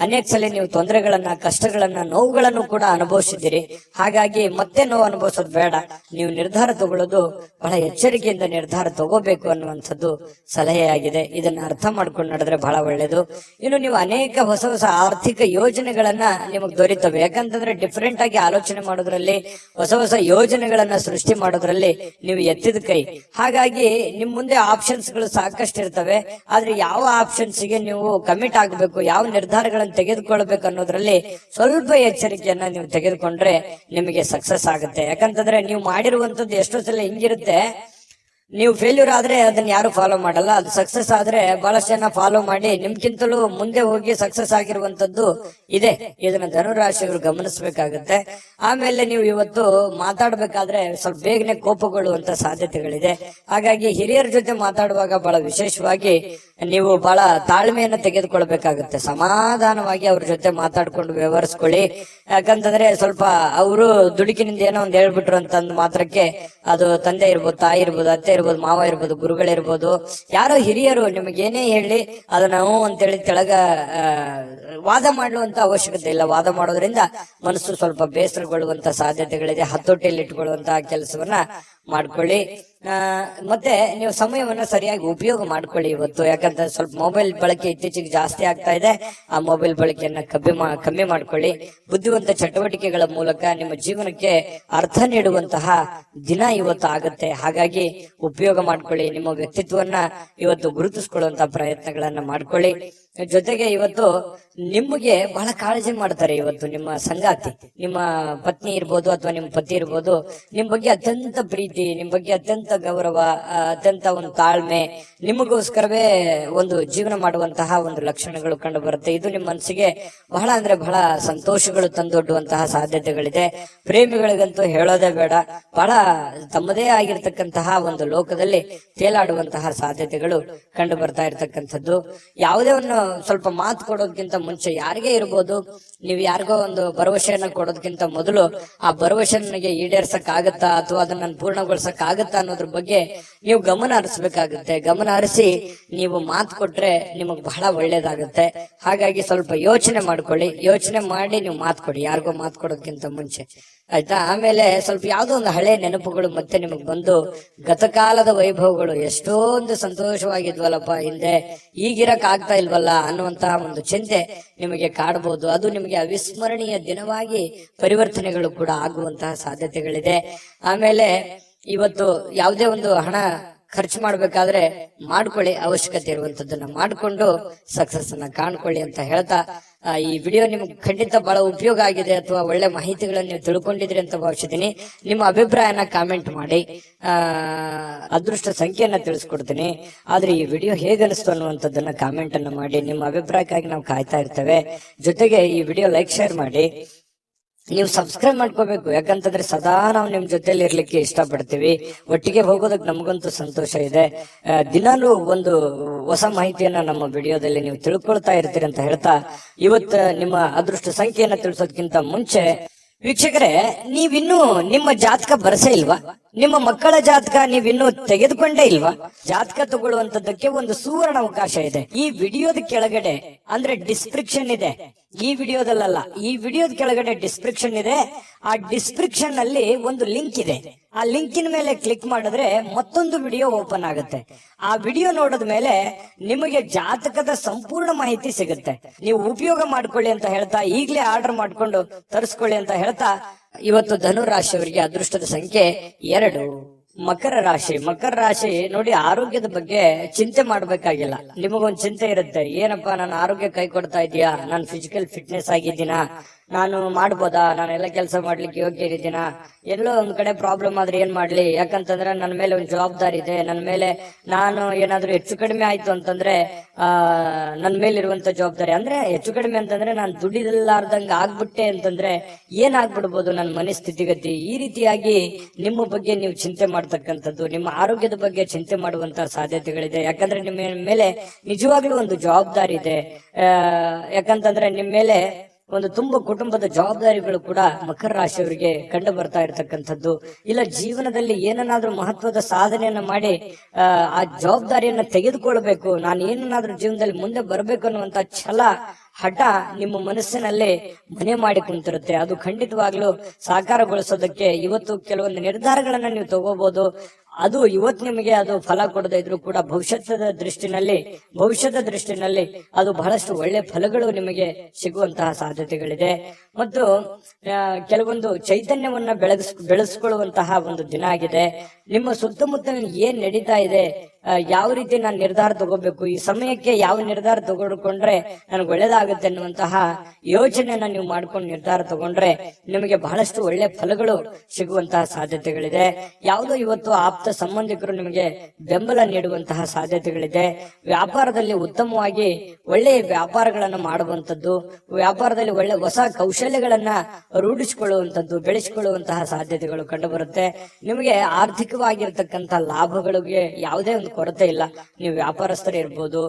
ಅನೇಕ ಸಲ ನೀವು ತೊಂದರೆಗಳನ್ನ, ಕಷ್ಟಗಳನ್ನ, ನೋವುಗಳನ್ನು ಕೂಡ ಅನುಭವಿಸಿದ್ದೀರಿ. ಹಾಗಾಗಿ ಮತ್ತೆ ನೋವು ಅನುಭವಿಸೋದು ಬೇಡ. ನೀವು ನಿರ್ಧಾರ ತಗೊಳ್ಳೋದು ಬಹಳ ಎಚ್ಚರಿಕೆಯಿಂದ ನಿರ್ಧಾರ ತಗೋಬೇಕು ಅನ್ನುವಂಥದ್ದು ಸಲಹೆಯಾಗಿದೆ. ಇದನ್ನ ಅರ್ಥ ಮಾಡ್ಕೊಂಡು ನಡೆದ್ರೆ ಬಹಳ ಒಳ್ಳೇದು. ಇನ್ನು ನೀವು ಅನೇಕ ಹೊಸ ಹೊಸ ಆರ್ಥಿಕ ಯೋಜನೆಗಳನ್ನ ನಿಮಗೆ ದೊರೀತವೆ. ಯಾಕಂತಂದ್ರೆ ಡಿಫರೆಂಟ್ ಆಗಿ ಆಲೋಚನೆ ಮಾಡೋದ್ರಲ್ಲಿ, ಹೊಸ ಹೊಸ ಯೋಜನೆಗಳನ್ನ ಸೃಷ್ಟಿ ಮಾಡೋದ್ರಲ್ಲಿ ನೀವು ಎತ್ತಿದ ಕೈ. ಹಾಗಾಗಿ ನಿಮ್ ಮುಂದೆ ಆಪ್ಷನ್ಸ್ ಗಳು ಸಾಕಷ್ಟು ಇರ್ತವೆ. ಆದ್ರೆ ಯಾವ ಆಪ್ಷನ್ಸ್ ಗೆ ನೀವು ಕಮಿಟ್ ಆಗಬೇಕು, ಯಾವ ನಿರ್ಧಾರಗಳನ್ನು ತೆಗೆದುಕೊಳ್ಬೇಕು ಅನ್ನೋದ್ರಲ್ಲಿ ಸ್ವಲ್ಪ ಎಚ್ಚರಿಕೆಯನ್ನ ನೀವು ತೆಗೆದುಕೊಂಡ್ರೆ ನಿಮಗೆ ಸಕ್ಸಸ್ ಆಗುತ್ತೆ. ಯಾಕಂತಂದ್ರೆ ನೀವು ಮಾಡಿರುವಂತದ್ದು ಎಷ್ಟೋ ಸಲ ಹಿಂಗಿರುತ್ತೆ, ನೀವು ಫೇಲ್ಯೂರ್ ಆದ್ರೆ ಅದನ್ನ ಯಾರು ಫಾಲೋ ಮಾಡಲ್ಲ. ಅದು ಸಕ್ಸಸ್ ಆದ್ರೆ ಬಹಳಷ್ಟು ಜನ ಫಾಲೋ ಮಾಡಿ ನಿಮ್ಗಿಂತಲೂ ಮುಂದೆ ಹೋಗಿ ಸಕ್ಸಸ್ ಆಗಿರುವಂತದ್ದು ಇದೆ. ಇದನ್ನ ಧನುರಾಶಿಯವರು ಗಮನಿಸಬೇಕಾಗುತ್ತೆ. ಆಮೇಲೆ ನೀವು ಇವತ್ತು ಮಾತಾಡ್ಬೇಕಾದ್ರೆ ಸ್ವಲ್ಪ ಬೇಗನೆ ಕೋಪಗೊಳ್ಳುವಂತ ಸಾಧ್ಯತೆಗಳಿದೆ. ಹಾಗಾಗಿ ಹಿರಿಯರ ಜೊತೆ ಮಾತಾಡುವಾಗ ಬಹಳ ವಿಶೇಷವಾಗಿ ನೀವು ಬಹಳ ತಾಳ್ಮೆಯನ್ನು ತೆಗೆದುಕೊಳ್ಬೇಕಾಗುತ್ತೆ. ಸಮಾಧಾನವಾಗಿ ಅವ್ರ ಜೊತೆ ಮಾತಾಡ್ಕೊಂಡು ವ್ಯವಹರಿಸ್ಕೊಳ್ಳಿ. ಯಾಕಂತಂದ್ರೆ ಸ್ವಲ್ಪ ಅವರು ದುಡುಕಿನಿಂದ ಏನೋ ಒಂದ್ ಹೇಳ್ಬಿಟ್ರು ಅಂತಂದ್ ಮಾತ್ರಕ್ಕೆ ಅದು ತಂದೆ ಇರ್ಬೋದು, ತಾಯಿ ಇರ್ಬೋದು, ಅತ್ತೆ ಇರ್ಬೋದು, ಮಾವ ಇರ್ಬೋದು, ಗುರುಗಳಿರ್ಬೋದು, ಯಾರೋ ಹಿರಿಯರು ನಿಮಗೇನೇ ಹೇಳಿ ಅದನ್ನ ಅಂತೇಳಿ ತೆಳಗ ವಾದ ಮಾಡುವಂತ ಅವಶ್ಯಕತೆ ಇಲ್ಲ. ವಾದ ಮಾಡೋದ್ರಿಂದ ಮನಸ್ಸು ಸ್ವಲ್ಪ ಬೇಸರಗೊಳ್ಳುವಂತ ಸಾಧ್ಯತೆಗಳಿದೆ. ಹತೋಟಿಯಲ್ಲಿ ಇಟ್ಕೊಳ್ಳುವಂತಹ ಕೆಲಸವನ್ನ ಮಾಡ್ಕೊಳ್ಳಿ. ಮತ್ತೆ ನೀವು ಸಮಯವನ್ನ ಸರಿಯಾಗಿ ಉಪಯೋಗ ಮಾಡ್ಕೊಳ್ಳಿ ಇವತ್ತು. ಯಾಕಂದ್ರೆ ಸ್ವಲ್ಪ ಮೊಬೈಲ್ ಬಳಕೆ ಇತ್ತೀಚೆಗೆ ಜಾಸ್ತಿ ಆಗ್ತಾ ಇದೆ. ಆ ಮೊಬೈಲ್ ಬಳಕೆಯನ್ನ ಕಮ್ಮಿ ಮಾಡ್ಕೊಳ್ಳಿ. ಬುದ್ಧಿವಂತ ಚಟುವಟಿಕೆಗಳ ಮೂಲಕ ನಿಮ್ಮ ಜೀವನಕ್ಕೆ ಅರ್ಥ ನೀಡುವಂತಹ ದಿನ ಇವತ್ತು ಆಗುತ್ತೆ. ಹಾಗಾಗಿ ಉಪಯೋಗ ಮಾಡ್ಕೊಳ್ಳಿ. ನಿಮ್ಮ ವ್ಯಕ್ತಿತ್ವವನ್ನ ಇವತ್ತು ಗುರುತಿಸ್ಕೊಳ್ಳುವಂತಹ ಪ್ರಯತ್ನಗಳನ್ನ ಮಾಡ್ಕೊಳ್ಳಿ. ಜೊತೆಗೆ ಇವತ್ತು ನಿಮಗೆ ಬಹಳ ಕಾಳಜಿ ಮಾಡ್ತಾರೆ. ಇವತ್ತು ನಿಮ್ಮ ಸಂಗಾತಿ, ನಿಮ್ಮ ಪತ್ನಿ ಇರ್ಬೋದು ಅಥವಾ ನಿಮ್ಮ ಪತಿ ಇರ್ಬೋದು, ನಿಮ್ ಬಗ್ಗೆ ಅತ್ಯಂತ ಪ್ರೀತಿ, ನಿಮ್ ಬಗ್ಗೆ ಅತ್ಯಂತ ಗೌರವ, ಅತ್ಯಂತ ಒಂದು ತಾಳ್ಮೆ, ನಿಮಗೋಸ್ಕರವೇ ಒಂದು ಜೀವನ ಮಾಡುವಂತಹ ಒಂದು ಲಕ್ಷಣಗಳು ಕಂಡು ಬರುತ್ತೆ. ಇದು ನಿಮ್ಮ ಮನಸ್ಸಿಗೆ ಬಹಳ ಅಂದ್ರೆ ಬಹಳ ಸಂತೋಷಗಳು ತಂದೊಡ್ಡುವಂತಹ ಸಾಧ್ಯತೆಗಳಿದೆ. ಪ್ರೇಮಿಗಳಿಗಂತೂ ಹೇಳೋದೇ ಬೇಡ, ಬಹಳ ತಮ್ಮದೇ ಆಗಿರ್ತಕ್ಕಂತಹ ಒಂದು ಲೋಕದಲ್ಲಿ ತೇಲಾಡುವಂತಹ ಸಾಧ್ಯತೆಗಳು ಕಂಡು ಬರ್ತಾ ಇರ್ತಕ್ಕಂಥದ್ದು. ಯಾವುದೇ ಒಂದು ಸ್ವಲ್ಪ ಮಾತು ಕೊಡೋದಕ್ಕಿಂತ ಮುಂಚೆ ಯಾರಿಗೇ ಇರ್ಬೋದು, ನೀವು ಯಾರಿಗೋ ಒಂದು ಭರವಸೆಯನ್ನ ಕೊಡೋದಕ್ಕಿಂತ ಮೊದಲು ಆ ಭರವಸೆ ನನಗೆ ಈಡೇರ್ಸಕ್ ಆಗತ್ತಾ ಅಥವಾ ಅದನ್ನ ಪೂರ್ಣಗೊಳಿಸಕ್ ಆಗತ್ತಾ ಅನ್ನೋದ್ರ ಬಗ್ಗೆ ನೀವು ಗಮನ ಹರಿಸ್ಬೇಕಾಗುತ್ತೆ. ಗಮನ ಹರಿಸಿ ನೀವು ಮಾತು ಕೊಟ್ರೆ ನಿಮಗ್ ಬಹಳ ಒಳ್ಳೇದಾಗುತ್ತೆ. ಹಾಗಾಗಿ ಸ್ವಲ್ಪ ಯೋಚನೆ ಮಾಡ್ಕೊಳ್ಳಿ, ಯೋಚನೆ ಮಾಡಿ ನೀವು ಮಾತು ಕೊಡಿ, ಯಾರಿಗೋ ಮಾತು ಕೊಡೋದಕ್ಕಿಂತ ಮುಂಚೆ, ಆಯ್ತಾ? ಆಮೇಲೆ ಸ್ವಲ್ಪ ಯಾವ್ದೋ ಒಂದು ಹಳೆ ನೆನಪುಗಳು ಮತ್ತೆ ನಿಮಗ್ ಬಂದು ಗತಕಾಲದ ವೈಭವಗಳು ಎಷ್ಟೊಂದು ಸಂತೋಷವಾಗಿದ್ವಲ್ಲಪ್ಪ ಹಿಂದೆ, ಈಗಿರಕ್ ಆಗ್ತಾ ಇಲ್ವಲ್ಲ ಅನ್ನುವಂತಹ ಒಂದು ಚಿಂತೆ ನಿಮಗೆ ಕಾಡಬಹುದು. ಅದು ನಿಮಗೆ ಅವಿಸ್ಮರಣೀಯ ದಿನವಾಗಿ ಪರಿವರ್ತನೆಗಳು ಕೂಡ ಆಗುವಂತಹ ಸಾಧ್ಯತೆಗಳಿದೆ. ಆಮೇಲೆ ಇವತ್ತು ಯಾವುದೇ ಒಂದು ಹಣ ಖರ್ಚು ಮಾಡ್ಬೇಕಾದ್ರೆ ಮಾಡ್ಕೊಳ್ಳಿ, ಅವಶ್ಯಕತೆ ಇರುವಂತದ್ದನ್ನ ಮಾಡ್ಕೊಂಡು ಸಕ್ಸಸ್ ಅನ್ನ ಕಾಣ್ಕೊಳ್ಳಿ ಅಂತ ಹೇಳ್ತಾ, ಈ ವಿಡಿಯೋ ನಿಮ್ಗೆ ಖಂಡಿತ ಬಹಳ ಉಪಯೋಗ ಆಗಿದೆ ಅಥವಾ ಒಳ್ಳೆ ಮಾಹಿತಿಗಳನ್ನ ನೀವು ತಿಳ್ಕೊಂಡಿದ್ರಿ ಅಂತ ಭಾವಿಸಿದೀನಿ. ನಿಮ್ಮ ಅಭಿಪ್ರಾಯನ ಕಾಮೆಂಟ್ ಮಾಡಿ, ಅದೃಷ್ಟ ಸಂಖ್ಯೆಯನ್ನ ತಿಳಿಸ್ಕೊಡ್ತೀನಿ. ಆದ್ರೆ ಈ ವಿಡಿಯೋ ಹೇಗನಿಸ್ತು ಅನ್ನುವಂಥದ್ದನ್ನ ಕಾಮೆಂಟ್ ಅನ್ನ ಮಾಡಿ. ನಿಮ್ಮ ಅಭಿಪ್ರಾಯಕ್ಕಾಗಿ ನಾವು ಕಾಯ್ತಾ ಇರ್ತೇವೆ. ಜೊತೆಗೆ ಈ ವಿಡಿಯೋ ಲೈಕ್ ಶೇರ್ ಮಾಡಿ. ನೀವು ಸಬ್ಸ್ಕ್ರೈಬ್ ಮಾಡ್ಕೋಬೇಕು, ಯಾಕಂತಂದ್ರೆ ಸದಾ ನಾವು ನಿಮ್ ಜೊತೆಲಿ ಇರ್ಲಿಕ್ಕೆ ಇಷ್ಟಪಡ್ತೀವಿ. ಒಟ್ಟಿಗೆ ಹೋಗೋದಕ್ಕೆ ನಮಗಂತೂ ಸಂತೋಷ ಇದೆ. ದಿನಾಲೂ ಒಂದು ಹೊಸ ಮಾಹಿತಿಯನ್ನ ನಮ್ಮ ವಿಡಿಯೋದಲ್ಲಿ ನೀವು ತಿಳ್ಕೊಳ್ತಾ ಇರ್ತೀರಿ ಅಂತ ಹೇಳ್ತಾ, ಇವತ್ತು ನಿಮ್ಮ ಅದೃಷ್ಟ ಸಂಖ್ಯೆಯನ್ನ ತಿಳಿಸೋದಕ್ಕಿಂತ ಮುಂಚೆ ವೀಕ್ಷಕರೇ, ನೀವಿನ್ನೂ ನಿಮ್ಮ ಜಾತಕ ಬರಸೇ ಇಲ್ವಾ? ನಿಮ್ಮ ಮಕ್ಕಳ ಜಾತಕ ನೀವಿನ್ನೂ ತೆಗೆದುಕೊಂಡೇ ಇಲ್ವಾ? ಜಾತಕ ತಗೊಳ್ಳುವಂತದ್ದಕ್ಕೆ ಒಂದು ಸುವರ್ಣ ಅವಕಾಶ ಇದೆ. ಈ ವಿಡಿಯೋದ ಕೆಳಗಡೆ ಅಂದ್ರೆ ಡಿಸ್ಕ್ರಿಪ್ಷನ್ ಇದೆ, ಈ ವಿಡಿಯೋದಲ್ಲ, ಈ ವಿಡಿಯೋದ ಕೆಳಗಡೆ ಡಿಸ್ಕ್ರಿಪ್ಷನ್ ಇದೆ. ಆ ಡಿಸ್ಕ್ರಿಪ್ಷನ್ ಅಲ್ಲಿ ಒಂದು ಲಿಂಕ್ ಇದೆ. ಆ ಲಿಂಕಿನ ಮೇಲೆ ಕ್ಲಿಕ್ ಮಾಡಿದ್ರೆ ಮತ್ತೊಂದು ವಿಡಿಯೋ ಓಪನ್ ಆಗುತ್ತೆ. ಆ ವಿಡಿಯೋ ನೋಡಿದ ಮೇಲೆ ನಿಮಗೆ ಜಾತಕದ ಸಂಪೂರ್ಣ ಮಾಹಿತಿ ಸಿಗುತ್ತೆ. ನೀವು ಉಪಯೋಗ ಮಾಡ್ಕೊಳ್ಳಿ ಅಂತ ಹೇಳ್ತಾ, ಈಗಲೇ ಆರ್ಡರ್ ಮಾಡ್ಕೊಂಡು ತರಿಸ್ಕೊಳ್ಳಿ ಅಂತ ಹೇಳ್ತಾ, ಇವತ್ತು ಧನು ರಾಶಿಯವರಿಗೆ ಅದೃಷ್ಟದ ಸಂಖ್ಯೆ 2. ಮಕರ ರಾಶಿ. ಮಕರ ರಾಶಿ ನೋಡಿ, ಆರೋಗ್ಯದ ಬಗ್ಗೆ ಚಿಂತೆ ಮಾಡ್ಬೇಕಾಗಿಲ್ಲ. ನಿಮಗೊಂದು ಚಿಂತೆ ಇರುತ್ತೆ, ಏನಪ್ಪಾ ನನ್ನ ಆರೋಗ್ಯ ಕೈ ಕೊಡ್ತಾ ಇದೆಯಾ, ನಾನು ಫಿಸಿಕಲ್ ಫಿಟ್ನೆಸ್ ಆಗಿದ್ದೀನಾ, ನಾನು ಮಾಡ್ಬೋದಾ, ನಾನೆಲ್ಲ ಕೆಲಸ ಮಾಡ್ಲಿಕ್ಕೆ ಯೋಗ್ಯ ಇದ್ದೀನಾ, ಎಲ್ಲೋ ಒಂದ್ ಕಡೆ ಪ್ರಾಬ್ಲಮ್ ಆದ್ರೆ ಏನ್ ಮಾಡ್ಲಿ, ಯಾಕಂತಂದ್ರೆ ನನ್ನ ಮೇಲೆ ಒಂದು ಜವಾಬ್ದಾರಿ ಇದೆ, ನನ್ನ ಮೇಲೆ ನಾನು ಏನಾದ್ರೂ ಹೆಚ್ಚು ಕಡಿಮೆ ಆಯ್ತು ಅಂತಂದ್ರೆ ನನ್ನ ಮೇಲೆ ಇರುವಂತ ಜವಾಬ್ದಾರಿ, ಅಂದ್ರೆ ಹೆಚ್ಚು ಕಡಿಮೆ ಅಂತಂದ್ರೆ ನಾನು ದುಡಿಲಾರ್ದಂಗ ಆಗ್ಬಿಟ್ಟೆ ಅಂತಂದ್ರೆ ಏನಾಗ್ಬಿಡ್ಬೋದು ನನ್ನ ಮನೆ ಸ್ಥಿತಿಗತಿ. ಈ ರೀತಿಯಾಗಿ ನಿಮ್ಮ ಬಗ್ಗೆ ನೀವು ಚಿಂತೆ ಮಾಡ್ತಕ್ಕಂಥದ್ದು, ನಿಮ್ಮ ಆರೋಗ್ಯದ ಬಗ್ಗೆ ಚಿಂತೆ ಮಾಡುವಂತ ಸಾಧ್ಯತೆಗಳಿದೆ. ಯಾಕಂದ್ರೆ ನಿಮ್ಮ ಮೇಲೆ ನಿಜವಾಗ್ಲೂ ಒಂದು ಜವಾಬ್ದಾರಿ ಇದೆ. ಯಾಕಂತಂದ್ರೆ ನಿಮ್ಮ ಮೇಲೆ ಒಂದು ತುಂಬ ಕುಟುಂಬದ ಜವಾಬ್ದಾರಿಗಳು ಕೂಡ ಮಕರ ರಾಶಿಯವರಿಗೆ ಕಂಡು ಬರ್ತಾ ಇರತಕ್ಕಂಥದ್ದು. ಇಲ್ಲ ಜೀವನದಲ್ಲಿ ಏನನ್ನಾದ್ರೂ ಮಹತ್ವದ ಸಾಧನೆಯನ್ನ ಮಾಡಿ ಆ ಜವಾಬ್ದಾರಿಯನ್ನ ತೆಗೆದುಕೊಳ್ಬೇಕು, ನಾನು ಏನನ್ನಾದ್ರೂ ಜೀವನದಲ್ಲಿ ಮುಂದೆ ಬರ್ಬೇಕು ಅನ್ನುವಂತ ಛಲ, ಹಠ ನಿಮ್ಮ ಮನಸ್ಸಿನಲ್ಲಿ ಮನೆ ಮಾಡಿ ಕುಂತಿರುತ್ತೆ. ಅದು ಖಂಡಿತವಾಗ್ಲೂ ಸಾಕಾರಗೊಳಿಸೋದಕ್ಕೆ ಇವತ್ತು ಕೆಲವೊಂದು ನಿರ್ಧಾರಗಳನ್ನ ನೀವು ತಗೋಬಹುದು. ಅದು ಇವತ್ತು ನಿಮಗೆ ಅದು ಫಲ ಕೊಡದೇ ಇದ್ರು ಕೂಡ ಭವಿಷ್ಯದ ದೃಷ್ಟಿನಲ್ಲಿ ಅದು ಬಹಳಷ್ಟು ಒಳ್ಳೆ ಫಲಗಳು ನಿಮಗೆ ಸಿಗುವಂತಹ ಸಾಧ್ಯತೆಗಳಿದೆ. ಮತ್ತು ಕೆಲವೊಂದು ಚೈತನ್ಯವನ್ನ ಬೆಳೆಸ್ಕೊಳ್ಳುವಂತಹ ಒಂದು ದಿನ ಆಗಿದೆ. ನಿಮ್ಮ ಸುತ್ತಮುತ್ತ ಏನ್ ನಡೀತಾ ಇದೆ, ಯಾವ ರೀತಿ ನಾನು ನಿರ್ಧಾರ ತಗೋಬೇಕು, ಈ ಸಮಯಕ್ಕೆ ಯಾವ ನಿರ್ಧಾರ ತಗೊಂಡ್ರೆ ನನಗೆ ಒಳ್ಳೇದಾಗುತ್ತೆ ಅನ್ನುವಂತಹ ಯೋಚನೆಯನ್ನ ನೀವು ಮಾಡ್ಕೊಂಡು ನಿರ್ಧಾರ ತಗೊಂಡ್ರೆ ನಿಮಗೆ ಬಹಳಷ್ಟು ಒಳ್ಳೆ ಫಲಗಳು ಸಿಗುವಂತಹ ಸಾಧ್ಯತೆಗಳಿದೆ. ಯಾವುದೋ ಇವತ್ತು ಆಪ್ತ ಸಂಬಂಧಿಕರು ನಿಮಗೆ ಬೆಂಬಲ ನೀಡುವಂತಹ ಸಾಧ್ಯತೆಗಳಿದೆ. ವ್ಯಾಪಾರದಲ್ಲಿ ಉತ್ತಮವಾಗಿ ಒಳ್ಳೆಯ ವ್ಯಾಪಾರಗಳನ್ನ ಮಾಡುವಂತದ್ದು, ವ್ಯಾಪಾರದಲ್ಲಿ ಒಳ್ಳೆ ಹೊಸ ಕೌಶಲ್ಯಗಳನ್ನ ರೂಢಿಸಿಕೊಳ್ಳುವಂತದ್ದು, ಬೆಳೆಸಿಕೊಳ್ಳುವಂತಹ ಸಾಧ್ಯತೆಗಳು ಕಂಡು ಬರುತ್ತೆ. ನಿಮಗೆ ಆರ್ಥಿಕವಾಗಿರ್ತಕ್ಕಂಥ ಲಾಭಗಳಿಗೆ ಯಾವುದೇ ಒಂದು ಕೊರತೆ ಇಲ್ಲ. ನೀವು ವ್ಯಾಪಾರಸ್ಥರೇ ಇರ್ಬೋದು,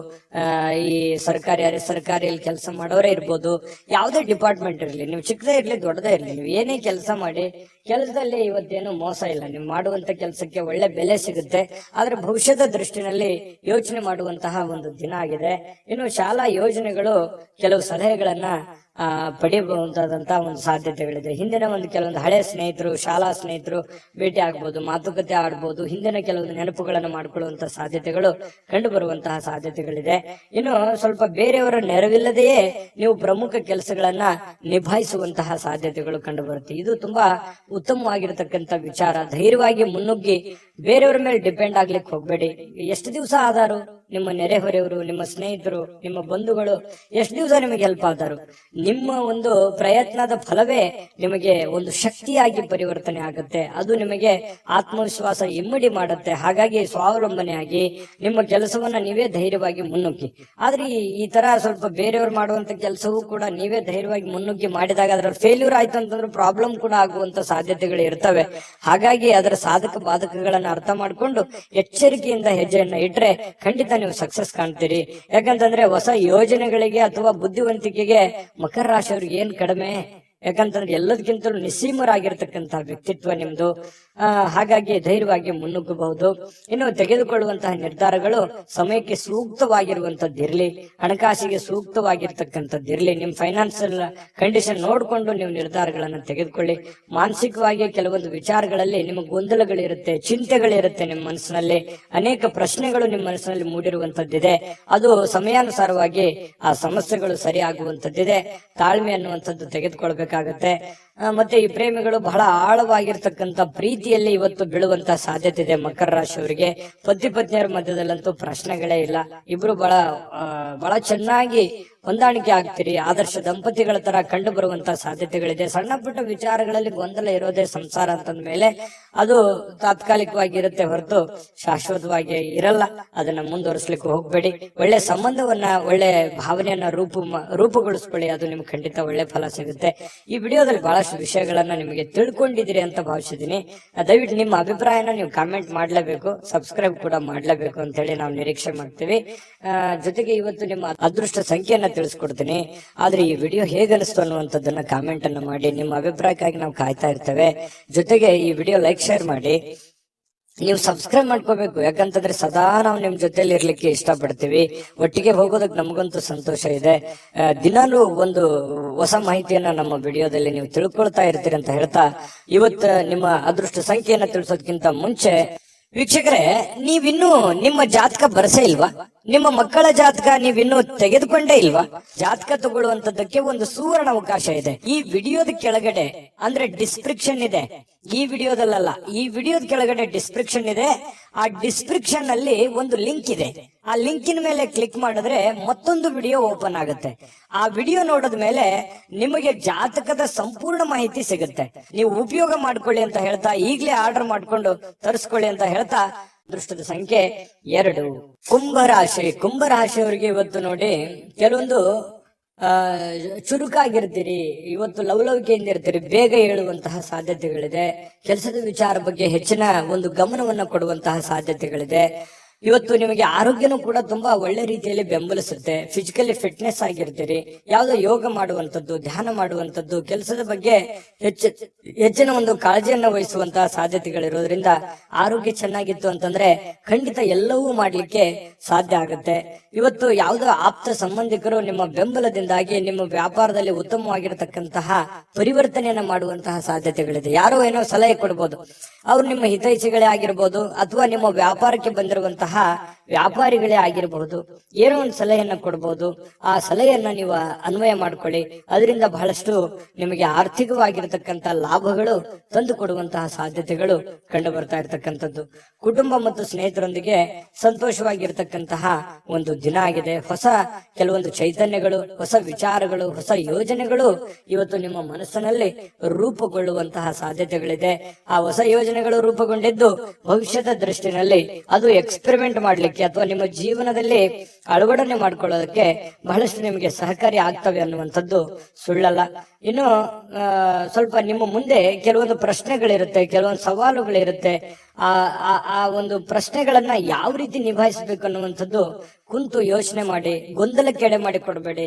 ಈ ಸರ್ಕಾರಿಯಲ್ಲಿ ಕೆಲಸ ಮಾಡೋರೇ ಇರ್ಬೋದು, ಯಾವುದೇ ಡಿಪಾರ್ಟ್ಮೆಂಟ್ ಇರಲಿ, ನೀವು ಚಿಕ್ಕದೇ ಇರ್ಲಿ ದೊಡ್ಡದೇ ಇರ್ಲಿ, ನೀವು ಏನೇ ಕೆಲಸ ಮಾಡಿ ಕೆಲಸದಲ್ಲಿ ಇವತ್ತೇನು ಮೋಸ ಇಲ್ಲ. ನೀವು ಮಾಡುವಂತ ಕೆಲಸಕ್ಕೆ ಒಳ್ಳೆ ಬೆಲೆ ಸಿಗುತ್ತೆ. ಆದ್ರೆ ಭವಿಷ್ಯದ ದೃಷ್ಟಿನಲ್ಲಿ ಯೋಚನೆ ಮಾಡುವಂತಹ ಒಂದು ದಿನ ಆಗಿದೆ. ಇನ್ನು ಶಾಲಾ ಯೋಜನೆಗಳು ಕೆಲವು ಸಲಹೆಗಳನ್ನ ಪಡೆಯಬಹುದಾದಂತಹ ಒಂದು ಸಾಧ್ಯತೆಗಳಿದೆ. ಹಿಂದಿನ ಒಂದು ಕೆಲವೊಂದು ಹಳೆ ಸ್ನೇಹಿತರು, ಶಾಲಾ ಸ್ನೇಹಿತರು ಭೇಟಿ ಆಗ್ಬೋದು, ಮಾತುಕತೆ ಆಡ್ಬೋದು, ಹಿಂದಿನ ಕೆಲವೊಂದು ನೆನಪುಗಳನ್ನು ಮಾಡಿಕೊಳ್ಳುವಂತ ಸಾಧ್ಯತೆಗಳು ಕಂಡು ಬರುವಂತಹ ಸಾಧ್ಯತೆಗಳಿದೆ. ಇನ್ನು ಸ್ವಲ್ಪ ಬೇರೆಯವರ ನೆರವಿಲ್ಲದೆಯೇ ನೀವು ಪ್ರಮುಖ ಕೆಲಸಗಳನ್ನ ನಿಭಾಯಿಸುವಂತಹ ಸಾಧ್ಯತೆಗಳು ಕಂಡು ಬರುತ್ತೆ. ಇದು ತುಂಬಾ ಉತ್ತಮವಾಗಿರತಕ್ಕಂತ ವಿಚಾರ. ಧೈರ್ಯವಾಗಿ ಮುನ್ನುಗ್ಗಿ ಬೇರೆಯವರ ಮೇಲೆ ಡಿಪೆಂಡ್ ಆಗ್ಲಿಕ್ಕೆ ಹೋಗ್ಬೇಡಿ. ಎಷ್ಟು ದಿವಸ ಆದಾರು ನಿಮ್ಮ ನೆರೆಹೊರೆಯವರು, ನಿಮ್ಮ ಸ್ನೇಹಿತರು, ನಿಮ್ಮ ಬಂಧುಗಳು ಎಷ್ಟು ದಿವಸ ನಿಮಗೆ ಹೆಲ್ಪ್ ಆದರು? ನಿಮ್ಮ ಒಂದು ಪ್ರಯತ್ನದ ಫಲವೇ ನಿಮಗೆ ಒಂದು ಶಕ್ತಿಯಾಗಿ ಪರಿವರ್ತನೆ ಆಗುತ್ತೆ. ಅದು ನಿಮಗೆ ಆತ್ಮವಿಶ್ವಾಸ ಇಮ್ಮಡಿ ಮಾಡುತ್ತೆ. ಹಾಗಾಗಿ ಸ್ವಾವಲಂಬನೆಯಾಗಿ ನಿಮ್ಮ ಕೆಲಸವನ್ನ ನೀವೇ ಧೈರ್ಯವಾಗಿ ಮುನ್ನುಗ್ಗಿ. ಆದ್ರೆ ಈ ತರ ಸ್ವಲ್ಪ ಬೇರೆಯವರು ಮಾಡುವಂತ ಕೆಲಸವೂ ಕೂಡ ನೀವೇ ಧೈರ್ಯವಾಗಿ ಮುನ್ನುಗ್ಗಿ ಮಾಡಿದಾಗ ಅದರ ಫೇಲ್ಯೂರ್ ಆಯ್ತು ಅಂತಂದ್ರೆ ಪ್ರಾಬ್ಲಮ್ ಕೂಡ ಆಗುವಂತ ಸಾಧ್ಯತೆಗಳು ಇರ್ತವೆ. ಹಾಗಾಗಿ ಅದರ ಸಾಧಕ ಬಾಧಕಗಳನ್ನ ವಿಚಾರಗಳನ್ನ ಅರ್ಥ ಮಾಡ್ಕೊಂಡು ಎಚ್ಚರಿಕೆಯಿಂದ ಹೆಜ್ಜೆಯನ್ನ ಇಟ್ರೆ ಖಂಡಿತ ನೀವು ಸಕ್ಸಸ್ ಕಾಣ್ತೀರಿ. ಯಾಕಂತಂದ್ರೆ ಹೊಸ ಯೋಜನೆಗಳಿಗೆ ಅಥವಾ ಬುದ್ಧಿವಂತಿಕೆಗೆ ಮಕರ ರಾಶಿಯವ್ರಿಗೆ ಏನ್ ಕಡಿಮೆ? ಯಾಕಂತಂದ್ರೆ ಎಲ್ಲದಕ್ಕಿಂತಲೂ ನಿಸ್ಸೀಮರಾಗಿರ್ತಕ್ಕಂತಹ ವ್ಯಕ್ತಿತ್ವ ನಿಮ್ದು. ಹಾಗಾಗಿ ಧೈರ್ಯವಾಗಿ ಮುನ್ನುಗ್ಗಬಹುದು. ಇನ್ನು ತೆಗೆದುಕೊಳ್ಳುವಂತಹ ನಿರ್ಧಾರಗಳು ಸಮಯಕ್ಕೆ ಸೂಕ್ತವಾಗಿರುವಂತದ್ದಿರ್ಲಿ, ಹಣಕಾಸಿಗೆ ಸೂಕ್ತವಾಗಿರ್ತಕ್ಕಂಥದ್ದಿರ್ಲಿ. ನಿಮ್ ಫೈನಾನ್ಸಿಯಲ್ ಕಂಡೀಷನ್ ನೋಡ್ಕೊಂಡು ನೀವು ನಿರ್ಧಾರಗಳನ್ನ ತೆಗೆದುಕೊಳ್ಳಿ. ಮಾನಸಿಕವಾಗಿ ಕೆಲವೊಂದು ವಿಚಾರಗಳಲ್ಲಿ ನಿಮಗೆ ಗೊಂದಲಗಳಿರುತ್ತೆ, ಚಿಂತೆಗಳಿರುತ್ತೆ. ನಿಮ್ಮ ಮನಸ್ಸಿನಲ್ಲಿ ಅನೇಕ ಪ್ರಶ್ನೆಗಳು ನಿಮ್ಮ ಮನಸ್ಸಿನಲ್ಲಿ ಮೂಡಿರುವಂತದ್ದಿದೆ. ಅದು ಸಮಯಾನುಸಾರವಾಗಿ ಆ ಸಮಸ್ಯೆಗಳು ಸರಿಯಾಗುವಂತದ್ದಿದೆ. ತಾಳ್ಮೆ ಅನ್ನುವಂಥದ್ದು ತೆಗೆದುಕೊಳ್ಬೇಕಾಗತ್ತೆ. ಮತ್ತೆ ಈ ಪ್ರೇಮಿಗಳು ಬಹಳ ಆಳವಾಗಿರ್ತಕ್ಕಂಥ ಪ್ರೀತಿಯಲ್ಲಿ ಇವತ್ತು ಬೀಳುವಂತಹ ಸಾಧ್ಯತೆ ಇದೆ ಮಕರ ರಾಶಿಯವರಿಗೆ. ಪತಿ ಪತ್ನಿಯರ ಮಧ್ಯದಲ್ಲಂತೂ ಪ್ರಶ್ನೆಗಳೇ ಇಲ್ಲ. ಇಬ್ರು ಬಹಳ ಚೆನ್ನಾಗಿ ಹೊಂದಾಣಿಕೆ ಆಗ್ತೀರಿ. ಆದರ್ಶ ದಂಪತಿಗಳ ತರ ಕಂಡು ಬರುವಂತಹ ಸಾಧ್ಯತೆಗಳಿದೆ. ಸಣ್ಣ ಪುಟ್ಟ ವಿಚಾರಗಳಲ್ಲಿ ಗೊಂದಲ ಇರೋದೇ ಸಂಸಾರ ಅಂತಂದ ಮೇಲೆ ಅದು ತಾತ್ಕಾಲಿಕವಾಗಿ ಇರುತ್ತೆ ಹೊರತು ಶಾಶ್ವತವಾಗಿ ಇರಲ್ಲ. ಅದನ್ನ ಮುಂದುವರಿಸ್ಲಿಕ್ಕೆ ಹೋಗ್ಬೇಡಿ. ಒಳ್ಳೆ ಸಂಬಂಧವನ್ನ, ಒಳ್ಳೆ ಭಾವನೆಯನ್ನ ರೂಪುಗೊಳಿಸ್ಕೊಳ್ಳಿ. ಅದು ನಿಮ್ಗೆ ಖಂಡಿತ ಒಳ್ಳೆ ಫಲ ಸಿಗುತ್ತೆ. ಈ ವಿಡಿಯೋದಲ್ಲಿ ಬಹಳಷ್ಟು ವಿಷಯಗಳನ್ನ ನಿಮಗೆ ತಿಳ್ಕೊಂಡಿದ್ದೀರಿ ಅಂತ ಭಾವಿಸಿದೀನಿ. ದಯವಿಟ್ಟು ನಿಮ್ಮ ಅಭಿಪ್ರಾಯನ ನೀವು ಕಾಮೆಂಟ್ ಮಾಡ್ಲೇಬೇಕು, ಸಬ್ಸ್ಕ್ರೈಬ್ ಕೂಡ ಮಾಡ್ಲೇಬೇಕು ಅಂತ ಹೇಳಿ ನಾವು ನಿರೀಕ್ಷೆ ಮಾಡ್ತೀವಿ. ಜೊತೆಗೆ ಇವತ್ತು ನಿಮ್ಮ ಅದೃಷ್ಟ ಸಂಖ್ಯೆಯನ್ನ ತಿಳಿಸ್ಕೊಡ್ತೀನಿ. ಆದ್ರೆ ಈ ವಿಡಿಯೋ ಹೇಗನಿಸ್ತು ಅನ್ನುವಂಥದ್ದನ್ನ ಕಾಮೆಂಟ್ ಅನ್ನ ಮಾಡಿ. ನಿಮ್ಮ ಅಭಿಪ್ರಾಯಕ್ಕಾಗಿ ನಾವು ಕಾಯ್ತಾ ಇರ್ತೇವೆ. ಜೊತೆಗೆ ಈ ವಿಡಿಯೋ ಲೈಕ್, ಶೇರ್ ಮಾಡಿ. ನೀವು ಸಬ್ಸ್ಕ್ರೈಬ್ ಮಾಡ್ಕೋಬೇಕು. ಯಾಕಂತಂದ್ರೆ ಸದಾ ನಾವು ನಿಮ್ ಜೊತೆಲಿ ಇರ್ಲಿಕ್ಕೆ ಇಷ್ಟಪಡ್ತೀವಿ. ಒಟ್ಟಿಗೆ ಹೋಗೋದಕ್ಕೆ ನಮಗಂತೂ ಸಂತೋಷ ಇದೆ. ದಿನಾಲೂ ಒಂದು ಹೊಸ ಮಾಹಿತಿಯನ್ನ ನಮ್ಮ ವಿಡಿಯೋದಲ್ಲಿ ನೀವು ತಿಳ್ಕೊಳ್ತಾ ಇರ್ತೀರಿ ಅಂತ ಹೇಳ್ತಾ, ಇವತ್ತು ನಿಮ್ಮ ಅದೃಷ್ಟ ಸಂಖ್ಯೆಯನ್ನ ತಿಳಿಸೋದಕ್ಕಿಂತ ಮುಂಚೆ ವೀಕ್ಷಕರೇ, ನೀವಿನ್ನೂ ನಿಮ್ಮ ಜಾತಕ ಬರಸೇ ಇಲ್ವಾ? ನಿಮ್ಮ ಮಕ್ಕಳ ಜಾತಕ ನೀವಿನ್ನೂ ತೆಗೆದುಕೊಂಡೇ ಇಲ್ವಾ? ಜಾತಕ ತಗೊಳ್ಳುವಂತದ್ದಕ್ಕೆ ಒಂದು ಸುವರ್ಣ ಅವಕಾಶ ಇದೆ. ಈ ವಿಡಿಯೋದ ಕೆಳಗಡೆ ಅಂದ್ರೆ ಡಿಸ್ಕ್ರಿಪ್ಷನ್ ಇದೆ. ಈ ವಿಡಿಯೋದಲ್ಲ, ಈ ವಿಡಿಯೋದ ಕೆಳಗಡೆ ಡಿಸ್ಕ್ರಿಪ್ಷನ್ ಇದೆ. ಆ ಡಿಸ್ಕ್ರಿಪ್ಷನ್ ಅಲ್ಲಿ ಒಂದು ಲಿಂಕ್ ಇದೆ. ಆ ಲಿಂಕಿನ ಮೇಲೆ ಕ್ಲಿಕ್ ಮಾಡಿದ್ರೆ ಮತ್ತೊಂದು ವಿಡಿಯೋ ಓಪನ್ ಆಗುತ್ತೆ. ಆ ವಿಡಿಯೋ ನೋಡಿದ ಮೇಲೆ ನಿಮಗೆ ಜಾತಕದ ಸಂಪೂರ್ಣ ಮಾಹಿತಿ ಸಿಗುತ್ತೆ. ನೀವು ಉಪಯೋಗ ಮಾಡ್ಕೊಳ್ಳಿ ಅಂತ ಹೇಳ್ತಾ, ಈಗಲೇ ಆರ್ಡರ್ ಮಾಡ್ಕೊಂಡು ತರಿಸ್ಕೊಳ್ಳಿ ಅಂತ ಹೇಳ್ತಾ, ಅದೃಷ್ಟದ ಸಂಖ್ಯೆ 2. ಕುಂಭರಾಶಿ. ಕುಂಭರಾಶಿಯವರಿಗೆ ಇವತ್ತು ನೋಡಿ, ಕೆಲವೊಂದು ಚುರುಕಾಗಿರ್ತೀರಿ. ಇವತ್ತು ಲವಲವಿಕೆಯಿಂದ ಇರ್ತೀರಿ. ಬೇಗ ಹೇಳುವಂತಹ ಸಾಧ್ಯತೆಗಳಿದೆ. ಕೆಲಸದ ವಿಚಾರ ಬಗ್ಗೆ ಹೆಚ್ಚಿನ ಒಂದು ಗಮನವನ್ನ ಕೊಡುವಂತಹ ಸಾಧ್ಯತೆಗಳಿದೆ. ಇವತ್ತು ನಿಮಗೆ ಆರೋಗ್ಯನೂ ಕೂಡ ತುಂಬಾ ಒಳ್ಳೆ ರೀತಿಯಲ್ಲಿ ಬೆಂಬಲಿಸುತ್ತೆ. Physically fitness ಆಗಿರ್ತೀರಿ. ಯಾವುದೋ ಯೋಗ ಮಾಡುವಂತದ್ದು, ಧ್ಯಾನ ಮಾಡುವಂತದ್ದು, ಕೆಲಸದ ಬಗ್ಗೆ ಹೆಚ್ಚಿನ ಒಂದು ಕಾಳಜಿಯನ್ನ ವಹಿಸುವಂತಹ ಸಾಧ್ಯತೆಗಳಿರೋದ್ರಿಂದ ಆರೋಗ್ಯ ಚೆನ್ನಾಗಿತ್ತು ಅಂತಂದ್ರೆ ಖಂಡಿತ ಎಲ್ಲವೂ ಮಾಡ್ಲಿಕ್ಕೆ ಸಾಧ್ಯ ಆಗುತ್ತೆ. ಇವತ್ತು ಯಾವುದೋ ಆಪ್ತ ಸಂಬಂಧಿಕರು ನಿಮ್ಮ ಬೆಂಬಲದಿಂದಾಗಿ ನಿಮ್ಮ ವ್ಯಾಪಾರದಲ್ಲಿ ಉತ್ತಮವಾಗಿರತಕ್ಕಂತಹ ಪರಿವರ್ತನೆಯನ್ನ ಮಾಡುವಂತಹ ಸಾಧ್ಯತೆಗಳಿದೆ. ಯಾರೋ ಏನೋ ಸಲಹೆ ಕೊಡ್ಬೋದು. ಅವ್ರು ನಿಮ್ಮ ಹಿತೈಷಿಗಳೇ ಆಗಿರ್ಬೋದು, ಅಥವಾ ನಿಮ್ಮ ವ್ಯಾಪಾರಕ್ಕೆ ಬಂದಿರುವಂತಹ ವ್ಯಾಪಾರಿಗಳೇ ಆಗಿರಬಹುದು. ಏನೋ ಒಂದು ಸಲಹೆಯನ್ನ ಕೊಡ್ಬೋದು. ಆ ಸಲಹೆಯನ್ನ ನೀವು ಅನ್ವಯ ಮಾಡ್ಕೊಳ್ಳಿ. ಅದರಿಂದ ಬಹಳಷ್ಟು ನಿಮಗೆ ಆರ್ಥಿಕವಾಗಿರತಕ್ಕಂತ ಲಾಭಗಳು ತಂದು ಕೊಡುವಂತಹ ಸಾಧ್ಯತೆಗಳು ಕಂಡು ಬರ್ತಾ ಇರತಕ್ಕಂಥದ್ದು. ಕುಟುಂಬ ಮತ್ತು ಸ್ನೇಹಿತರೊಂದಿಗೆ ಸಂತೋಷವಾಗಿರ್ತಕ್ಕಂತಹ ಒಂದು ದಿನ ಆಗಿದೆ. ಹೊಸ ಕೆಲವೊಂದು ಚೈತನ್ಯಗಳು, ಹೊಸ ವಿಚಾರಗಳು, ಹೊಸ ಯೋಜನೆಗಳು ಇವತ್ತು ನಿಮ್ಮ ಮನಸ್ಸಿನಲ್ಲಿ ರೂಪುಗೊಳ್ಳುವಂತಹ ಸಾಧ್ಯತೆಗಳಿದೆ. ಆ ಹೊಸ ಯೋಜನೆಗಳು ರೂಪುಗೊಂಡಿದ್ದು ಭವಿಷ್ಯದ ದೃಷ್ಟಿನಲ್ಲಿ ಅದು ಎಕ್ಸ್ಪೆರಿಮೆಂಟ್ ಮಾಡ್ಲಿಕ್ಕೆ ಅಥವಾ ನಿಮ್ಮ ಜೀವನದಲ್ಲಿ ಅಳವಡನೆ ಮಾಡ್ಕೊಳ್ಳೋದಕ್ಕೆ ಬಹಳಷ್ಟು ನಿಮಗೆ ಸಹಕಾರಿ ಆಗ್ತವೆ ಅನ್ನುವಂಥದ್ದು ಸುಳ್ಳಲ್ಲ. ಇನ್ನು ಸ್ವಲ್ಪ ನಿಮ್ಮ ಮುಂದೆ ಕೆಲವೊಂದು ಪ್ರಶ್ನೆಗಳಿರುತ್ತೆ, ಕೆಲವೊಂದು ಸವಾಲುಗಳಿರುತ್ತೆ. ಆ ಒಂದು ಪ್ರಶ್ನೆಗಳನ್ನ ಯಾವ ರೀತಿ ನಿಭಾಯಿಸಬೇಕು ಅನ್ನುವಂಥದ್ದು ಕುಂತು ಯೋಚನೆ ಮಾಡಿ. ಗೊಂದಲಕ್ಕೆ ಎಡೆ ಮಾಡಿ ಕೊಡಬೇಡಿ.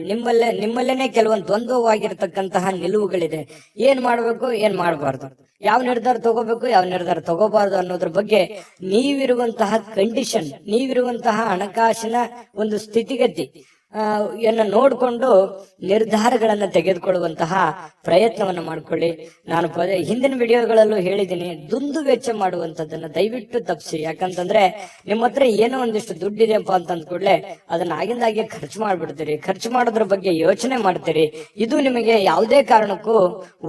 ನಿಮ್ಮಲ್ಲೇನೆ ಕೆಲವೊಂದು ದ್ವಂದ್ವವಾಗಿರ್ತಕ್ಕಂತಹ ನಿಲುವುಗಳಿದೆ. ಏನ್ ಮಾಡ್ಬೇಕು, ಏನ್ ಮಾಡಬಾರ್ದು, ಯಾವ ನಿರ್ಧಾರ ತಗೋಬೇಕು, ಯಾವ ನಿರ್ಧಾರ ತಗೋಬಾರ್ದು ಅನ್ನೋದ್ರ ಬಗ್ಗೆ ನೀವಿರುವಂತಹ ಕಂಡೀಷನ್, ನೀವಿರುವಂತಹ ಹಣಕಾಸಿನ ಒಂದು ಸ್ಥಿತಿಗತಿ ನೋಡ್ಕೊಂಡು ನಿರ್ಧಾರಗಳನ್ನ ತೆಗೆದುಕೊಳ್ಳುವಂತಹ ಪ್ರಯತ್ನವನ್ನ ಮಾಡ್ಕೊಳ್ಳಿ. ನಾನು ಹಿಂದಿನ ವಿಡಿಯೋಗಳಲ್ಲೂ ಹೇಳಿದ್ದೀನಿ, ದುಂದು ವೆಚ್ಚ ಮಾಡುವಂತದ್ದನ್ನ ದಯವಿಟ್ಟು ತಪ್ಪಿಸಿ. ಯಾಕಂತಂದ್ರೆ ನಿಮ್ಮ ಹತ್ರ ಏನೋ ಒಂದಿಷ್ಟು ದುಡ್ಡಿದೆಯಪ್ಪ ಅಂತ ಕೂಡಲೇ ಅದನ್ನ ಆಗಿಂದಾಗೆ ಖರ್ಚು ಮಾಡ್ಬಿಡ್ತೀರಿ. ಖರ್ಚು ಮಾಡೋದ್ರ ಬಗ್ಗೆ ಯೋಚನೆ ಮಾಡ್ತೀರಿ. ಇದು ನಿಮಗೆ ಯಾವುದೇ ಕಾರಣಕ್ಕೂ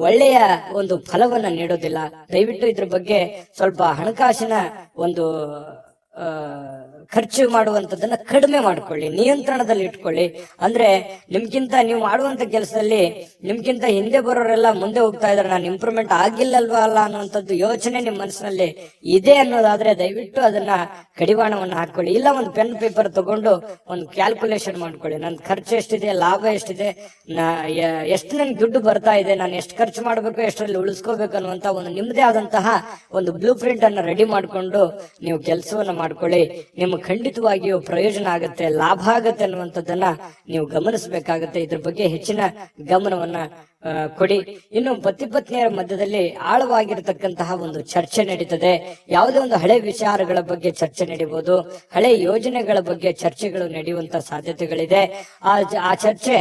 ಒಳ್ಳೆಯ ಒಂದು ಫಲವನ್ನ ನೀಡೋದಿಲ್ಲ. ದಯವಿಟ್ಟು ಇದ್ರ ಬಗ್ಗೆ ಸ್ವಲ್ಪ ಹಣಕಾಸಿನ ಒಂದು ಖರ್ಚು ಮಾಡುವಂತದನ್ನ ಕಡಿಮೆ ಮಾಡ್ಕೊಳ್ಳಿ, ನಿಯಂತ್ರಣದಲ್ಲಿ ಇಟ್ಕೊಳ್ಳಿ. ಅಂದ್ರೆ ನಿಮ್ಗಿಂತ ನೀವು ಮಾಡುವಂತ ಕೆಲಸದಲ್ಲಿ ನಿಮ್ಗಿಂತ ಹಿಂದೆ ಬರೋರೆಲ್ಲ ಮುಂದೆ ಹೋಗ್ತಾ ಇದಾರೆ, ನಾನು ಇಂಪ್ರೂವ್ಮೆಂಟ್ ಆಗಿಲ್ಲಲ್ವಾ ಅಲ್ಲ ಅನ್ನುವಂಥದ್ದು ಯೋಚನೆ ನಿಮ್ ಮನಸ್ಸಿನಲ್ಲಿ ಇದೆ ಅನ್ನೋದಾದ್ರೆ ದಯವಿಟ್ಟು ಅದನ್ನ ಕಡಿವಾಣವನ್ನ ಹಾಕೊಳ್ಳಿ. ಇಲ್ಲ ಒಂದು ಪೆನ್ ಪೇಪರ್ ತಗೊಂಡು ಒಂದು ಕ್ಯಾಲ್ಕುಲೇಷನ್ ಮಾಡ್ಕೊಳ್ಳಿ. ನನ್ ಖರ್ಚು ಎಷ್ಟಿದೆ, ಲಾಭ ಎಷ್ಟಿದೆ, ಎಷ್ಟು ನನ್ಗೆ ದುಡ್ಡು ಬರ್ತಾ ಇದೆ, ನಾನು ಎಷ್ಟು ಖರ್ಚು ಮಾಡ್ಬೇಕು, ಎಷ್ಟರಲ್ಲಿ ಉಳಿಸ್ಕೋಬೇಕು ಅನ್ನುವಂತ ಒಂದು ನಿಮ್ಮದೇ ಆದಂತಹ ಒಂದು ಬ್ಲೂ ಪ್ರಿಂಟ್ ಅನ್ನ ರೆಡಿ ಮಾಡ್ಕೊಂಡು ನೀವು ಕೆಲಸವನ್ನ ಮಾಡ್ಕೊಳ್ಳಿ. ನಿಮ್ಗೆ ಖಂಡಿತವಾಗಿಯೂ ಪ್ರಯೋಜನ ಆಗುತ್ತೆ, ಲಾಭ ಆಗುತ್ತೆ ಅನ್ನುವಂಥದ್ದನ್ನ ನೀವು ಗಮನಿಸಬೇಕಾಗತ್ತೆ. ಇದ್ರ ಬಗ್ಗೆ ಹೆಚ್ಚಿನ ಗಮನವನ್ನ ಕೊಡಿ. ಇನ್ನು ಪತಿ ಪತ್ನಿಯರ ಮಧ್ಯದಲ್ಲಿ ಆಳವಾಗಿರತಕ್ಕಂತಹ ಒಂದು ಚರ್ಚೆ ನಡೀತದೆ. ಯಾವುದೇ ಒಂದು ಹಳೆ ವಿಚಾರಗಳ ಬಗ್ಗೆ ಚರ್ಚೆ ನಡೀಬಹುದು, ಹಳೆ ಯೋಜನೆಗಳ ಬಗ್ಗೆ ಚರ್ಚೆಗಳು ನಡೆಯುವಂತ ಸಾಧ್ಯತೆಗಳಿದೆ. ಆ ಚರ್ಚೆ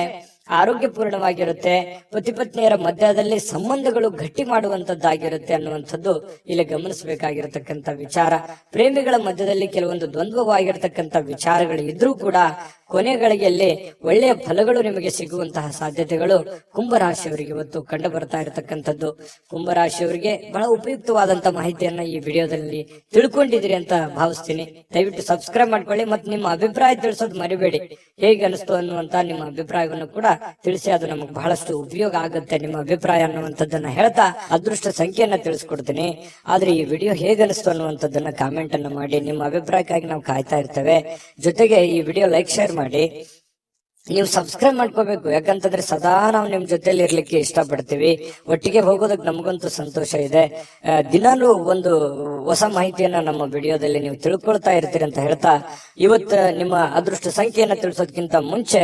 ಆರೋಗ್ಯಪೂರ್ಣವಾಗಿರುತ್ತೆ, ಪತಿ ಪತ್ನಿಯರ ಮಧ್ಯದಲ್ಲಿ ಸಂಬಂಧಗಳು ಗಟ್ಟಿ ಮಾಡುವಂತದ್ದಾಗಿರುತ್ತೆ ಅನ್ನುವಂಥದ್ದು ಇಲ್ಲಿ ಗಮನಿಸಬೇಕಾಗಿರತಕ್ಕಂತ ವಿಚಾರ. ಪ್ರೇಮಿಗಳ ಮಧ್ಯದಲ್ಲಿ ಕೆಲವೊಂದು ದ್ವಂದ್ವವಾಗಿರತಕ್ಕಂತ ವಿಚಾರಗಳು ಇದ್ರೂ ಕೂಡ ಕೊನೆಗಳಿಗೆಯಲ್ಲಿ ಒಳ್ಳೆಯ ಫಲಗಳು ನಿಮಗೆ ಸಿಗುವಂತಹ ಸಾಧ್ಯತೆಗಳು ಕುಂಭರಾಶಿಯವರಿಗೆ ಇವತ್ತು ಕಂಡು ಬರ್ತಾ ಇರತಕ್ಕಂಥದ್ದು. ಕುಂಭರಾಶಿಯವರಿಗೆ ಬಹಳ ಉಪಯುಕ್ತವಾದಂತ ಮಾಹಿತಿಯನ್ನ ಈ ವಿಡಿಯೋದಲ್ಲಿ ತಿಳ್ಕೊಂಡಿದ್ದೀರಿ ಅಂತ ಭಾವಿಸ್ತೀನಿ. ದಯವಿಟ್ಟು ಸಬ್ಸ್ಕ್ರೈಬ್ ಮಾಡ್ಕೊಳ್ಳಿ ಮತ್ತು ನಿಮ್ಮ ಅಭಿಪ್ರಾಯ ತಿಳಿಸೋದು ಮರಿಬೇಡಿ. ಹೇಗೆ ಅನಿಸ್ತು ಅನ್ನುವಂತ ನಿಮ್ಮ ಅಭಿಪ್ರಾಯವನ್ನು ಕೂಡ ತಿಳಿಸಿ, ಅದು ನಮಗೆ ಬಹಳಷ್ಟು ಉಪಯೋಗ ಆಗುತ್ತೆ ನಿಮ್ಮ ಅಭಿಪ್ರಾಯ ಅನ್ನುವಂಥದ್ದನ್ನ ಹೇಳ್ತಾ ಅದೃಷ್ಟ ಸಂಖ್ಯೆಯನ್ನ ತಿಳಿಸ್ಕೊಡ್ತೀನಿ. ಆದ್ರೆ ಈ ವಿಡಿಯೋ ಹೇಗೆ ಅನಿಸ್ತು ಅನ್ನುವಂಥದ್ದನ್ನ ಕಾಮೆಂಟ್ ಅನ್ನ ಮಾಡಿ. ನಿಮ್ಮ ಅಭಿಪ್ರಾಯಕ್ಕಾಗಿ ನಾವು ಕಾಯ್ತಾ ಇರ್ತೇವೆ. ಜೊತೆಗೆ ಈ ವಿಡಿಯೋ ಲೈಕ್ ಶೇರ್ ಮಾಡಿ. ನೀವು ಸಬ್ಸ್ಕ್ರೈಬ್ ಮಾಡ್ಕೋಬೇಕು, ಯಾಕಂತಂದ್ರೆ ಸದಾ ನಾವು ನಿಮ್ ಜೊತೆಲಿ ಇರ್ಲಿಕ್ಕೆ ಇಷ್ಟಪಡ್ತೀವಿ. ಒಟ್ಟಿಗೆ ಹೋಗೋದಕ್ಕೆ ನಮಗಂತೂ ಸಂತೋಷ ಇದೆ. ದಿನಾಲೂ ಒಂದು ಹೊಸ ಮಾಹಿತಿಯನ್ನ ನಮ್ಮ ವಿಡಿಯೋದಲ್ಲಿ ನೀವು ತಿಳ್ಕೊಳ್ತಾ ಇರ್ತೀರಿ ಅಂತ ಹೇಳ್ತಾ, ಇವತ್ತು ನಿಮ್ಮ ಅದೃಷ್ಟ ಸಂಖ್ಯೆಯನ್ನ ತಿಳಿಸೋದಕ್ಕಿಂತ ಮುಂಚೆ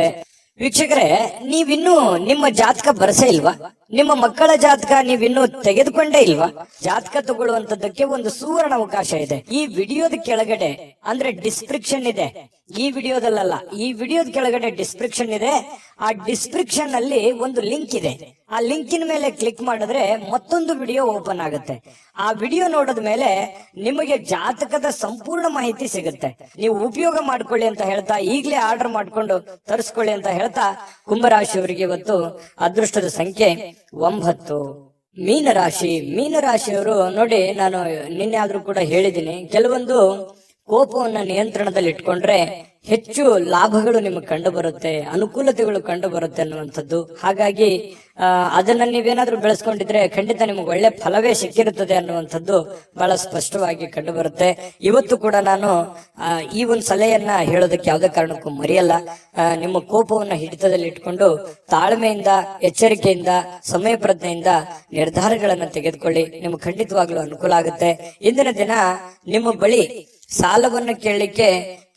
ವೀಕ್ಷಕರೇ, ನೀವಿನ್ನೂ ನಿಮ್ಮ ಜಾತಕ ಬರಸೇ ಇಲ್ವಾ? ನಿಮ್ಮ ಮಕ್ಕಳ ಜಾತಕ ನೀವಿನ್ನೂ ತೆಗೆದುಕೊಂಡೇ ಇಲ್ವಾ? ಜಾತಕ ತಗೊಳ್ಳುವಂತದ್ದಕ್ಕೆ ಒಂದು ಸುವರ್ಣ ಅವಕಾಶ ಇದೆ. ಈ ವಿಡಿಯೋದ ಕೆಳಗಡೆ ಅಂದ್ರೆ ಡಿಸ್ಕ್ರಿಪ್ಷನ್ ಇದೆ, ಈ ವಿಡಿಯೋದಲ್ಲ, ಈ ವಿಡಿಯೋದ ಕೆಳಗಡೆ ಡಿಸ್ಕ್ರಿಪ್ಷನ್ ಇದೆ. ಆ ಡಿಸ್ಕ್ರಿಪ್ಷನ್ ಅಲ್ಲಿ ಒಂದು ಲಿಂಕ್ ಇದೆ. ಆ ಲಿಂಕಿನ ಮೇಲೆ ಕ್ಲಿಕ್ ಮಾಡಿದ್ರೆ ಮತ್ತೊಂದು ವಿಡಿಯೋ ಓಪನ್ ಆಗುತ್ತೆ. ಆ ವಿಡಿಯೋ ನೋಡಿದ ಮೇಲೆ ನಿಮಗೆ ಜಾತಕದ ಸಂಪೂರ್ಣ ಮಾಹಿತಿ ಸಿಗುತ್ತೆ. ನೀವು ಉಪಯೋಗ ಮಾಡ್ಕೊಳ್ಳಿ ಅಂತ ಹೇಳ್ತಾ, ಈಗಲೇ ಆರ್ಡರ್ ಮಾಡ್ಕೊಂಡು ತರಿಸ್ಕೊಳ್ಳಿ ಅಂತ ಹೇಳ್ತಾ, ಕುಂಭರಾಶಿಯವರಿಗೆ ಇವತ್ತು ಅದೃಷ್ಟದ ಸಂಖ್ಯೆ 9. ಮೀನರಾಶಿಯವರು ನೋಡಿ, ನಾನು ನಿನ್ನೆ ಆದ್ರೂ ಕೂಡ ಹೇಳಿದ್ದೀನಿ, ಕೆಲವೊಂದು ಕೋಪವನ್ನ ನಿಯಂತ್ರಣದಲ್ಲಿ ಇಟ್ಕೊಂಡ್ರೆ ಹೆಚ್ಚು ಲಾಭಗಳು ನಿಮಗೆ ಕಂಡು ಬರುತ್ತೆ, ಅನುಕೂಲತೆಗಳು ಕಂಡು ಬರುತ್ತೆ ಅನ್ನುವಂಥದ್ದು. ಹಾಗಾಗಿ ಅದನ್ನ ನೀವೇನಾದ್ರೂ ಬೆಳೆಸ್ಕೊಂಡಿದ್ರೆ ಖಂಡಿತ ನಿಮಗೆ ಒಳ್ಳೆ ಫಲವೇ ಸಿಕ್ಕಿರುತ್ತದೆ ಅನ್ನುವಂಥದ್ದು ಬಹಳ ಸ್ಪಷ್ಟವಾಗಿ ಕಂಡು ಬರುತ್ತೆ. ಇವತ್ತು ಕೂಡ ನಾನು ಈ ಒಂದು ಸಲಹೆಯನ್ನ ಹೇಳೋದಕ್ಕೆ ಯಾವುದೇ ಕಾರಣಕ್ಕೂ ಮರೆಯಲ್ಲ. ನಿಮ್ಮ ಕೋಪವನ್ನ ಹಿಡಿತದಲ್ಲಿ ಇಟ್ಕೊಂಡು ತಾಳ್ಮೆಯಿಂದ, ಎಚ್ಚರಿಕೆಯಿಂದ, ಸಮಯ ಪ್ರಜ್ಞೆಯಿಂದ ನಿರ್ಧಾರಗಳನ್ನ ತೆಗೆದುಕೊಳ್ಳಿ. ನಿಮ್ಗೆ ಖಂಡಿತವಾಗ್ಲೂ ಅನುಕೂಲ ಆಗುತ್ತೆ. ಇಂದಿನ ದಿನ ನಿಮ್ಮ ಬಳಿ ಸಾಲವನ್ನು ಕೇಳಲಿಕ್ಕೆ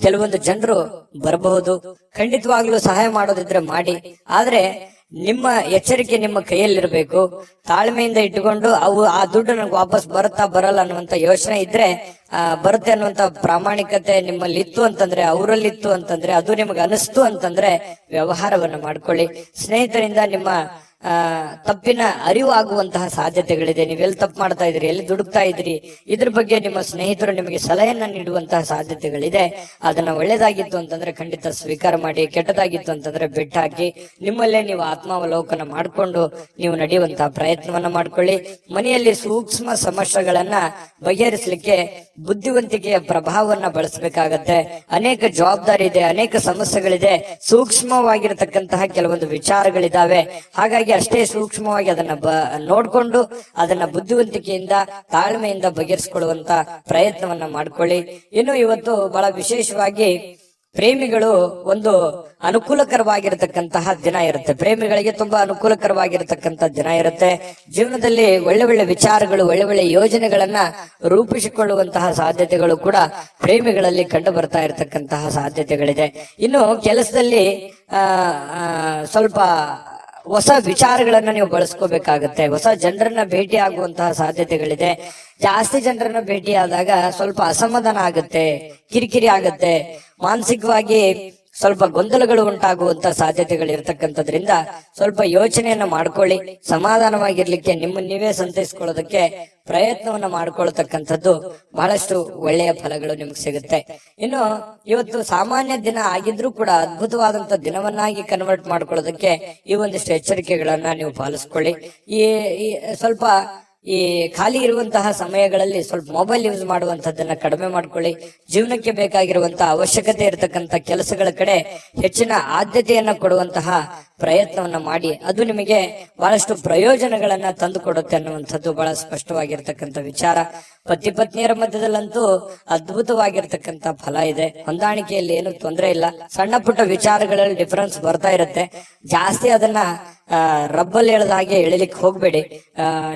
ಕೆಲವೊಂದು ಜನರು ಬರಬಹುದು. ಖಂಡಿತವಾಗ್ಲೂ ಸಹಾಯ ಮಾಡೋದಿದ್ರೆ ಮಾಡಿ, ಆದ್ರೆ ನಿಮ್ಮ ಎಚ್ಚರಿಕೆ ನಿಮ್ಮ ಕೈಯಲ್ಲಿರ್ಬೇಕು. ತಾಳ್ಮೆಯಿಂದ ಇಟ್ಟುಕೊಂಡು ಆ ದುಡ್ಡು ನನಗೆ ವಾಪಸ್ ಬರುತ್ತಾ ಬರಲ್ಲ ಅನ್ನುವಂತ ಯೋಚನೆ ಇದ್ರೆ, ಬರುತ್ತೆ ಅನ್ನುವಂತ ಪ್ರಾಮಾಣಿಕತೆ ನಿಮ್ಮಲ್ಲಿ ಇತ್ತು ಅಂತಂದ್ರೆ, ಅವರಲ್ಲಿ ಇತ್ತು ಅಂತಂದ್ರೆ, ಅದು ನಿಮಗೆ ಅನಿಸ್ತು ಅಂತಂದ್ರೆ ವ್ಯವಹಾರವನ್ನ ಮಾಡ್ಕೊಳ್ಳಿ. ಸ್ನೇಹಿತರಿಂದ ನಿಮ್ಮ ತಪ್ಪಿನ ಅರಿವು ಆಗುವಂತಹ ಸಾಧ್ಯತೆಗಳಿದೆ. ನೀವೆಲ್ಲಿ ತಪ್ಪು ಮಾಡ್ತಾ ಇದ್ರಿ, ಎಲ್ಲಿ ದುಡುಕ್ತಾ ಇದ್ರಿ, ಇದ್ರ ಬಗ್ಗೆ ನಿಮ್ಮ ಸ್ನೇಹಿತರು ನಿಮಗೆ ಸಲಹೆಯನ್ನ ನೀಡುವಂತಹ ಸಾಧ್ಯತೆಗಳಿದೆ. ಅದನ್ನ ಒಳ್ಳೇದಾಗಿತ್ತು ಅಂತಂದ್ರೆ ಖಂಡಿತ ಸ್ವೀಕಾರ ಮಾಡಿ, ಕೆಟ್ಟದಾಗಿತ್ತು ಅಂತಂದ್ರೆ ಬಿಟ್ಟು ಹಾಕಿ. ನಿಮ್ಮಲ್ಲೇ ನೀವು ಆತ್ಮಾವಲೋಕನ ಮಾಡಿಕೊಂಡು ನೀವು ನಡೆಯುವಂತಹ ಪ್ರಯತ್ನವನ್ನ ಮಾಡ್ಕೊಳ್ಳಿ. ಮನೆಯಲ್ಲಿ ಸೂಕ್ಷ್ಮ ಸಮಸ್ಯೆಗಳನ್ನ ಬಗೆಹರಿಸಲಿಕ್ಕೆ ಬುದ್ಧಿವಂತಿಕೆಯ ಪ್ರಭಾವವನ್ನ ಬಳಸಬೇಕಾಗತ್ತೆ. ಅನೇಕ ಜವಾಬ್ದಾರಿ ಇದೆ, ಅನೇಕ ಸಮಸ್ಯೆಗಳಿದೆ, ಸೂಕ್ಷ್ಮವಾಗಿರತಕ್ಕಂತಹ ಕೆಲವೊಂದು ವಿಚಾರಗಳಿದಾವೆ. ಹಾಗಾಗಿ ಅಷ್ಟೇ ಸೂಕ್ಷ್ಮವಾಗಿ ಅದನ್ನ ನೋಡ್ಕೊಂಡು ಅದನ್ನ ಬುದ್ಧಿವಂತಿಕೆಯಿಂದ, ತಾಳ್ಮೆಯಿಂದ ಬಗೆಹರಿಸಿಕೊಳ್ಳುವಂತ ಪ್ರಯತ್ನವನ್ನ ಮಾಡ್ಕೊಳ್ಳಿ. ಇನ್ನು ಇವತ್ತು ಬಹಳ ವಿಶೇಷವಾಗಿ ಪ್ರೇಮಿಗಳು ಒಂದು ಅನುಕೂಲಕರವಾಗಿರತಕ್ಕಂತಹ ದಿನ ಇರುತ್ತೆ. ಪ್ರೇಮಿಗಳಿಗೆ ತುಂಬಾ ಅನುಕೂಲಕರವಾಗಿರತಕ್ಕಂತ ದಿನ ಇರುತ್ತೆ. ಜೀವನದಲ್ಲಿ ಒಳ್ಳೆ ಒಳ್ಳೆ ವಿಚಾರಗಳು, ಒಳ್ಳೆ ಒಳ್ಳೆ ಯೋಜನೆಗಳನ್ನ ರೂಪಿಸಿಕೊಳ್ಳುವಂತಹ ಸಾಧ್ಯತೆಗಳು ಕೂಡ ಪ್ರೇಮಿಗಳಲ್ಲಿ ಕಂಡು ಬರ್ತಾ ಇರತಕ್ಕಂತಹ ಸಾಧ್ಯತೆಗಳಿದೆ. ಇನ್ನು ಕೆಲಸದಲ್ಲಿ ಸ್ವಲ್ಪ ಹೊಸ ವಿಚಾರಗಳನ್ನ ನೀವು ಬಳಸ್ಕೋಬೇಕಾಗತ್ತೆ. ಹೊಸ ಜನರನ್ನ ಭೇಟಿ ಆಗುವಂತಹ ಸಾಧ್ಯತೆಗಳಿದೆ. ಜಾಸ್ತಿ ಜನರನ್ನ ಭೇಟಿ ಆದಾಗ ಸ್ವಲ್ಪ ಅಸಮಾಧಾನ ಆಗುತ್ತೆ, ಕಿರಿಕಿರಿ ಆಗುತ್ತೆ, ಮಾನಸಿಕವಾಗಿ ಸ್ವಲ್ಪ ಗೊಂದಲಗಳು ಉಂಟಾಗುವಂತ ಸಾಧ್ಯತೆಗಳು ಇರತಕ್ಕಂಥದ್ರಿಂದ ಸ್ವಲ್ಪ ಯೋಚನೆಯನ್ನ ಮಾಡ್ಕೊಳ್ಳಿ. ಸಮಾಧಾನವಾಗಿರ್ಲಿಕ್ಕೆ, ನಿಮ್ಮನ್ನ ನೀವೇ ಸಂತೈಸ್ಕೊಳ್ಳೋದಕ್ಕೆ ಪ್ರಯತ್ನವನ್ನ ಮಾಡ್ಕೊಳ್ತಕ್ಕಂಥದ್ದು ಬಹಳಷ್ಟು ಒಳ್ಳೆಯ ಫಲಗಳು ನಿಮ್ಗೆ ಸಿಗುತ್ತೆ. ಇನ್ನು ಇವತ್ತು ಸಾಮಾನ್ಯ ದಿನ ಆಗಿದ್ರೂ ಕೂಡ ಅದ್ಭುತವಾದಂತ ದಿನವನ್ನಾಗಿ ಕನ್ವರ್ಟ್ ಮಾಡ್ಕೊಳ್ಳೋದಕ್ಕೆ ಈ ಒಂದಿಷ್ಟು ಎಚ್ಚರಿಕೆಗಳನ್ನ ನೀವು ಪಾಲಿಸ್ಕೊಳ್ಳಿ. ಈ ಸ್ವಲ್ಪ ಈ ಖಾಲಿ ಇರುವಂತಹ ಸಮಯಗಳಲ್ಲಿ ಸ್ವಲ್ಪ ಮೊಬೈಲ್ ಯೂಸ್ ಮಾಡುವಂತದ್ದನ್ನ ಕಡಿಮೆ ಮಾಡ್ಕೊಳ್ಳಿ. ಜೀವನಕ್ಕೆ ಬೇಕಾಗಿರುವಂತಹ ಅವಶ್ಯಕತೆ ಇರತಕ್ಕಂತ ಕೆಲಸಗಳ ಕಡೆ ಹೆಚ್ಚಿನ ಆದ್ಯತೆಯನ್ನ ಕೊಡುವಂತಹ ಪ್ರಯತ್ನವನ್ನ ಮಾಡಿ. ಅದು ನಿಮಗೆ ಬಹಳಷ್ಟು ಪ್ರಯೋಜನಗಳನ್ನ ತಂದು ಕೊಡುತ್ತೆ ಅನ್ನುವಂಥದ್ದು ಬಹಳ ಸ್ಪಷ್ಟವಾಗಿರ್ತಕ್ಕಂಥ ವಿಚಾರ. ಪತಿ ಪತ್ನಿಯರ ಮಧ್ಯದಲ್ಲಂತೂ ಅದ್ಭುತವಾಗಿರ್ತಕ್ಕಂಥ ಫಲ ಇದೆ. ಹೊಂದಾಣಿಕೆಯಲ್ಲಿ ಏನು ತೊಂದರೆ ಇಲ್ಲ. ಸಣ್ಣ ಪುಟ್ಟ ವಿಚಾರಗಳಲ್ಲಿ ಡಿಫರೆನ್ಸ್ ಬರ್ತಾ ಇರುತ್ತೆ. ಜಾಸ್ತಿ ಅದನ್ನ ರಬ್ಬಲ್ ಎಳೆದ ಹಾಗೆ ಎಳಿಲಿಕ್ಕೆ ಹೋಗ್ಬೇಡಿ.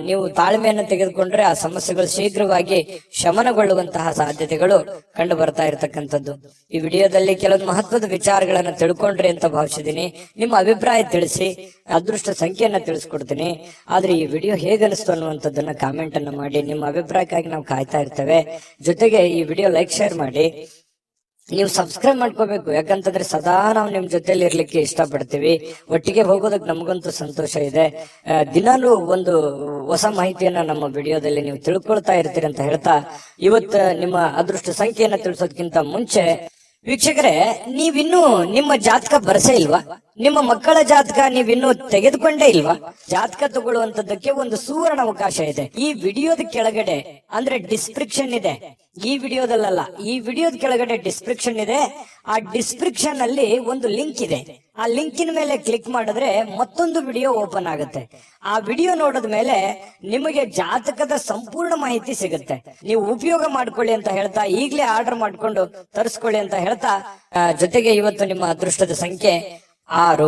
ನೀವು ತಾಳ್ಮೆಯನ್ನು ತೆಗೆದುಕೊಂಡ್ರೆ ಆ ಸಮಸ್ಯೆಗಳು ಶೀಘ್ರವಾಗಿ ಶಮನಗೊಳ್ಳುವಂತಹ ಸಾಧ್ಯತೆಗಳು ಕಂಡು ಬರ್ತಾ ಇರತಕ್ಕಂಥದ್ದು. ಈ ವಿಡಿಯೋದಲ್ಲಿ ಕೆಲವೊಂದು ಮಹತ್ವದ ವಿಚಾರಗಳನ್ನ ತಿಳ್ಕೊಂಡ್ರಿ ಅಂತ ಭಾವಿಸಿದೀನಿ. ನಿಮ್ಮ ಅಭಿಪ್ರಾಯ ತಿಳಿಸಿ. ಅದೃಷ್ಟ ಸಂಖ್ಯೆಯನ್ನ ತಿಳಿಸ್ಕೊಡ್ತೀನಿ. ಆದ್ರೆ ಈ ವಿಡಿಯೋ ಹೇಗನಿಸ್ತು ಅನ್ನುವಂಥದ್ದನ್ನ ಕಾಮೆಂಟ್ ಅನ್ನ ಮಾಡಿ. ನಿಮ್ಮ ಅಭಿಪ್ರಾಯಕ್ಕಾಗಿ ನಾವು ಕಾಯ್ತಾ ಇರ್ತೇವೆ. ಜೊತೆಗೆ ಈ ವಿಡಿಯೋ ಲೈಕ್ ಶೇರ್ ಮಾಡಿ. ನೀವು ಸಬ್ಸ್ಕ್ರೈಬ್ ಮಾಡ್ಕೋಬೇಕು. ಯಾಕಂತಂದ್ರೆ ಸದಾ ನಾವು ನಿಮ್ ಜೊತೆಲಿ ಇರ್ಲಿಕ್ಕೆ ಇಷ್ಟಪಡ್ತೀವಿ. ಒಟ್ಟಿಗೆ ಹೋಗೋದಕ್ಕೆ ನಮಗಂತೂ ಸಂತೋಷ ಇದೆ. ದಿನಾಲೂ ಒಂದು ಹೊಸ ಮಾಹಿತಿಯನ್ನ ನಮ್ಮ ವಿಡಿಯೋದಲ್ಲಿ ನೀವು ತಿಳ್ಕೊಳ್ತಾ ಇರ್ತೀರಿ ಅಂತ ಹೇಳ್ತಾ, ಇವತ್ತು ನಿಮ್ಮ ಅದೃಷ್ಟ ಸಂಖ್ಯೆಯನ್ನ ತಿಳಿಸೋದಕ್ಕಿಂತ ಮುಂಚೆ ವೀಕ್ಷಕರೇ, ನೀವಿನ್ನೂ ನಿಮ್ಮ ಜಾತಕ ಬರ್ಸೇ ಇಲ್ವಾ? ನಿಮ್ಮ ಮಕ್ಕಳ ಜಾತಕ ನೀವಿನ್ನೂ ತೆಗೆದುಕೊಂಡೇ ಇಲ್ವಾ? ಜಾತಕ ತಗೊಳ್ಳುವಂತದ್ದಕ್ಕೆ ಒಂದು ಸುವರ್ಣ ಅವಕಾಶ ಇದೆ. ಈ ವಿಡಿಯೋದ ಕೆಳಗಡೆ ಅಂದ್ರೆ ಡಿಸ್ಕ್ರಿಪ್ಷನ್ ಇದೆ. ಈ ವಿಡಿಯೋದಲ್ಲ, ಈ ವಿಡಿಯೋದ ಕೆಳಗಡೆ ಡಿಸ್ಕ್ರಿಪ್ಷನ್ ಇದೆ. ಆ ಡಿಸ್ಕ್ರಿಪ್ಷನ್ ಅಲ್ಲಿ ಒಂದು ಲಿಂಕ್ ಇದೆ. ಆ ಲಿಂಕಿನ ಮೇಲೆ ಕ್ಲಿಕ್ ಮಾಡಿದ್ರೆ ಮತ್ತೊಂದು ವಿಡಿಯೋ ಓಪನ್ ಆಗುತ್ತೆ. ಆ ವಿಡಿಯೋ ನೋಡಿದ ಮೇಲೆ ನಿಮಗೆ ಜಾತಕದ ಸಂಪೂರ್ಣ ಮಾಹಿತಿ ಸಿಗುತ್ತೆ. ನೀವು ಉಪಯೋಗ ಮಾಡ್ಕೊಳ್ಳಿ ಅಂತ ಹೇಳ್ತಾ, ಈಗಲೇ ಆರ್ಡರ್ ಮಾಡ್ಕೊಂಡು ತರಿಸ್ಕೊಳ್ಳಿ ಅಂತ ಹೇಳ್ತಾ, ಜೊತೆಗೆ ಇವತ್ತು ನಿಮ್ಮ ಅದೃಷ್ಟದ ಸಂಖ್ಯೆ 6.